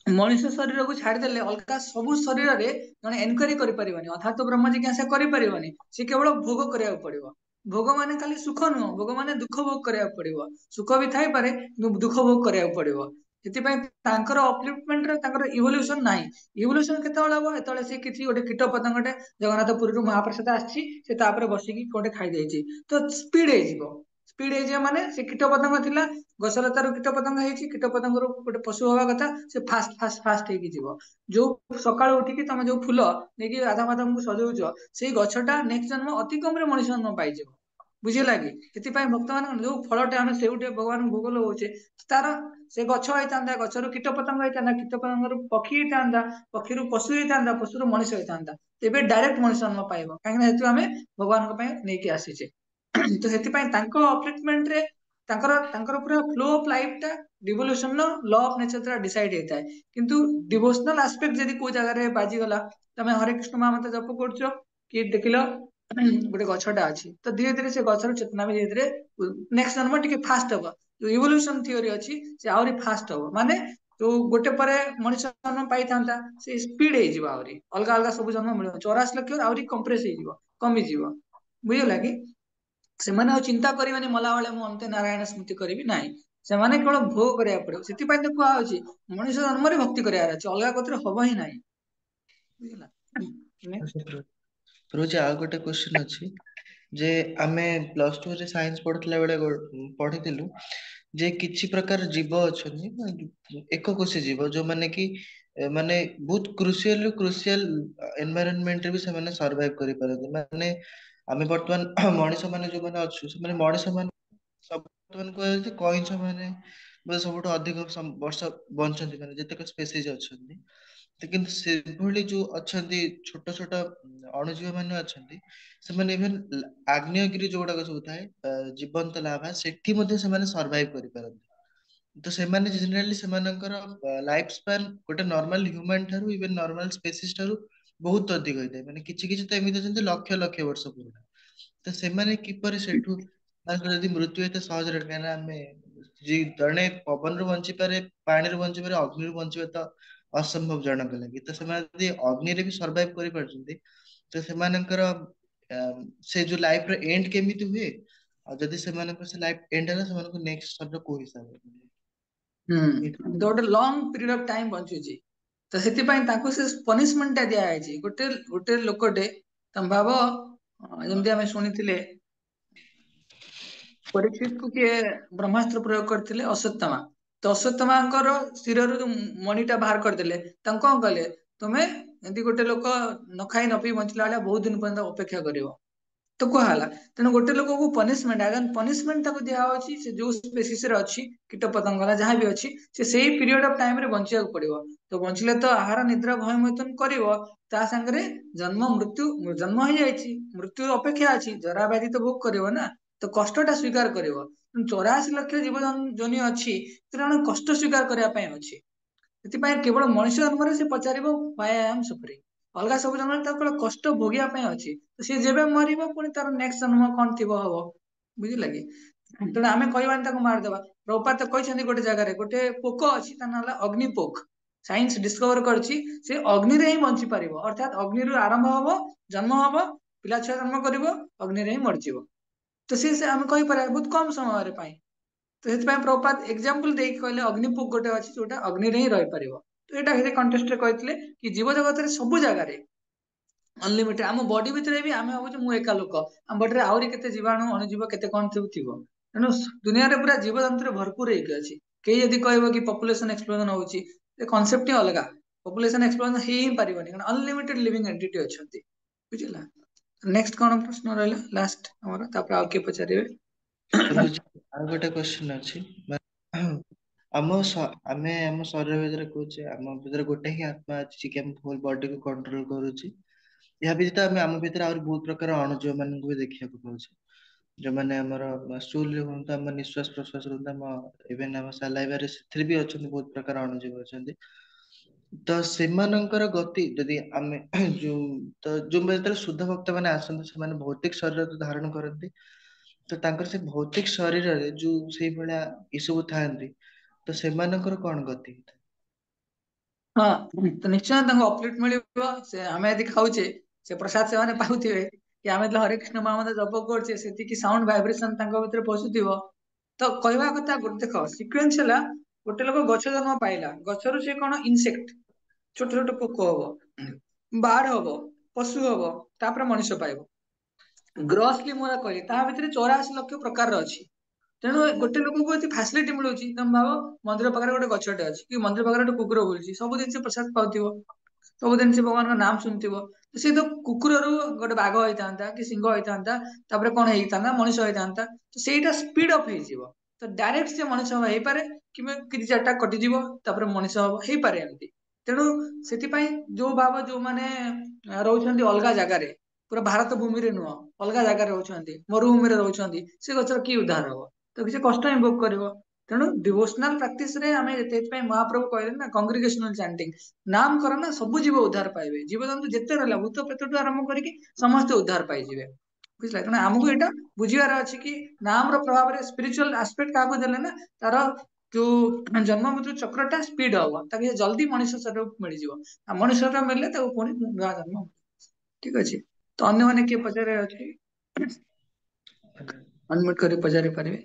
मनुष्य शरीर को छाड़देले अलगा सबु शरीर रे जने एनक्वायरी करि परिबनी अर्थात ब्रह्म जिज्ञासा करि परिबनी से केवल भोग करिया पड़िबो भोग माने खाली सुख नुह भोग माने दुख भोग करिया पड़िबो सुख भी थाई पारे दुख भोग करिया पड़िबो ସେଥିପାଇଁ ତାଙ୍କର ଅପଲିଫ୍ଟମେଣ୍ଟ ରେ ତାଙ୍କର ଇଭଲ୍ୟୁସନ ନାହିଁ ଇଭଲ୍ୟୁସନ କେତେବେଳେ ହବ ଯେତେବେଳେ ସେ କିଛି ଗୋଟେ କୀଟ ପତଙ୍ଗଟେ ଜଗନ୍ନାଥପୁରୀରୁ ମହାପ୍ରସାଦ ଆସିଛି ସେ ତାପରେ ବସିକି ଗୋଟେ ଖାଇଦେଇଛି ତ ସ୍ପିଡ ହେଇଯିବ ମାନେ ସେ କୀଟ ପତଙ୍ଗ ଥିଲା ଗଛଲତାରୁ କୀଟ ପତଙ୍ଗ ହେଇଛି କୀଟ ପତଙ୍ଗରୁ ଗୋଟେ ପଶୁ ହବା କଥା ସେ ଫାଷ୍ଟ ହେଇକି ଯିବ ଯୋଉ ସକାଳୁ ଉଠିକି ତମେ ଯୋଉ ଫୁଲ ନେଇକି ରାଧା ମାଧବଙ୍କୁ ସଜଉଛ ସେଇ ଗଛଟା ନେକ୍ସଟ ଜନ୍ମ ଅତି କମରେ ମଣିଷ ଜନ୍ମ ପାଇଯିବ ବୁଝିଲା କି ସେଥିପାଇଁ ଭକ୍ତମାନେ ଯୋଉ ଫଳଟେ ଆମେ ସେଉଟେ ଭଗବାନଙ୍କୁ ଭୋଗ ଲଗଉଛେ ତାର ସେ ଗଛ ହେଇଥାନ୍ତା ଗଛରୁ କୀଟ ପତଙ୍ଗ ହେଇଥାନ୍ତା କୀଟ ପତଙ୍ଗରୁ ପକ୍ଷୀ ହେଇଥାନ୍ତା ପକ୍ଷୀରୁ ପଶୁ ହେଇଥାନ୍ତା ପଶୁରୁ ମଣିଷ ହେଇଥାନ୍ତା ତେବେ ଡାଇରେକ୍ଟ ମଣିଷ ଜନ୍ମ ପାଇବ କାହିଁକିନା ଯେହେତୁ ଆମେ ଭଗବାନଙ୍କ ପାଇଁ ନେଇକି ଆସିଛେ ତ ସେଥିପାଇଁ ତାଙ୍କ ଅପଲିଫ୍ଟମେଣ୍ଟରେ ତାଙ୍କର ପୁରା ଫ୍ଲୋ ଅଫ ଲାଇଫ ଟା ଡିଭଲ୍ୟୁସନ ଲ ଅଫ ନେଚର ଦ୍ୱାରା ଡିସାଇଡ ହେଇଥାଏ କିନ୍ତୁ ଡିଭୋସନାଲ ଆସ୍ପେକ୍ଟ ଯଦି କୋଉ ଜାଗାରେ ବାଜିଗଲା ତମେ ହରେ କୃଷ୍ଣ ମହାମନ୍ତ୍ର ଜପ କରୁଛ କି ଦେଖିଲ ଗୋଟେ ଗଛଟା ଅଛି ତ ଧୀରେ ଧୀରେ ସେ ଗଛର ଚେତନା ବି ଧୀରେ ଧୀରେ ନେକ୍ସଟ ଜନ୍ମ ଟିକେ ଫାଷ୍ଟ ହବ ଯୋଉ ଇଭଲ୍ୟୁସନ ଥିଓରି ଅଛି ସେ ଆହୁରି ଫାଷ୍ଟ ହବ ମାନେ ଯୋଉ ଗୋଟେ ପରେ ମଣିଷ ଜନ୍ମ ପାଇଥାନ୍ତା ସେ ସ୍ପିଡ ହେଇଯିବ ଆହୁରି ଅଲଗା ଅଲଗା ସବୁ ଜନ୍ମ ମିଳିବ 84 ଲକ୍ଷ ଆହୁରି କମ୍ପ୍ରେସ ହେଇଯିବ କମିଯିବ ବୁଝିଲା କି ସେମାନେ ଆଉ ଚିନ୍ତା କରିବେନି ମଲାବେଳେ ମୁଁ ଅନ୍ତେ ନାରାୟଣ ସ୍ମୃତି କରିବି ନାହିଁ ସେମାନେ କେବଳ ଭୋଗ କରିବାକୁ ପଡିବ ସେଥିପାଇଁ ତ କୁହା ହଉଛି ମଣିଷ ଜନ୍ମରେ ଭକ୍ତି କରିବାର ଅଛି ଅଲଗା କଥିରେ ହବ ହିଁ ନାହିଁ ବୁଝିଲା रोज ଆଉ ଗୋଟେ क्वेश्चन ଅଛି ଯେ ଆମେ ପ୍ଲସ 2 ରେ ସାଇନ୍ସ ପଢୁଥିଲା ବେଳେ ପଢିଥିଲୁ ଯେ କିଛି ପ୍ରକାର ଜୀବ ଅଛନ୍ତି ଏକକୋଷୀ ଜୀବ ଯୋଉମାନେ କି ମାନେ ବହୁତ କ୍ରୁସିଆଲ ଏନଭାୟରନମେଣ୍ଟ ରେ ବି ସେମାନେ ସର୍ଭାଇଭ କରିପାରନ୍ତି ମାନେ ଆମେ ବର୍ତ୍ତମାନ ମଣିଷ ମାନେ ଯୋଉମାନେ ଅଛୁ ସେମାନେ ମଣିଷ ମାନେ ସବୁ ବର୍ତ୍ତମାନ କୁହାଯାଉଛି କଇଁଛ ମାନେ ବୋଧେ ସବୁଠୁ ଅଧିକ ବର୍ଷ ବଞ୍ଚନ୍ତି, ମାନେ ଯେତେକ ସ୍ପେସିସ୍ ଅଛନ୍ତି। ତ କିନ୍ତୁ ସେଭଳି ଯୋଉ ଅଛନ୍ତି ଛୋଟ ଛୋଟ ଅଣୁଜୀବ ମାନେ ଅଛନ୍ତି, ସେମାନେ ଇଭେନ୍ ଆଗ୍ନେୟଗିରି ଯୋଉଗୁଡାକ ସବୁ ଥାଏ ଜୀବନ୍ତ ଲାଭା, ସେଠି ମଧ୍ୟ ସେମାନେ ସର୍ଭାଇଭ୍ କରିପାରନ୍ତି। ତ ସେମାନେ ଜେନେରାଲି ସେମାନଙ୍କର ଲାଇଫ ସ୍ପାନ ଗୋଟେ ନର୍ମାଲ ହ୍ୟୁମାନ ଠାରୁ ଇଭେନ୍ ନର୍ମାଲ ସ୍ପେସିସ୍ ଠାରୁ ବହୁତ ଅଧିକ ହେଇଥାଏ। ମାନେ କିଛି କିଛି ତ ଏମିତି ଅଛନ୍ତି ଲକ୍ଷ ଲକ୍ଷ ବର୍ଷ ପୁରୁଣା। ତ ସେମାନେ କିପରି ସେଠୁ ତାଙ୍କର ଯଦି ମୃତ୍ୟୁ ଏତେ ସହଜରେ, କାହିଁକିନା ଆମେ ଜଣେ ପବନରୁ ବଞ୍ଚିପାରେ, ପାଣିରୁ ବଞ୍ଚିପାରେ, ଅଗ୍ନିରୁ ବଞ୍ଚିବା ତ ଅସମ୍ଭବ ଜଣଙ୍କ ଲାଗି। ତ ସେମାନେ ଯଦି ଅଗ୍ନିରେ ବି ସର୍ଭାଇଭ କରିପାରୁଛନ୍ତି, ତ ସେମାନଙ୍କର ସେ ଯୋଉ ଲାଇଫ ର ଏଣ୍ଡ କେମିତି ହୁଏ, ଆଉ ଯଦି ସେମାନଙ୍କର ସେ ଲାଇଫ ଏଣ୍ଡ ହେଲା, ସେମାନଙ୍କୁ ନେକ୍ସଟ ଶରୀର କୋଉ ହିସାବରେ ମିଳେ? ତ ଗୋଟେ ଲଙ୍ଗ ପିରିୟଡ ଅଫ ଟାଇମ ବଞ୍ଚୁଛି, ତ ସେଥିପାଇଁ ତାଙ୍କୁ ସେ ପନିଶମେଣ୍ଟ ଟା ଦିଆଯାଇଛି। ଗୋଟେ ଗୋଟେ ଲୋକଟେ ତମେ ଭାବ, ଯେମିତି ଆମେ ଶୁଣିଥିଲେ ପରୀକ୍ଷିତ କୁ କିଏ ବ୍ରହ୍ମାସ୍ତ୍ର ପ୍ରୟୋଗ କରିଥିଲେ, ଅଶ୍ୱତ୍ଥାମା। ତ ଅଶ୍ୱତ୍ଥାମାଙ୍କର ଶିରରୁ ଯୋଉ ମଣିଟା ବାହାର କରିଦେଲେ, ତାଙ୍କୁ କଣ କଲେ, ତମେ ଏମିତି ଗୋଟେ ଲୋକ ନ ଖାଇ ନ ପିଇ ବଞ୍ଚିଲା ଭଳିଆ ବହୁତ ଦିନ ପର୍ଯ୍ୟନ୍ତ ଅପେକ୍ଷା କରିବ। ତ କୁହାହେଲା, ତେଣୁ ଗୋଟେ ଲୋକକୁ ପନିଶମେଣ୍ଟ ତାକୁ ଦିଆହଉଛି, ସେ ଯୋଉ ସ୍ପେସିସ ରେ ଅଛି, କୀଟ ପତଙ୍ଗ ଯାହା ବି ଅଛି, ସେ ସେଇ ପିରିୟଡ ଅଫ ଟାଇମ ରେ ବଞ୍ଚିବାକୁ ପଡିବ। ତ ବଞ୍ଚିଲେ ତ ଆହାର ନିଦ୍ରା ଭୟ ମୈଥୁନ କରିବ, ତା ସାଙ୍ଗରେ ଜନ୍ମ ମୃତ୍ୟୁ, ଜନ୍ମ ହେଇଯାଇଛି, ମୃତ୍ୟୁ ଅପେକ୍ଷା ଅଛି, ଜରା ବ୍ୟାଧି ତ ଭୋଗ କରିବ ନା, ତ କଷ୍ଟ ଟା ସ୍ୱୀକାର କରିବ। 84 ଲକ୍ଷ ଜୀବ ଯୋନି ଅଛି, ତେଣୁ କଷ୍ଟ ସ୍ୱୀକାର କରିବା ପାଇଁ ଅଛି। ସେଥିପାଇଁ କେବଳ ମଣିଷ ଜନ୍ମରେ ସେ ପଚାରିବ why I am suffering। ଅଲଗା ସବୁ ଜନ୍ମରେ ତାର କେବଳ କଷ୍ଟ ଭୋଗିବା ପାଇଁ ଅଛି। ତ ସିଏ ଯେବେ ମରିବ, ପୁଣି ତାର ନେକ୍ସଟ ଜନ୍ମ କଣ ଥିବ ହବ, ବୁଝିଲା କି? ତେଣୁ ଆମେ କହିବାନି ତାକୁ ମାରିଦବା। ପ୍ରଭୁପାଦ କହିଛନ୍ତି ଗୋଟେ ଜାଗାରେ, ଗୋଟେ ପୋକ ଅଛି, ତା ନାଁ ହେଲା ଅଗ୍ନି ପୋକ। ସାଇନ୍ସ ଡିସ୍କଭର କରିଛି, ସେ ଅଗ୍ନିରେ ହିଁ ବଞ୍ଚି ପାରିବ। ଅର୍ଥାତ ଅଗ୍ନିରୁ ଆରମ୍ଭ ହବ, ଜନ୍ମ ହବ, ପିଲା ଛୁଆ ଜନ୍ମ କରିବ, ଅଗ୍ନିରେ ହିଁ ମରିଯିବ। ତ ସେ ଆମେ କହିପାରିବା ବହୁତ କମ ସମୟରେ ପାଇଁ। ତ ସେଥିପାଇଁ ପ୍ରଭୁପାଦ ଏକ୍ସାମ୍ପଲ ଦେଇକି କହିଲେ, ଅଗ୍ନିପୋକ ଗୋଟେ ଅଛି ଯୋଉଟା ଅଗ୍ନିରେ ହିଁ ରହିପାରିବ। ତ ଏଇଟା ସେ କଣ୍ଟେଷ୍ଟରେ କହିଥିଲେ କି ଜୀବ ଜଗତରେ ସବୁ ଜାଗାରେ ଅନଲିମିଟେଡ। ଆମ ବଡି ଭିତରେ ବି ଆମେ ଭାବୁଛୁ ମୁଁ ଏକା ଲୋକ, ଆମ ବଡିରେ ଆହୁରି କେତେ ଜୀବାଣୁ ଅଣୁଜୀବ କେତେ କଣ ସବୁ ଥିବ। ତେଣୁ ଦୁନିଆରେ ପୁରା ଜୀବଜନ୍ତୁରେ ଭରପୁର ହେଇକି ଅଛି। କେହି ଯଦି କହିବ କି ପପୁଲେସନ ଏକ୍ସପ୍ଲୋଜନ ହଉଛି, ଏ କନସେପ୍ଟ ହିଁ ଅଲଗା। ପପୁଲେସନ ଏକ୍ସପ୍ଲୋଜନ ହେଇ ହିଁ ପାରିବନି, କାରଣ ଅନଲିମିଟେଡ ଲିଭିଂ ଏଣ୍ଟିଟି ଅଛନ୍ତି, ବୁଝିଲା। ନେକ୍ସଟ କଣ ପ୍ରଶ୍ନ ରହିଲା ଲାଷ୍ଟ ଆମର, ତାପରେ ଆଉ କିଏ ପଚାରିବେ? ପ୍ରଭୁଜୀ, ଆଉ ଗୋଟେ କ୍ୱେଶ୍ଚନ ଅଛି। ଆମେ ଆମ ଶରୀର ଭିତରେ କହୁଛେ, ଆମ ଭିତରେ ଗୋଟେ ହିଁ ଆତ୍ମା ଅଛି, ଯିଏ କି ଆମ ହୋଲ ବଡିକୁ କଣ୍ଟ୍ରୋଲ କରୁଛି। ଏହା ବ୍ୟତୀତ ଆମେ ଆମ ଭିତରେ ଆହୁରି ବହୁତ ପ୍ରକାର ଅଣୁଜୀବ ମାନଙ୍କୁ ବି ଦେଖିବାକୁ ପାଉଛେ, ଯୋଉମାନେ ଆମର ଷ୍ଟୁଲରେ ହୁଅନ୍ତୁ, ଆମ ନିଶ୍ୱାସ ପ୍ରଶ୍ୱାସ ହୁଅନ୍ତୁ, ଆମ ଇଭେନ ଆମ ସାଲାଇଭାରେ, ସେଥିରେ ବି ଅଛନ୍ତି ବହୁତ ପ୍ରକାର ଅଣୁଜୀବ ଅଛନ୍ତି। ତ ସେମାନଙ୍କର ଗତି ଯଦି ଆମେ ଯୋଉ ଯେତେବେଳେ ଶୁଦ୍ଧ ଭକ୍ତ ମାନେ ଆସନ୍ତି, ସେମାନେ ଭୌତିକ ଶରୀର ଧାରଣ କରନ୍ତି। ତ ତାଙ୍କର ସେ ଭୌତିକ ଶରୀରରେ ଯୋଉ ସେଇଭଳିଆ ଏସବୁ ଥାଆନ୍ତି, ତ ସେମାନଙ୍କର କଣ ଗତି? ହଁ, ତ ନିଶ୍ଚୟ ତାଙ୍କୁ ଅପଲିଫ୍ଟ ମିଳିବ। ସେ ଆମେ ଯଦି ଖାଉଛେ, ସେ ପ୍ରସାଦ ସେମାନେ ପାଉଥିବେ, କି ଆମେ ଯେତେବେଳେ ହରେ କୃଷ୍ଣ ମହାମନ୍ତ୍ର ଜପ କରୁଛେ, ସେତିକି ସାଉଣ୍ଡ ଭାଇବ୍ରେସନ ତାଙ୍କ ଭିତରେ ପଶୁଥିବ। ତ କହିବା କଥା, ଗୋଟେ ଦେଖ ସିକ୍ୱେନ୍ସ ହେଲା, ଗୋଟେ ଲୋକ ଗଛ ଜନ୍ମ ପାଇଲା, ଗଛରୁ ସେ କଣ ଇନସେକ୍ଟ, ଛୋଟ ଛୋଟ ପୋକ ହବ, ବାର୍ଡ ହବ, ପଶୁ ହବ, ତାପରେ ମଣିଷ ପାଇବ। ଗ୍ରସଲି ମୁଁ କହିଲି, ତା ଭିତରେ 84 ଲକ୍ଷ ପ୍ରକାରର ଅଛି। ତେଣୁ ଗୋଟେ ଲୋକକୁ ଏତେ ଫାସିଲିଟି ମିଳୁଛି, ତମେ ଭାବ ମନ୍ଦିର ପାଖରେ ଗୋଟେ ଗଛଟେ ଅଛି, କି ମନ୍ଦିର ପାଖରେ ଗୋଟେ କୁକୁର ବୁଲୁଛି, ସବୁ ଜିନିଷ ପ୍ରସାଦ ପାଉଥିବ, ସବୁ ଜିନିଷ ଭଗବାନଙ୍କ ନାମ ଶୁଣିଥିବ। ସେ ତ କୁକୁରରୁ ଗୋଟେ ବାଘ ହେଇଥାନ୍ତା, କି ସିଂହ ହେଇଥାନ୍ତା, ତାପରେ କଣ ହେଇଥାନ୍ତା, ମଣିଷ ହେଇଥାନ୍ତା। ତ ସେଇଟା ସ୍ପିଡ ଅଫ୍ ହେଇଯିବ। ତ ଡାଇରେକ୍ଟ ସେ ମଣିଷ ହେଇପାରେ, କିମ୍ବା କିଛି ଚାରିଟା କଟିଯିବ, ତାପରେ ମଣିଷ ହବ, ହେଇପାରେ ଏମିତି। ତେଣୁ ସେଥିପାଇଁ ଯୋଉ ଭାବ ଯୋଉମାନେ ରହୁଛନ୍ତି ଅଲଗା ଜାଗାରେ, ପୁରା ଭାରତ ଭୂମିରେ ନୁହଁ, ଅଲଗା ଜାଗାରେ ରହୁଛନ୍ତି, ମରୁଭୂମିରେ ରହୁଛନ୍ତି, ସେ ଗଛର କି ଉଦ୍ଧାର ହବ? ତ କିଛି କଷ୍ଟ ହିଁ ଭୋଗ କରିବ। ତେଣୁ ଡିଭୋସନାଲ ପ୍ରାକ୍ଟିସ ରେ ଆମେ ସେଥିପାଇଁ ମହାପ୍ରଭୁ କହିଲେ ନା, କଂଗ୍ରିଗେସନାଲ ଚାଣ୍ଟିଂ, ନାମ କର ନା, ସବୁ ଜୀବ ଉଦ୍ଧାର ପାଇବେ। ଜୀବଜନ୍ତୁ ଯେତେ ରହିଲା, ଭୂତ ପ୍ରେତଠୁ ଆରମ୍ଭ କରିକି ସମସ୍ତେ ଉଦ୍ଧାର ପାଇଯିବେ, ବୁଝିଲା। ତେଣୁ ଆମକୁ ଏଇଟା ବୁଝିବାର ଅଛି କି ନାମ ର ପ୍ରଭାବରେ ସ୍ପିରିଚୁଆଲ ଆସ୍ପେକ୍ଟ କାହାକୁ ଦେଲେ ନା, ତାର ଯୋଉ ଜନ୍ମ ମୃତ୍ୟୁ ଚକ୍ରଟା ସ୍ପିଡ ହବ, ତାକୁ ଜଲ୍ଦି ମଣିଷ ଶରୀରକୁ ମିଳିଯିବ। ଆଉ ମଣିଷ ଶରୀର ମିଳିଲେ ତାକୁ ପୁଣି ନୂଆ ଜନ୍ମ। ଠିକ ଅଛି, ତ ଅନ୍ୟମାନେ କିଏ ପଚାରିବାର ଅଛି? ଅନମ୍ୟୁଟ କରି ପଚାରି ପାରିବେ।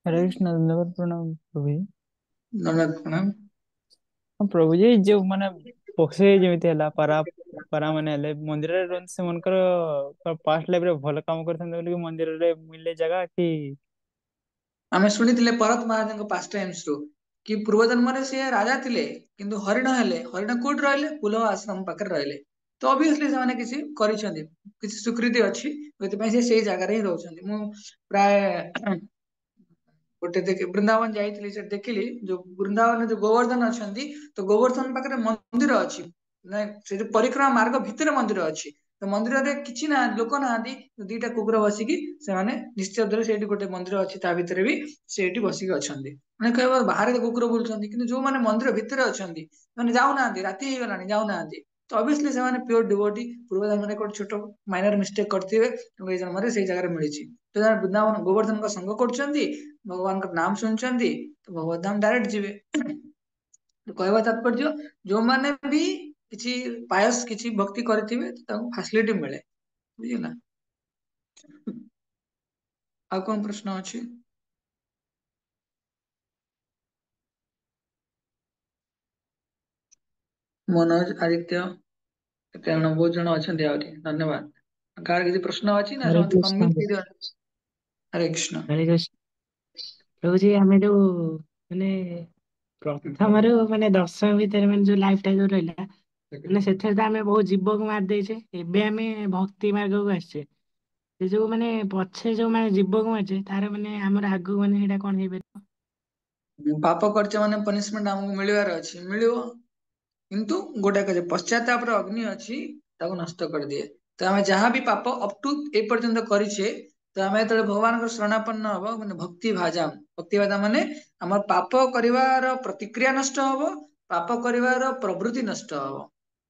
हरे कृष्ण, धन्यवाद, प्रणाम प्रभु जी। ଧନ୍ୟବାଦ, ପ୍ରଣାମ। ହଁ ପ୍ରଭୁ जी, ଯୋଉ ମାନେ ପକ୍ଷୀ ଯେମିତି ହେଲା ପାରା ମାନେ ହେଲେ ମନ୍ଦିରରେ ରୁହନ୍ତି, ସେମାନଙ୍କର ପାଷ୍ଟ ଲାଇଫରେ ଭଲ କାମ କରିଥାନ୍ତି ବୋଲି ମନ୍ଦିରରେ ମିଳିଲେ ଜାଗା କି? ଆମେ ଶୁଣିଥିଲେ ପରତ ମହାରାଜଙ୍କ ପାଷ୍ଟ ଟାଇମ୍ସ ରୁ, କି ପୂର୍ବ ଜନ୍ମରେ ସିଏ ରାଜା ଥିଲେ, କିନ୍ତୁ ହରିଣ ହେଲେ। ହରିଣ କୋଉଠି ରହିଲେ? ପୁଲହ ଆଶ୍ରମ ପାଖରେ ରହିଲେ। तो ऑब्वियसली से किसी करिसेंती किसी स्वीकृति अछि ସେଥିପାଇଁ ସେ ସେଇ ଜାଗାରେ ହିଁ ରହୁଛନ୍ତି। ମୁଁ ପ୍ରାୟ ଗୋଟେ ବୃନ୍ଦାବନ ଯାଇଥିଲି ସେଠି ଦେଖିଲି ଯୋଉ ବୃନ୍ଦାବନରେ ଯୋଉ ଗୋवर्धନ ଅଛନ୍ତି ତ ଗୋवर्धନ ପାଖରେ ମନ୍ଦିର ଅଛି ନାଇଁ ସେ ଯୋଉ ପରିକ୍ରମା ମାର୍ଗ ଭିତରେ ମନ୍ଦିର ଅଛି ତ ମନ୍ଦିରରେ କିଛି ନା ଲୋକ ନାହାନ୍ତି ଦିଟା କୁକୁର ବସିକି ସେମାନେ ନିଶ୍ଚୟରେ ସେଇଠି ଗୋଟେ ମନ୍ଦିର ଅଛି ତା ଭିତରେ ବି ସେଇଠି ବସିକି ଅଛନ୍ତି ମାନେ କହିବ ବାହାରେ କୁକୁର ବୁଲୁଛନ୍ତି କିନ୍ତୁ ଯୋଉମାନେ ମନ୍ଦିର ଭିତରେ ଅଛନ୍ତି ମାନେ ଯାଉନାହାନ୍ତି ରାତି ହେଇଗଲାଣି ଯାଉନାହାନ୍ତି ତ ଅବଭିୟସଲି ସେମାନେ ପିଓର ଡିଭୋଟି ପୂର୍ବ ଜନ୍ମରେ ଗୋଟେ ଛୋଟ ମାଇନର ମିଷ୍ଟେକ୍ କରିଥିବେ ଏଇ ଜନ୍ମରେ ସେଇ ଜାଗାରେ ମିଳିଛି ତ ସେମାନେ ବୃନ୍ଦାବନ ଗୋवर्धନଙ୍କ ସଙ୍ଗ କରୁଛନ୍ତି ଭଗବାନଙ୍କ ନାମ ଶୁଣୁଛନ୍ତି ତ ଭଗବତ ଧାମ ଡାଇରେକ୍ଟ ଯିବେ। କହିବା ତାତ୍ପର୍ଯ୍ୟ ଯୋଉମାନେ ବି କିଛି ପାୟସ କିଛି ଭକ୍ତି କରିଥିବେ ତାଙ୍କୁ ଫାସିଲିଟି ମିଳେ ବୁଝିଲା। ଆଉ କଣ ପ୍ରଶ୍ନ ଅଛି? ମନୋଜ ଆଦିତ୍ୟ କେତେ ଜଣ ବହୁତ ଜଣ ଅଛନ୍ତି ଆହୁରି ଧନ୍ୟବାଦ। କାହାର କିଛି ପ୍ରଶ୍ନ ଅଛି ନା ହରେ ସମସ୍ତେ କୃଷ୍ଣ କମ୍ପ୍ଲିଟ ହେଇଗଲା? ହରେ କୃଷ୍ଣ। ହରେ କୃଷ୍ଣ। ପ୍ରଭୁଜୀ ଆମେ ଯୋଉ ମାନେ ପ୍ରଥମରୁ ମାନେ ଦଶମ ଭିତରେ ମାନେ ଯୋଉ ଲାଇଫ ଟା ଯୋଉ ରହିଲା ମାନେ ସେଥିରେ ତ ଆମେ ବହୁତ ଜୀବକୁ ମାରି ଦେଇଛେ ଏବେ ଆମେ ଭକ୍ତି ମାର୍ଗକୁ ଆସିଛେ ସେ ଯୋଉ ମାନେ ପଛେ ଯୋଉ ମାନେ ଜୀବକୁ ମାରିଛେ ତାର ମାନେ ଆମର ଆଗକୁ ମାନେ ସେଇଟା କଣ ହେଇପାରିବ? ପାପ କରିଛ ମାନେ ପନିଶମେଣ୍ଟ ଆମକୁ ମିଳିବାର ଅଛି ମିଳିବ କିନ୍ତୁ ଗୋଟେ ପଶ୍ଚାତାପର ଅଗ୍ନି ଅଛି ତାକୁ ନଷ୍ଟ କରିଦିଏ ତ ଆମେ ଯାହା ବି ପାପ ଅପ୍ ଟୁ ଏ ପର୍ଯ୍ୟନ୍ତ କରିଛେ ତ ଆମେ ଯେତେବେଳେ ଭଗବାନଙ୍କର ଶରଣାପନ୍ନ ହବ ମାନେ ଭକ୍ତି ଭାଜା ମାନେ ଆମର ପାପ କରିବାର ପ୍ରତିକ୍ରିୟା ନଷ୍ଟ ହବ ପାପ କରିବାର ପ୍ରବୃତ୍ତି ନଷ୍ଟ ହବ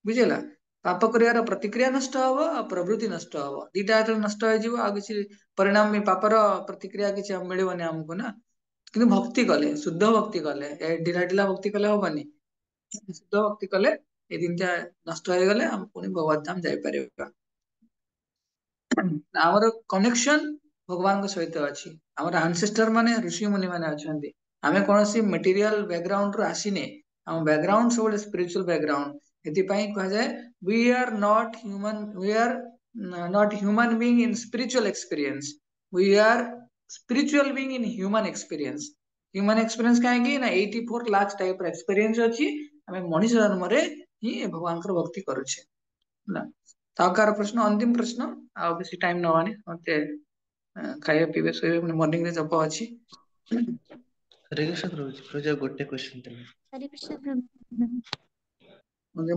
ବୁଝିଲା। ପାପ କରିବାର ପ୍ରତିକ୍ରିୟା ନଷ୍ଟ ହବ ଆଉ ପ୍ରବୃତ୍ତି ନଷ୍ଟ ହବ ଦିଟା ଯେତେବେଳେ ନଷ୍ଟ ହେଇଯିବ ଆଉ କିଛି ପରିଣାମ ପାପର ପ୍ରତିକ୍ରିୟା କିଛି ମିଳିବନି ଆମକୁ ନା କିନ୍ତୁ ଭକ୍ତି କଲେ ଶୁଦ୍ଧ ଭକ୍ତି କଲେ ଢିଲା ଢିଲା ଭକ୍ତି କଲେ ହବନି ଶୁଦ୍ଧ ଭକ୍ତି କଲେ ଏଇ ଜିନିଷ ନଷ୍ଟ ହେଇଗଲେ ଆମେ ପୁଣି ଭଗବତ ଧାମ ଯାଇପାରିବା। ଆମର କନେକ୍ସନ ଭଗବାନଙ୍କ ସହିତ ଅଛି ଆମର ଆନସେଷ୍ଟର ମାନେ ଋଷି ମୁନି ମାନେ ଅଛନ୍ତି ଆମେ କୌଣସି ମେଟେରିଆଲ ବ୍ୟାକଗ୍ରାଉଣ୍ଡ ରୁ ଆସିନେ ଆମ ବ୍ୟାକଗ୍ରାଉଣ୍ଡ ସବୁବେଳେ ସ୍ପିରିଚୁଆଲ ବ୍ୟାକଗ୍ରାଉଣ୍ଡ ଏଥିପାଇଁ କୁହାଯାଏ we are not human we are not human being in spiritual experience we are spiritual being in human experience କାହିଁକି ନା 84 ଲାख ଟାଇପ ର ଏକ୍ସପିରିଏନ୍ସ ଅଛି ଆମେ ମଣିଷ ଜନ୍ମରେ ହିଁ ଭଗବାନଙ୍କର ଭକ୍ତି କରୁଛେ ହେଲା। ଆଉ କାହାର ପ୍ରଶ୍ନ ଅନ୍ତିମ ପ୍ରଶ୍ନ ଆଉ ବେଶୀ ଟାଇମ ନବାନି ମତେ ଖାଇବା ପିଇବା ଶୋଇବା ମର୍ଣ୍ଣିଂ ରେ ଜପ ଅଛି। ହରେ କୃଷ୍ଣ ପ୍ରଭୁଜୀ ପ୍ରଭୁଜୀ ଆଉ ଗୋଟେ କ୍ୱେଶ୍ଚନ ଥିଲା। ହରେ କୃଷ୍ଣ ପ୍ରଭୁ।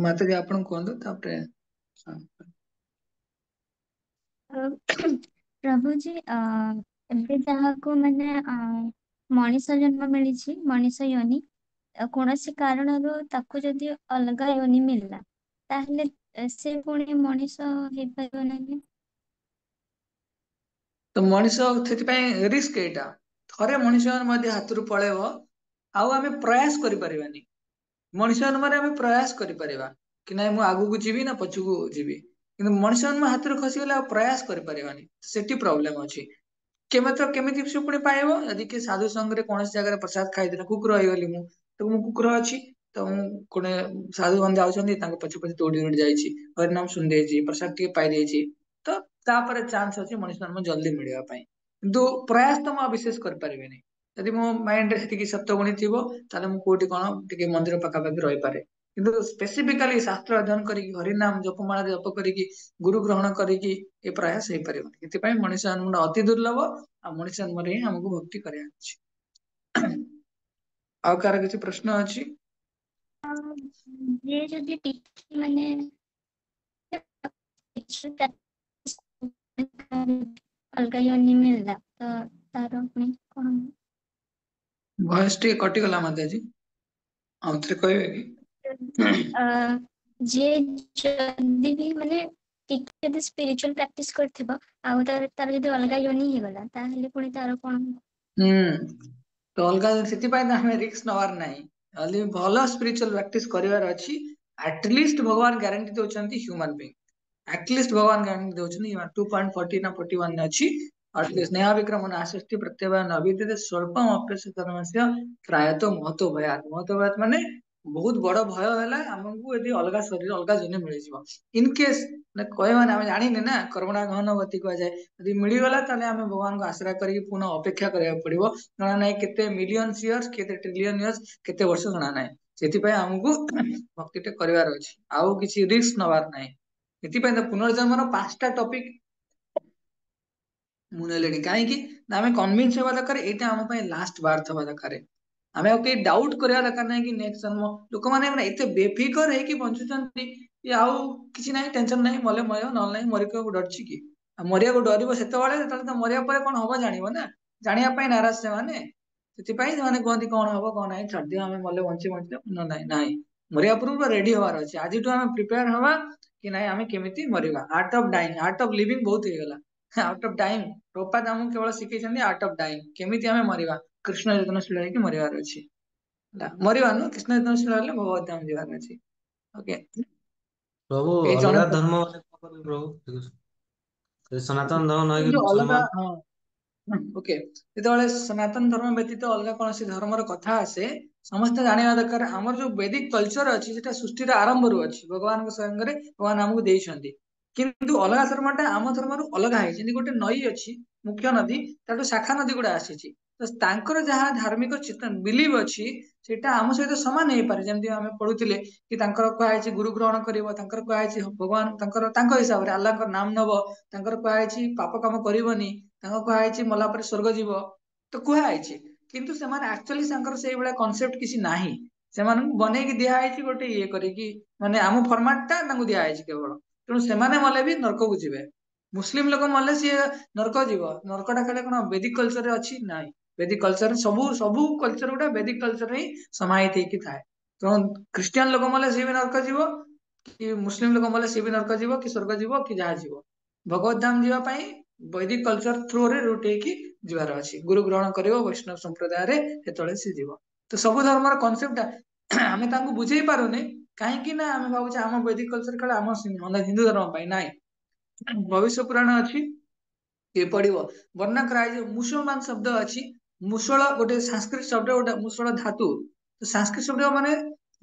ମାତାଜୀ ଆପଣ କୁହନ୍ତୁ ତାପରେ ପ୍ରଭୁଜୀ ଏବେ ଯାହାକୁ ମାନେ ମଣିଷ ଜନ୍ମ ମିଳିଛି ମଣିଷ ୟୋନି କୌଣସି କାରଣରୁ ତାକୁ ଯଦି ଅଲଗା ୟୋନି ମିଳିଲା ତାହେଲେ ସେ ପୁଣି ମଣିଷ ହେଇପାରିବ ନାହିଁ? ତ ମଣିଷ ସେଥିପାଇଁ ରିସ୍କ ଏଇଟା ଥରେ ମଣିଷ ମଧ୍ୟ ହାତରୁ ପଳେଇବ ଆଉ ଆମେ ପ୍ରୟାସ କରିପାରିବାନି ମଣିଷ ଜନ୍ମରେ ଆମେ ପ୍ରୟାସ କରିପାରିବା କି ନାଇଁ ମୁଁ ଆଗକୁ ଯିବି ନା ପଛକୁ ଯିବି କିନ୍ତୁ ମଣିଷ ଜନ୍ମ ହାତରୁ ଖସିଗଲେ ଆଉ ପ୍ରୟାସ କରିପାରିବାନି ସେଠି ପ୍ରୋବ୍ଲେମ ଅଛି କେମିତି ସେ ପୁଣି ପାଇବ ଯଦି କିଏ ସାଧୁ ସଙ୍ଗରେ କୌଣସି ଜାଗାରେ ପ୍ରସାଦ ଖାଇଦେଲା କୁକୁର ହେଇଗଲି ମୁଁ ତ ମୁଁ କୁକୁର ଅଛି ତ ମୁଁ ଗୋଟେ ସାଧୁ ମାନେ ଯାଉଛନ୍ତି ତାଙ୍କ ପଛେ ପଛେ ଦୌଡ଼ି ଦୌଡ଼ି ଯାଇଛି ହରିନାମ ଶୁଣି ଦେଇଛି ପ୍ରସାଦ ଟିକେ ପାଇଦେଇଛି ତ ତାପରେ ଚାନ୍ସ ଅଛି ମଣିଷ ଜନ୍ମ ଜଲ୍ଦି ମିଳିବା ପାଇଁ କିନ୍ତୁ ପ୍ରୟାସ ତ ମୁଁ ଆଉ ବିଶେଷ କରିପାରିବିନି ଯଦି ମୋ ମାଇଣ୍ଡରେ ସେତିକି ସତ୍ୱଗୁଣୀ ଥିବ ତାହେଲେ ମୁଁ କୋଉଠି କଣ ଟିକେ ମନ୍ଦିର ପାଖାପାଖି ରହିପାରେ କିନ୍ତୁ ସ୍ପେସିଫିକାଲି ଶାସ୍ତ୍ର ଅଧ୍ୟୟନ କରିକି ହରିନାମ ଜପମାଳା ଜପ କରିକି ଗୁରୁ ଗ୍ରହଣ କରିକି ଏ ପ୍ରୟାସ ହେଇପାରିବନି ସେଥିପାଇଁ ମଣିଷ ଜନ୍ମ ଅତି ଦୁର୍ଲଭ ଆଉ ମଣିଷ ଜନ୍ମରେ ହିଁ ଆମକୁ ଭକ୍ତି କରିବାର ଅଛି। ଆଉ କାହାର କିଛି ପ୍ରଶ୍ନ ଅଛି? ଯିଏ ଯଦି ଟିକେ ମାନେ ଅଲଗା ୟୋନି ମିଳିଲା ତ ତାର ପୁଣି କଣ? ଭଏସ ଟିକେ କଟିଗଲା ମାତାଜୀ ଆଉଥରେ କହିବେ କି? ଯିଏ ଯଦି ବି ମାନେ ଟିକେ ଯଦି ସ୍ପିରିଚୁଆଲ ପ୍ରାକ୍ଟିସ କରିଥିବ ଆଉ ତାର ଯଦି ଅଲଗା ୟୋନି ହେଇଗଲା ତାହେଲେ ପୁଣି ତାର କଣ? ତ ଅଲଗା ସେଥିପାଇଁ ତ ଆମେ ରିସ୍କ ନବାର ନାହିଁ ଖାଲି ଭଲ ସ୍ପିରିଚୁଆଲ ପ୍ରାକ୍ଟିସ କରିବାର ଅଛି ଆଟଲିଷ୍ଟ ଭଗବାନ ଗ୍ୟାରେଣ୍ଟି ଦଉଛନ୍ତି ହ୍ୟୁମାନ ବିଙ୍ଗ ଆଟଲିଷ୍ଟ ଭଗବାନ ଗ୍ୟାରେଣ୍ଟି ଦଉଛନ୍ତି 2.40 ନା 41 ଅଛି ସ୍ନେହା ବିକ୍ରମ ନାଶସ୍ତି ପ୍ରତ୍ୟବାୟ ନବିଦିତେ ସ୍ୱଳ୍ପମ ଅପ୍ୟସ୍ୟ ଧର୍ମସ୍ୟ ପ୍ରାୟତଃ ମହତ ଭୟାତ ମାନେ ବହୁତ ବଡ ଭୟ ହେଲା ଆମକୁ ଯଦି ଅଲଗା ଶରୀର ଅଲଗା ଜନ୍ମ ମିଳିଯିବ ଇନ କେସ୍ କହିବା ମାନେ ଆମେ ଜାଣିନେ ନା କର୍ମଣା ଗହନ ଗତି କୁହାଯାଏ ଯଦି ମିଳିଗଲା ତାହେଲେ ଆମେ ଭଗବାନଙ୍କୁ ଆଶ୍ରା କରିକି ପୁନଃ ଅପେକ୍ଷା କରିବାକୁ ପଡିବ ଜଣା ନାହିଁ କେତେ ମିଲିୟନ ଇୟର୍ସ କେତେ ଟ୍ରିଲିୟନ ଇୟର୍ସ କେତେ ବର୍ଷ ଜଣା ନାହିଁ ସେଥିପାଇଁ ଆମକୁ ଭକ୍ତିଟେ କରିବାର ଅଛି ଆଉ କିଛି ରିସ୍କ ନବାର ନାହିଁ ଏଥିପାଇଁ ତ ପୁନର୍ଜନ୍ମର 5ଟା ଟପିକ ମୁଁ ନେଲିଣି କାହିଁକି ନା ଆମେ କନଭିନ୍ସ ହେବା ଦରକାର ଏଇଟା ଆମ ପାଇଁ ଲାଷ୍ଟ ବାର୍ଥ ହବା ଦରକାର। ଆମେ ଆଉ କେହି ଡାଉଟ କରିବା ଦରକାର ନାହିଁ କି ନେକ୍ସଟ ଜନ୍ମ ଲୋକମାନେ ମାନେ ଏତେ ବେଫିକର ହେଇକି ବଞ୍ଚୁଛନ୍ତି କି ଆଉ କିଛି ନାହିଁ ଟେନସନ ନାହିଁ ମଲେ ମରିବ ନହେଲେ ନାହିଁ ମରିବାକୁ ଡରୁଛି କି ଆଉ ମରିବାକୁ ଡରିବ ସେତେବେଳେ ତ ମରିବା ପରେ କଣ ହବ ଜାଣିବ ନା ଜାଣିବା ପାଇଁ ନାରାଜ ସେମାନେ ସେଥିପାଇଁ ସେମାନେ କୁହନ୍ତି କଣ ହବ କଣ ନାହିଁ ଛାଡିଦିଅ ଆମେ ମଲେ ବଞ୍ଚିଲେ ନାଇଁ ନାଇଁ ମରିବା ପୂର୍ବରୁ ରେଡି ହବାର ଅଛି ଆଜିଠୁ ଆମେ ପ୍ରିପେୟାର ହବା କି ନାଇଁ ଆମେ କେମିତି ମରିବା art of dying art of living ବହୁତ ହେଇଗଲା ଆର୍ଟ ଅଫ ଡାଇଂ ପ୍ରପାତ ଆମକୁ କେବଳ ଶିଖେଇଛନ୍ତି ଆର୍ଟ ଅଫ ଡାଇଂ କେମିତି ଆମେ ମରିବା କୃଷ୍ଣ ଚେତନଶୀଳ ହେଇକି ମରିବାର ଅଛି ହେଲା ମରିବା ନୁ କୃଷ୍ଣ ଚେତନଶୀଳ ହେଲେ ଭଗବତ ଧାମ ଯିବାର ଅଛି ଓକେ ପ୍ରଭୁ ଏଇ ଜଣେ ଅଲଗା ଧର୍ମ ବୋଲେ କଣ କରିବି ପ୍ରଭୁ? ସେ ସନାତନ ଧର୍ମ ନହେଇକି ଯୋଉ ଅଲଗା ମୁସଲମାନ ହଁ ଓକେ ଯେତେବେଳେ ସନାତନ ଧର୍ମ ବ୍ୟତୀତ ଅଲଗା କୌଣସି ଧର୍ମର କଥା ଆସେ ସମସ୍ତେ ଜାଣିବା ଦରକାର ଆମର ଯୋଉ ବୈଦିକ କଲଚର ଅଛି ସେଟା ସୃଷ୍ଟିର ଆରମ୍ଭରୁ ଅଛି ଭଗବାନଙ୍କ ସାଙ୍ଗରେ ଭଗବାନ ଆମକୁ ଦେଇଛନ୍ତି କିନ୍ତୁ ଅଲଗା ଧର୍ମଟା ଆମ ଧର୍ମରୁ ଅଲଗା ହେଇଛି ଯେମିତି ଗୋଟେ ନଈ ଅଛି ମୁଖ୍ୟ ନଦୀ ତାଠୁ ଶାଖା ନଦୀ ଗୁଡା ଆସିଛି ତ ତାଙ୍କର ଯାହା ଧାର୍ମିକ ବିଲିଭ ଅଛି ସେଇଟା ଆମ ସହିତ ସମାନ ହେଇପାରେ ଯେମିତି ଆମେ ପଢୁଥିଲେ କି ତାଙ୍କର କୁହାଯାଇଛି ଗୁରୁ ଗ୍ରହଣ କରିବ ତାଙ୍କର କୁହାଯାଇଛି ଭଗବାନ ତାଙ୍କ ହିସାବରେ ଆଲ୍ଲାହଙ୍କ ନାମ ନବ ତାଙ୍କର କୁହାଯାଇଛି ପାପ କାମ କରିବନି ତାଙ୍କ କୁହାଯାଇଛି ମଲା ପରେ ସ୍ୱର୍ଗ ଯିବ ତ କୁହାଯାଇଛି କିନ୍ତୁ ସେମାନେ ଆକ୍ଚୁଆଲି ତାଙ୍କର ସେଇଭଳିଆ କନସେପ୍ଟ କିଛି ନାହିଁ ସେମାନଙ୍କୁ ବନେଇକି ଦିଆହେଇଛି ଗୋଟେ ଇଏ କରିକି ମାନେ ଆମ ଫର୍ମାଟ ଟା ତାଙ୍କୁ ଦିଆହେଇଛି କେବଳ ତେଣୁ ସେମାନେ ମଲେ ବି ନର୍କକୁ ଯିବେ ମୁସଲିମ ଲୋକ ମଲେ ସିଏ ନର୍କ ଯିବ ନର୍କଟା ଖାଲି କଣ ବେଦିକ କଲଚରରେ ଅଛି ନାହିଁ ବେଦିକ କଲଚର ସବୁ କଲଚର ଗୁଡା ବେଦିକ କଲଚର ହିଁ ସମାହିତ ହେଇକି ଥାଏ ତେଣୁ ଖ୍ରୀଷ୍ଟିଆନ ଲୋକ ମଲେ ସିଏ ବି ନର୍କ ଯିବ କି ମୁସଲିମ ଲୋକ ମଲେ ସିଏ ବି ନର୍କ ଯିବ କି ସ୍ୱର୍ଗ ଯିବ କି ଯାହା ଯିବ ଭଗବତ ଧାମ ଯିବା ପାଇଁ ବୈଦିକ କଲଚର ଥ୍ରୁରେ ରୁଟ ହେଇକି ଯିବାର ଅଛି ଗୁରୁ ଗ୍ରହଣ କରିବ ବୈଷ୍ଣବ ସମ୍ପ୍ରଦାୟରେ ସେତେବେଳେ ସିଏ ଯିବ ତ ସବୁ ଧର୍ମର କନସେପ୍ଟ ଆମେ ତାଙ୍କୁ ବୁଝେଇ ପାରୁନେ କାହିଁକି ନା ଆମେ ଭାବୁଛେ ଆମ ବୈଦିକ କଲଚର କାଳେ ଆମ ହିନ୍ଦୁ ଧର୍ମ ପାଇଁ ନାହିଁ ଭବିଷ୍ୟ ପୁରାଣ ଅଛି କିଏ ପଢିବ ବର୍ଣ୍ଣନା କରାଯାଇଛି ମୁସଲମାନ ଶବ୍ଦ ଅଛି ମୁଷଳ ଗୋଟେ ସାଂସ୍କୃତ ଶବ୍ଦ ଗୋଟେ ମୁଷଳ ଧାତୁ ସାଂସ୍କୃତ ଶବ୍ଦ ମାନେ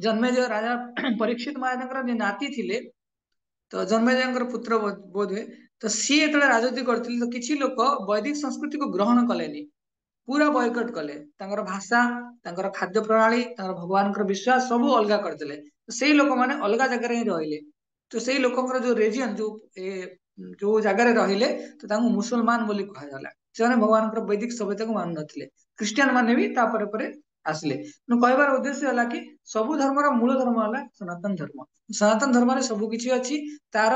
ଜନ୍ମେଜୟ ରାଜା ପରୀକ୍ଷିତ ମହାରାଜଙ୍କର ଯେ ନାତି ଥିଲେ ତ ଜନ୍ମେଜୟଙ୍କର ପୁତ୍ର ବୋଧ ହୁଏ ତ ସିଏ ଯେତେବେଳେ ରାଜୁତି କରିଥିଲେ ତ କିଛି ଲୋକ ବୈଦିକ ସଂସ୍କୃତିକୁ ଗ୍ରହଣ କଲେନି ପୁରା ବୟକଟ କଲେ ତାଙ୍କର ଭାଷା ତାଙ୍କର ଖାଦ୍ୟ ପ୍ରଣାଳୀ ତାଙ୍କର ଭଗବାନଙ୍କର ବିଶ୍ୱାସ ସବୁ ଅଲଗା କରିଦେଲେ ସେଇ ଲୋକମାନେ ଅଲଗା ଜାଗାରେ ହିଁ ରହିଲେ ତ ସେଇ ଲୋକଙ୍କର ଯୋଉ ରେଜିଅନ ଯୋଉ ଜାଗାରେ ରହିଲେ ତ ତାଙ୍କୁ ମୁସଲମାନ ବୋଲି କୁହାଗଲା ସେମାନେ ଭଗବାନଙ୍କର ବୈଦିକ ସଭ୍ୟତାକୁ ମାନୁନଥିଲେ ଖ୍ରୀଷ୍ଟିଆନ ମାନେ ବି ତାପରେ ପରେ ଆସିଲେ ତେଣୁ କହିବାର ଉଦ୍ଦେଶ୍ୟ ହେଲା କି ସବୁ ଧର୍ମର ମୂଳ ଧର୍ମ ହେଲା ସନାତନ ଧର୍ମ ସନାତନ ଧର୍ମରେ ସବୁ କିଛି ଅଛି ତାର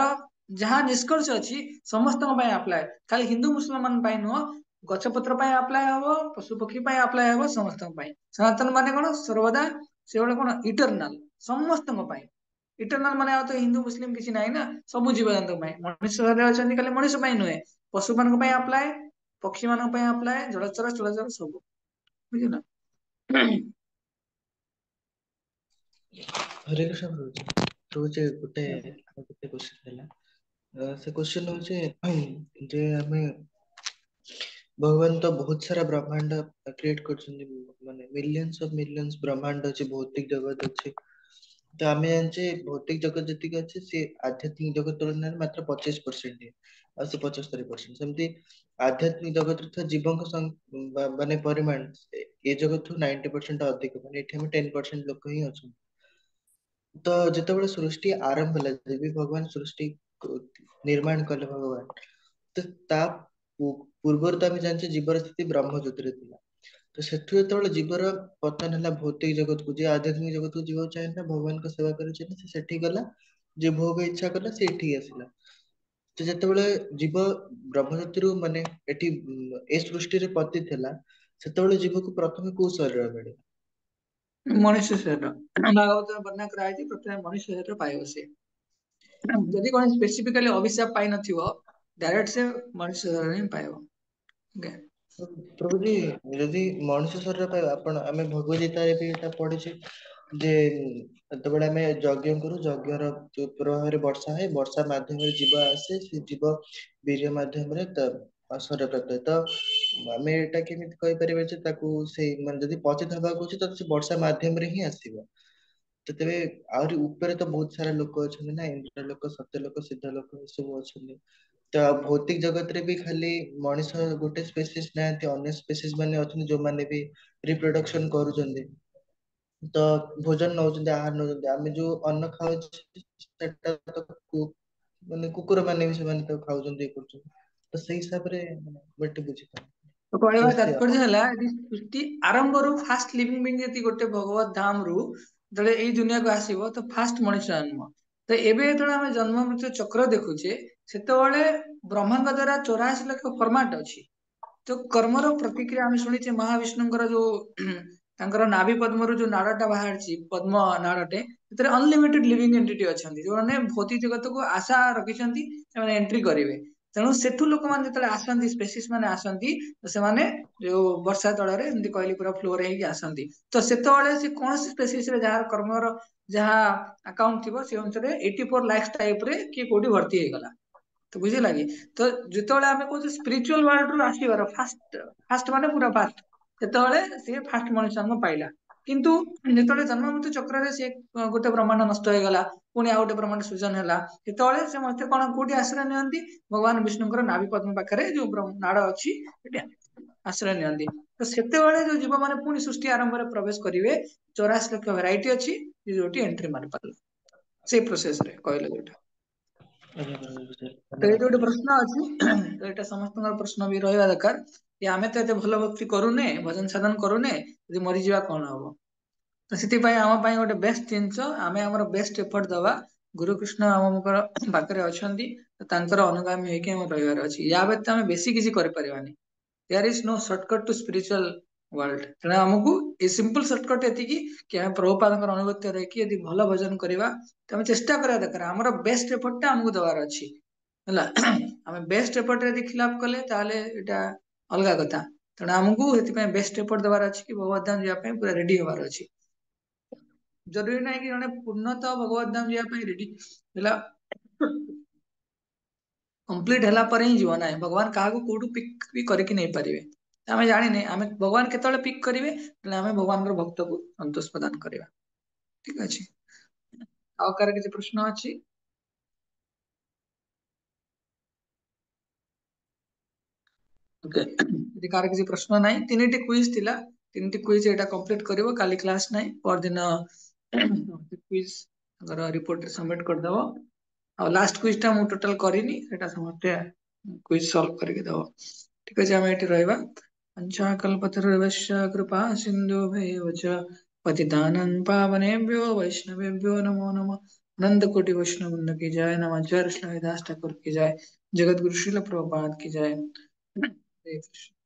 ଯାହା ନିଷ୍କର୍ଷ ଅଛି ସମସ୍ତଙ୍କ ପାଇଁ ଆପ୍ଲାଏ ଖାଲି ହିନ୍ଦୁ ମୁସଲମାନ ପାଇଁ ନୁହଁ ଗଛ ପତ୍ର ପାଇଁ ଆପ୍ଲାଏ ହବ ପଶୁ ପକ୍ଷୀ ପାଇଁ ଆପ୍ଲାଏ ହବ ସମସ୍ତଙ୍କ ପାଇଁ ସନାତନ ମାନେ କଣ ସର୍ବଦା ସେଭଳି କଣ ଇଟରନାଲ ସମସ୍ତଙ୍କ ପାଇଁ ଇଟରନାଲ ମାନେ ଆଉ ତ ହିନ୍ଦୁ ମୁସଲିମ କିଛି ନାହିଁ ନା ସବୁ ଜୀବଜନ୍ତଙ୍କ ପାଇଁ ମଣିଷ ଶରୀରରେ ଅଛନ୍ତି ଖାଲି ମଣିଷ ପାଇଁ ନୁହେଁ ପଶୁ ମାନଙ୍କ ପାଇଁ ଆପ୍ଲାଏ ପକ୍ଷୀ ମାନଙ୍କ ପାଇଁ ଆପ୍ଲାଏ ଜଳଚର ଚଳଚର ସବୁ ବୁଝିଲ ହରେ କୃଷ୍ଣ ପ୍ରଭୁଜୀ ପ୍ରଭୁଜୀ ଗୋଟେ କ୍ୱେଶ୍ଚନ ଥିଲା ସେ କ୍ୱେଶ୍ଚନ ହଉଛି ଯେ ଆମେ ଭଗବାନ ତ ବହୁତ ସାରା ବ୍ରହ୍ମାଣ୍ଡ କ୍ରିଏଟ କରିଛନ୍ତି ମାନେ ମିଲିୟନ୍ସ ବ୍ରହ୍ମାଣ୍ଡ ଅଛି ଭୌତିକ ଜଗତ ଅଛି ତ ଆମେ ଜାଣିଛେ ଭୌତିକ ଜଗତ ଯେତିକି ଅଛି ସେ ଆଧ୍ୟାତ୍ମିକ ଜଗତ ତୁଳନାରେ ମାତ୍ର 25% ଆଉ ସେ 75% ସେମିତି ଆଧ୍ୟାତ୍ମିକ ଜଗତରେ ଥିବା ଜୀବଙ୍କ ମାନେ ପରିମାଣ ଏ ଜଗତରୁ 90% ଅଧିକ ମାନେ ଏଠି ଆମେ 10% ଲୋକ ହିଁ ଅଛନ୍ତି ତ ଯେତେବେଳେ ସୃଷ୍ଟି ଆରମ୍ଭ ହେଲା ଦେବୀ ଭଗବାନ ସୃଷ୍ଟି ନିର୍ମାଣ କଲେ ଭଗବାନ ତ ତା ପୂର୍ବରୁ ତ ଆମେ ଜାଣିଛେ ଜୀବର ସ୍ଥିତି ବ୍ରହ୍ମଜ୍ୟୋତିରେ ଥିଲା ତ ସେଠୁ ଯେତେବେଳେ ଜୀବର ପତନ ହେଲା ଭୌତିକ ଜଗତକୁ ଯିଏ ଆଧ୍ୟାତ୍ମିକ ଜଗତକୁ ଯିବାକୁ ଚାହିଁଲା ଭଗବାନଙ୍କ ସେବା କରିବାକୁ ସେ ସେଠି ଗଲା ଯିଏ ଭୋଗ ଇଚ୍ଛା କଲା ସେ ଏଠିକି ଆସିଲା ତ ଯେତେବେଳେ ଜୀବ ବ୍ରହ୍ମଜ୍ୟୋତିରୁ ମାନେ ଏଠି ଏ ସୃଷ୍ଟିରେ ପତିତ ହେଲା ସେତେବେଳେ ଜୀବକୁ ପ୍ରଥମେ କୋଉ ଶରୀର ମିଳେ ମଣିଷ ଶରୀର ଭାଗବତ ବର୍ଣ୍ଣନା କରାଯାଇଛି ପ୍ରଥମେ ମଣିଷ ଶରୀର ପାଇବ ସେ ଯଦି କଣ ସ୍ପେସିଫିକାଲି ଅଭିଶାପ ପାଇନଥିବ ଡାଇରେକ୍ଟ ସେ ମଣିଷ ଶରୀର ହିଁ ପାଇବ Okay. ପ୍ରଭୁଜୀ ଯଦି ମଣିଷ ଶରୀର ପାଇବା ଆପଣ ଆମେ ଭଗବତ ଗୀତାରେ ବି ଏଟା ପଢିଛେ ଯେ ଯେତେବେଳେ ଆମେ ଯଜ୍ଞ କରୁ ଯଜ୍ଞର ପ୍ରଭାବରେ ବର୍ଷା ହୁଏ ବର୍ଷା ମାଧ୍ୟମରେ ଜୀବ ଆସେ ସେ ଜୀବ ବୀର୍ୟ ମାଧ୍ୟମରେ ଶରୀର ପ୍ରାପ୍ତ ତ ଆମେ ଏଇଟା କେମିତି କହିପାରିବା ଯେ ତାକୁ ସେଇ ମାନେ ଯଦି ପତିତ ହବାକୁ ଅଛି ତ ସେ ବର୍ଷା ମାଧ୍ୟମରେ ହିଁ ଆସିବ ତେବେ ଆହୁରି ଉପରେ ତ ବହୁତ ସାରା ଲୋକ ଅଛନ୍ତି ନା ଇନ୍ଦ୍ର ଲୋକ ସତ୍ୟ ଲୋକ ସିଦ୍ଧ ଲୋକ ଏ ସବୁ ଅଛନ୍ତି ତ ଭୌତିକ ଜଗତରେ ବି ଖାଲି ମଣିଷ ଗୋଟେ ସ୍ପେସିସ୍ ନାହାନ୍ତି ଅନ୍ୟ ସ୍ପେସିସ୍ ମାନେ ଅଛନ୍ତି ଯୋଉମାନେ ବି ରିପ୍ରଡକ୍ସନ କରୁଛନ୍ତି ତ ଭୋଜନ ନଉଛନ୍ତି ଆହାର ନଉଛନ୍ତି ଆମେ ଯୋଉ ଅନ୍ନ ଖାଉଛେ ସେଟା ମାନେ କୁକୁର ମାନେ ବି ସେମାନେ ତାକୁ ଖାଉଛନ୍ତି ଇଏ କରୁଛନ୍ତି। ତ ସେଇ ହିସାବରେ ମାନେ ମୁଁ ଏଠି ବୁଝିପାରୁନି ତ କହିବା ସୃଷ୍ଟି ତାତ୍ପର୍ଯ୍ୟ ହେଲା ଏଠି ସୃଷ୍ଟି ଆରମ୍ଭରୁ ଫାଷ୍ଟ ଲିଭିଂ ବିଙ୍ଗ ଯଦି ଗୋଟେ ଭଗବତ ଧାମ ରୁ ଯେତେବେଳେ ଏଇ ଦୁନିଆକୁ ଆସିବ ତ ଫାଷ୍ଟ ମଣିଷ ଜନ୍ମ। ତ ଏବେ ଯେତେବେଳେ ଆମେ ଜନ୍ମ ମୃତ୍ୟୁ ଚକ୍ର ଦେଖୁଛେ ସେତେବେଳେ ବ୍ରହ୍ମାଙ୍କ ଦ୍ଵାରା 84 ଲକ୍ଷ ଫର୍ମାଟ ଅଛି। ତ କର୍ମର ପ୍ରତିକ୍ରିୟା ଆମେ ଶୁଣିଛେ ମହାବିଷ୍ଣୁଙ୍କର ଯୋଉ ତାଙ୍କର ନାଭି ପଦ୍ମରୁ ଯୋଉ ନାଡଟା ବାହାରିଛି ପଦ୍ମ ନାଡଟେ ସେଥିରେ ଅନଲିମିଟେଡ ଲିଭିଂ ଏଣ୍ଟିଟି ଅଛନ୍ତି ଯୋଉମାନେ ଭୌତିକ ଜଗତକୁ ଆଶା ରଖିଛନ୍ତି ସେମାନେ ଏଣ୍ଟ୍ରି କରିବେ। ତେଣୁ ସେଠୁ ଲୋକମାନେ ଯେତେବେଳେ ଆସନ୍ତି ସ୍ପେସିସ୍ ମାନେ ଆସନ୍ତି ତ ସେମାନେ ଯୋଉ ବର୍ଷା ତଳରେ ଏମିତି କହିଲି ପୁରା ଫ୍ଲୋରେ ହେଇକି ଆସନ୍ତି। ତ ସେତେବେଳେ ସେ କୌଣସି ସ୍ପେସିସ୍ ରେ ଯାହାର କର୍ମର ଯାହା ଆକାଉଣ୍ଟ ଥିବ ସେ ଅନୁସାରେ 84 ଲାକ୍ସ ଟାଇପ ରେ କିଏ କୋଉଠି ଭର୍ତ୍ତି ହେଇଗଲା। ତ ବୁଝିଲା କି ତ ଯେତେବେଳେ ଆମେ କହୁଛେ ସ୍ପିରିଚୁଆଲ ୱାର୍ଲଡ ରୁ ଆସିବାର ଫାଷ୍ଟ ମାନେ ପୁରା ଫାଷ୍ଟ ସେତେବେଳେ ସିଏ ଫାଷ୍ଟ ମଣିଷ ଜନ୍ମ ପାଇଲା। କିନ୍ତୁ ଯେତେବେଳେ ଜନ୍ମ ମୃତ୍ୟୁ ଚକ୍ରରେ ସିଏ ଗୋଟେ ବ୍ରହ୍ମାଣ୍ଡ ନଷ୍ଟ ହେଇଗଲା ପୁଣି ଆଉ ଗୋଟେ ବ୍ରହ୍ମାଣ୍ଡ ସୃଜନ ହେଲା ସେତେବେଳେ ସେ ମତେ କଣ କୋଉଠି ଆଶ୍ରୟ ନିଅନ୍ତି ଭଗବାନ ବିଷ୍ଣୁଙ୍କର ନାଭି ପଦ୍ମ ପାଖରେ ଯୋଉ ନାଡ ଅଛି ସେଠି ଆଶ୍ରୟ ନିଅନ୍ତି। ତ ସେତେବେଳେ ଯୋଉ ଜୀବ ମାନେ ପୁଣି ସୃଷ୍ଟି ଆରମ୍ଭରେ ପ୍ରବେଶ କରିବେ 84 ଲକ୍ଷ ଭେରାଇଟି ଅଛି ଯୋଉଠି ଏଣ୍ଟ୍ରି ମାରି ପାରିଲା ସେଇ ପ୍ରୋସେସ ରେ କହିଲେ ଯୋଉଟା। ଆଜ୍ଞା ପ୍ରଭୁ ବୁଝିଲି ତ ଏଇଠି ଧନ୍ୟବାଦ। ଗୋଟେ ପ୍ରଶ୍ନ ଅଛି ତ ଏଇଟା ସମସ୍ତଙ୍କର ପ୍ରଶ୍ନ ବି ରହିବା ଦରକାର ଯେ ଆମେ ତ ଏତେ ଭଲ ଭକ୍ତି କରୁନେ ଭଜନ ସାଧନ କରୁନେ ଯଦି ମରିଯିବା କଣ ହବ। ତ ସେଥିପାଇଁ ଆମ ପାଇଁ ଗୋଟେ ବେଷ୍ଟ ଜିନିଷ ଆମେ ଆମର ବେଷ୍ଟ ଏଫର୍ଟ ଦବା ଗୁରୁ କୃଷ୍ଣ ଆମଙ୍କର ପାଖରେ ଅଛନ୍ତି ତାଙ୍କର ଅନୁଗାମୀ ହେଇକି ଆମର ରହିବାର ଅଛି ୟା ବ୍ୟତୀତ ଆମେ ବେଶୀ କିଛି କରିପାରିବାନି। There is no shortcut to spiritual world ତେଣୁ ଆମକୁ ଏ ସିମ୍ପଲ ସର୍ଟକଟ ଏତିକି କି ଆମେ ପ୍ରଭୁପାଦଙ୍କର ଅନୁଗତ୍ୟ ରହିକି ଯଦି ଭଲ ଭଜନ କରିବା ତ ଆମେ ଚେଷ୍ଟା କରିବା ଦରକାର ଆମର ବେଷ୍ଟ ଏଫର୍ଟ ଟା ଆମକୁ ଦବାର ଅଛି ହେଲା। ଆମେ ବେଷ୍ଟ ଏଫର୍ଟ ଯଦି ଖିଲାପ କଲେ ତାହେଲେ ଏଇଟା ଅଲଗା କଥା। ତେଣୁ ଆମକୁ ଏଥିପାଇଁ ବେଷ୍ଟ ଏଫର୍ଟ ଦେବାର ଅଛି କି ଭଗବତ ଧାମ ଯିବା ପାଇଁ ପୁରା ରେଡି ହବାର ଅଛି। ଜରୁରୀ ନାହିଁ କି ଜଣେ ପୂର୍ଣ୍ଣତଃ ଭଗବତ ଧାମ ଯିବା ପାଇଁ ରେଡି ହେଲା କମ୍ପ୍ଲିଟ ହେଲା ପରେ ହିଁ ଯିବ ନାହିଁ ଭଗବାନ କାହାକୁ କୋଉଠୁ ପିକ୍ ବି କରିକି ନେଇପାରିବେ। ଆମେ ଜାଣିନେ ଆମେ ଭଗବାନ କେତେବେଳେ ପିକ୍ କରିବେ ଆମେ ଭଗବାନଙ୍କର ଭକ୍ତକୁ ସନ୍ତୋଷ ପ୍ରଦାନ କରିବା। ଠିକ ଅଛି ଆଉ କାହାର କିଛି ପ୍ରଶ୍ନ ଅଛି? ଓକେ ଯଦି କାହାର କିଛି ପ୍ରଶ୍ନ ନାହିଁ 3ଟି କୁଇଜ ଥିଲା 3ଟି କୁଇଜ ଏଇଟା କମ୍ପ୍ଲିଟ କରିବ କାଲି କ୍ଲାସ ନାହିଁ ପରଦିନ କୁଇଜ ତାଙ୍କର ରିପୋର୍ଟ ସବମିଟ କରିଦବ। ଆଉ ଲାଷ୍ଟ କୁଇଜ ଟା ମୁଁ ଟୋଟାଲ କରିନି ସେଟା ସମସ୍ତେ କୁଇଜ ସଲ୍ଭ କରିକି ଦବ। ଠିକ ଅଛି ଆମେ ଏଇଠି ରହିବା। ପଞ୍ଚାକଲ୍ପତରୁର୍ଭଶ୍ୟ କୃପା ସିନ୍ଧୁଭୈବ च पतितानं पावनेभ्यो वैष्णवेभ्यो नमो नमः। नंद कोटि वैष्णव वृंद की जय नमः जय ठाकुर की जय जगत गुरु श्रील प्रभुपाद की जय। हरे कृष्ण।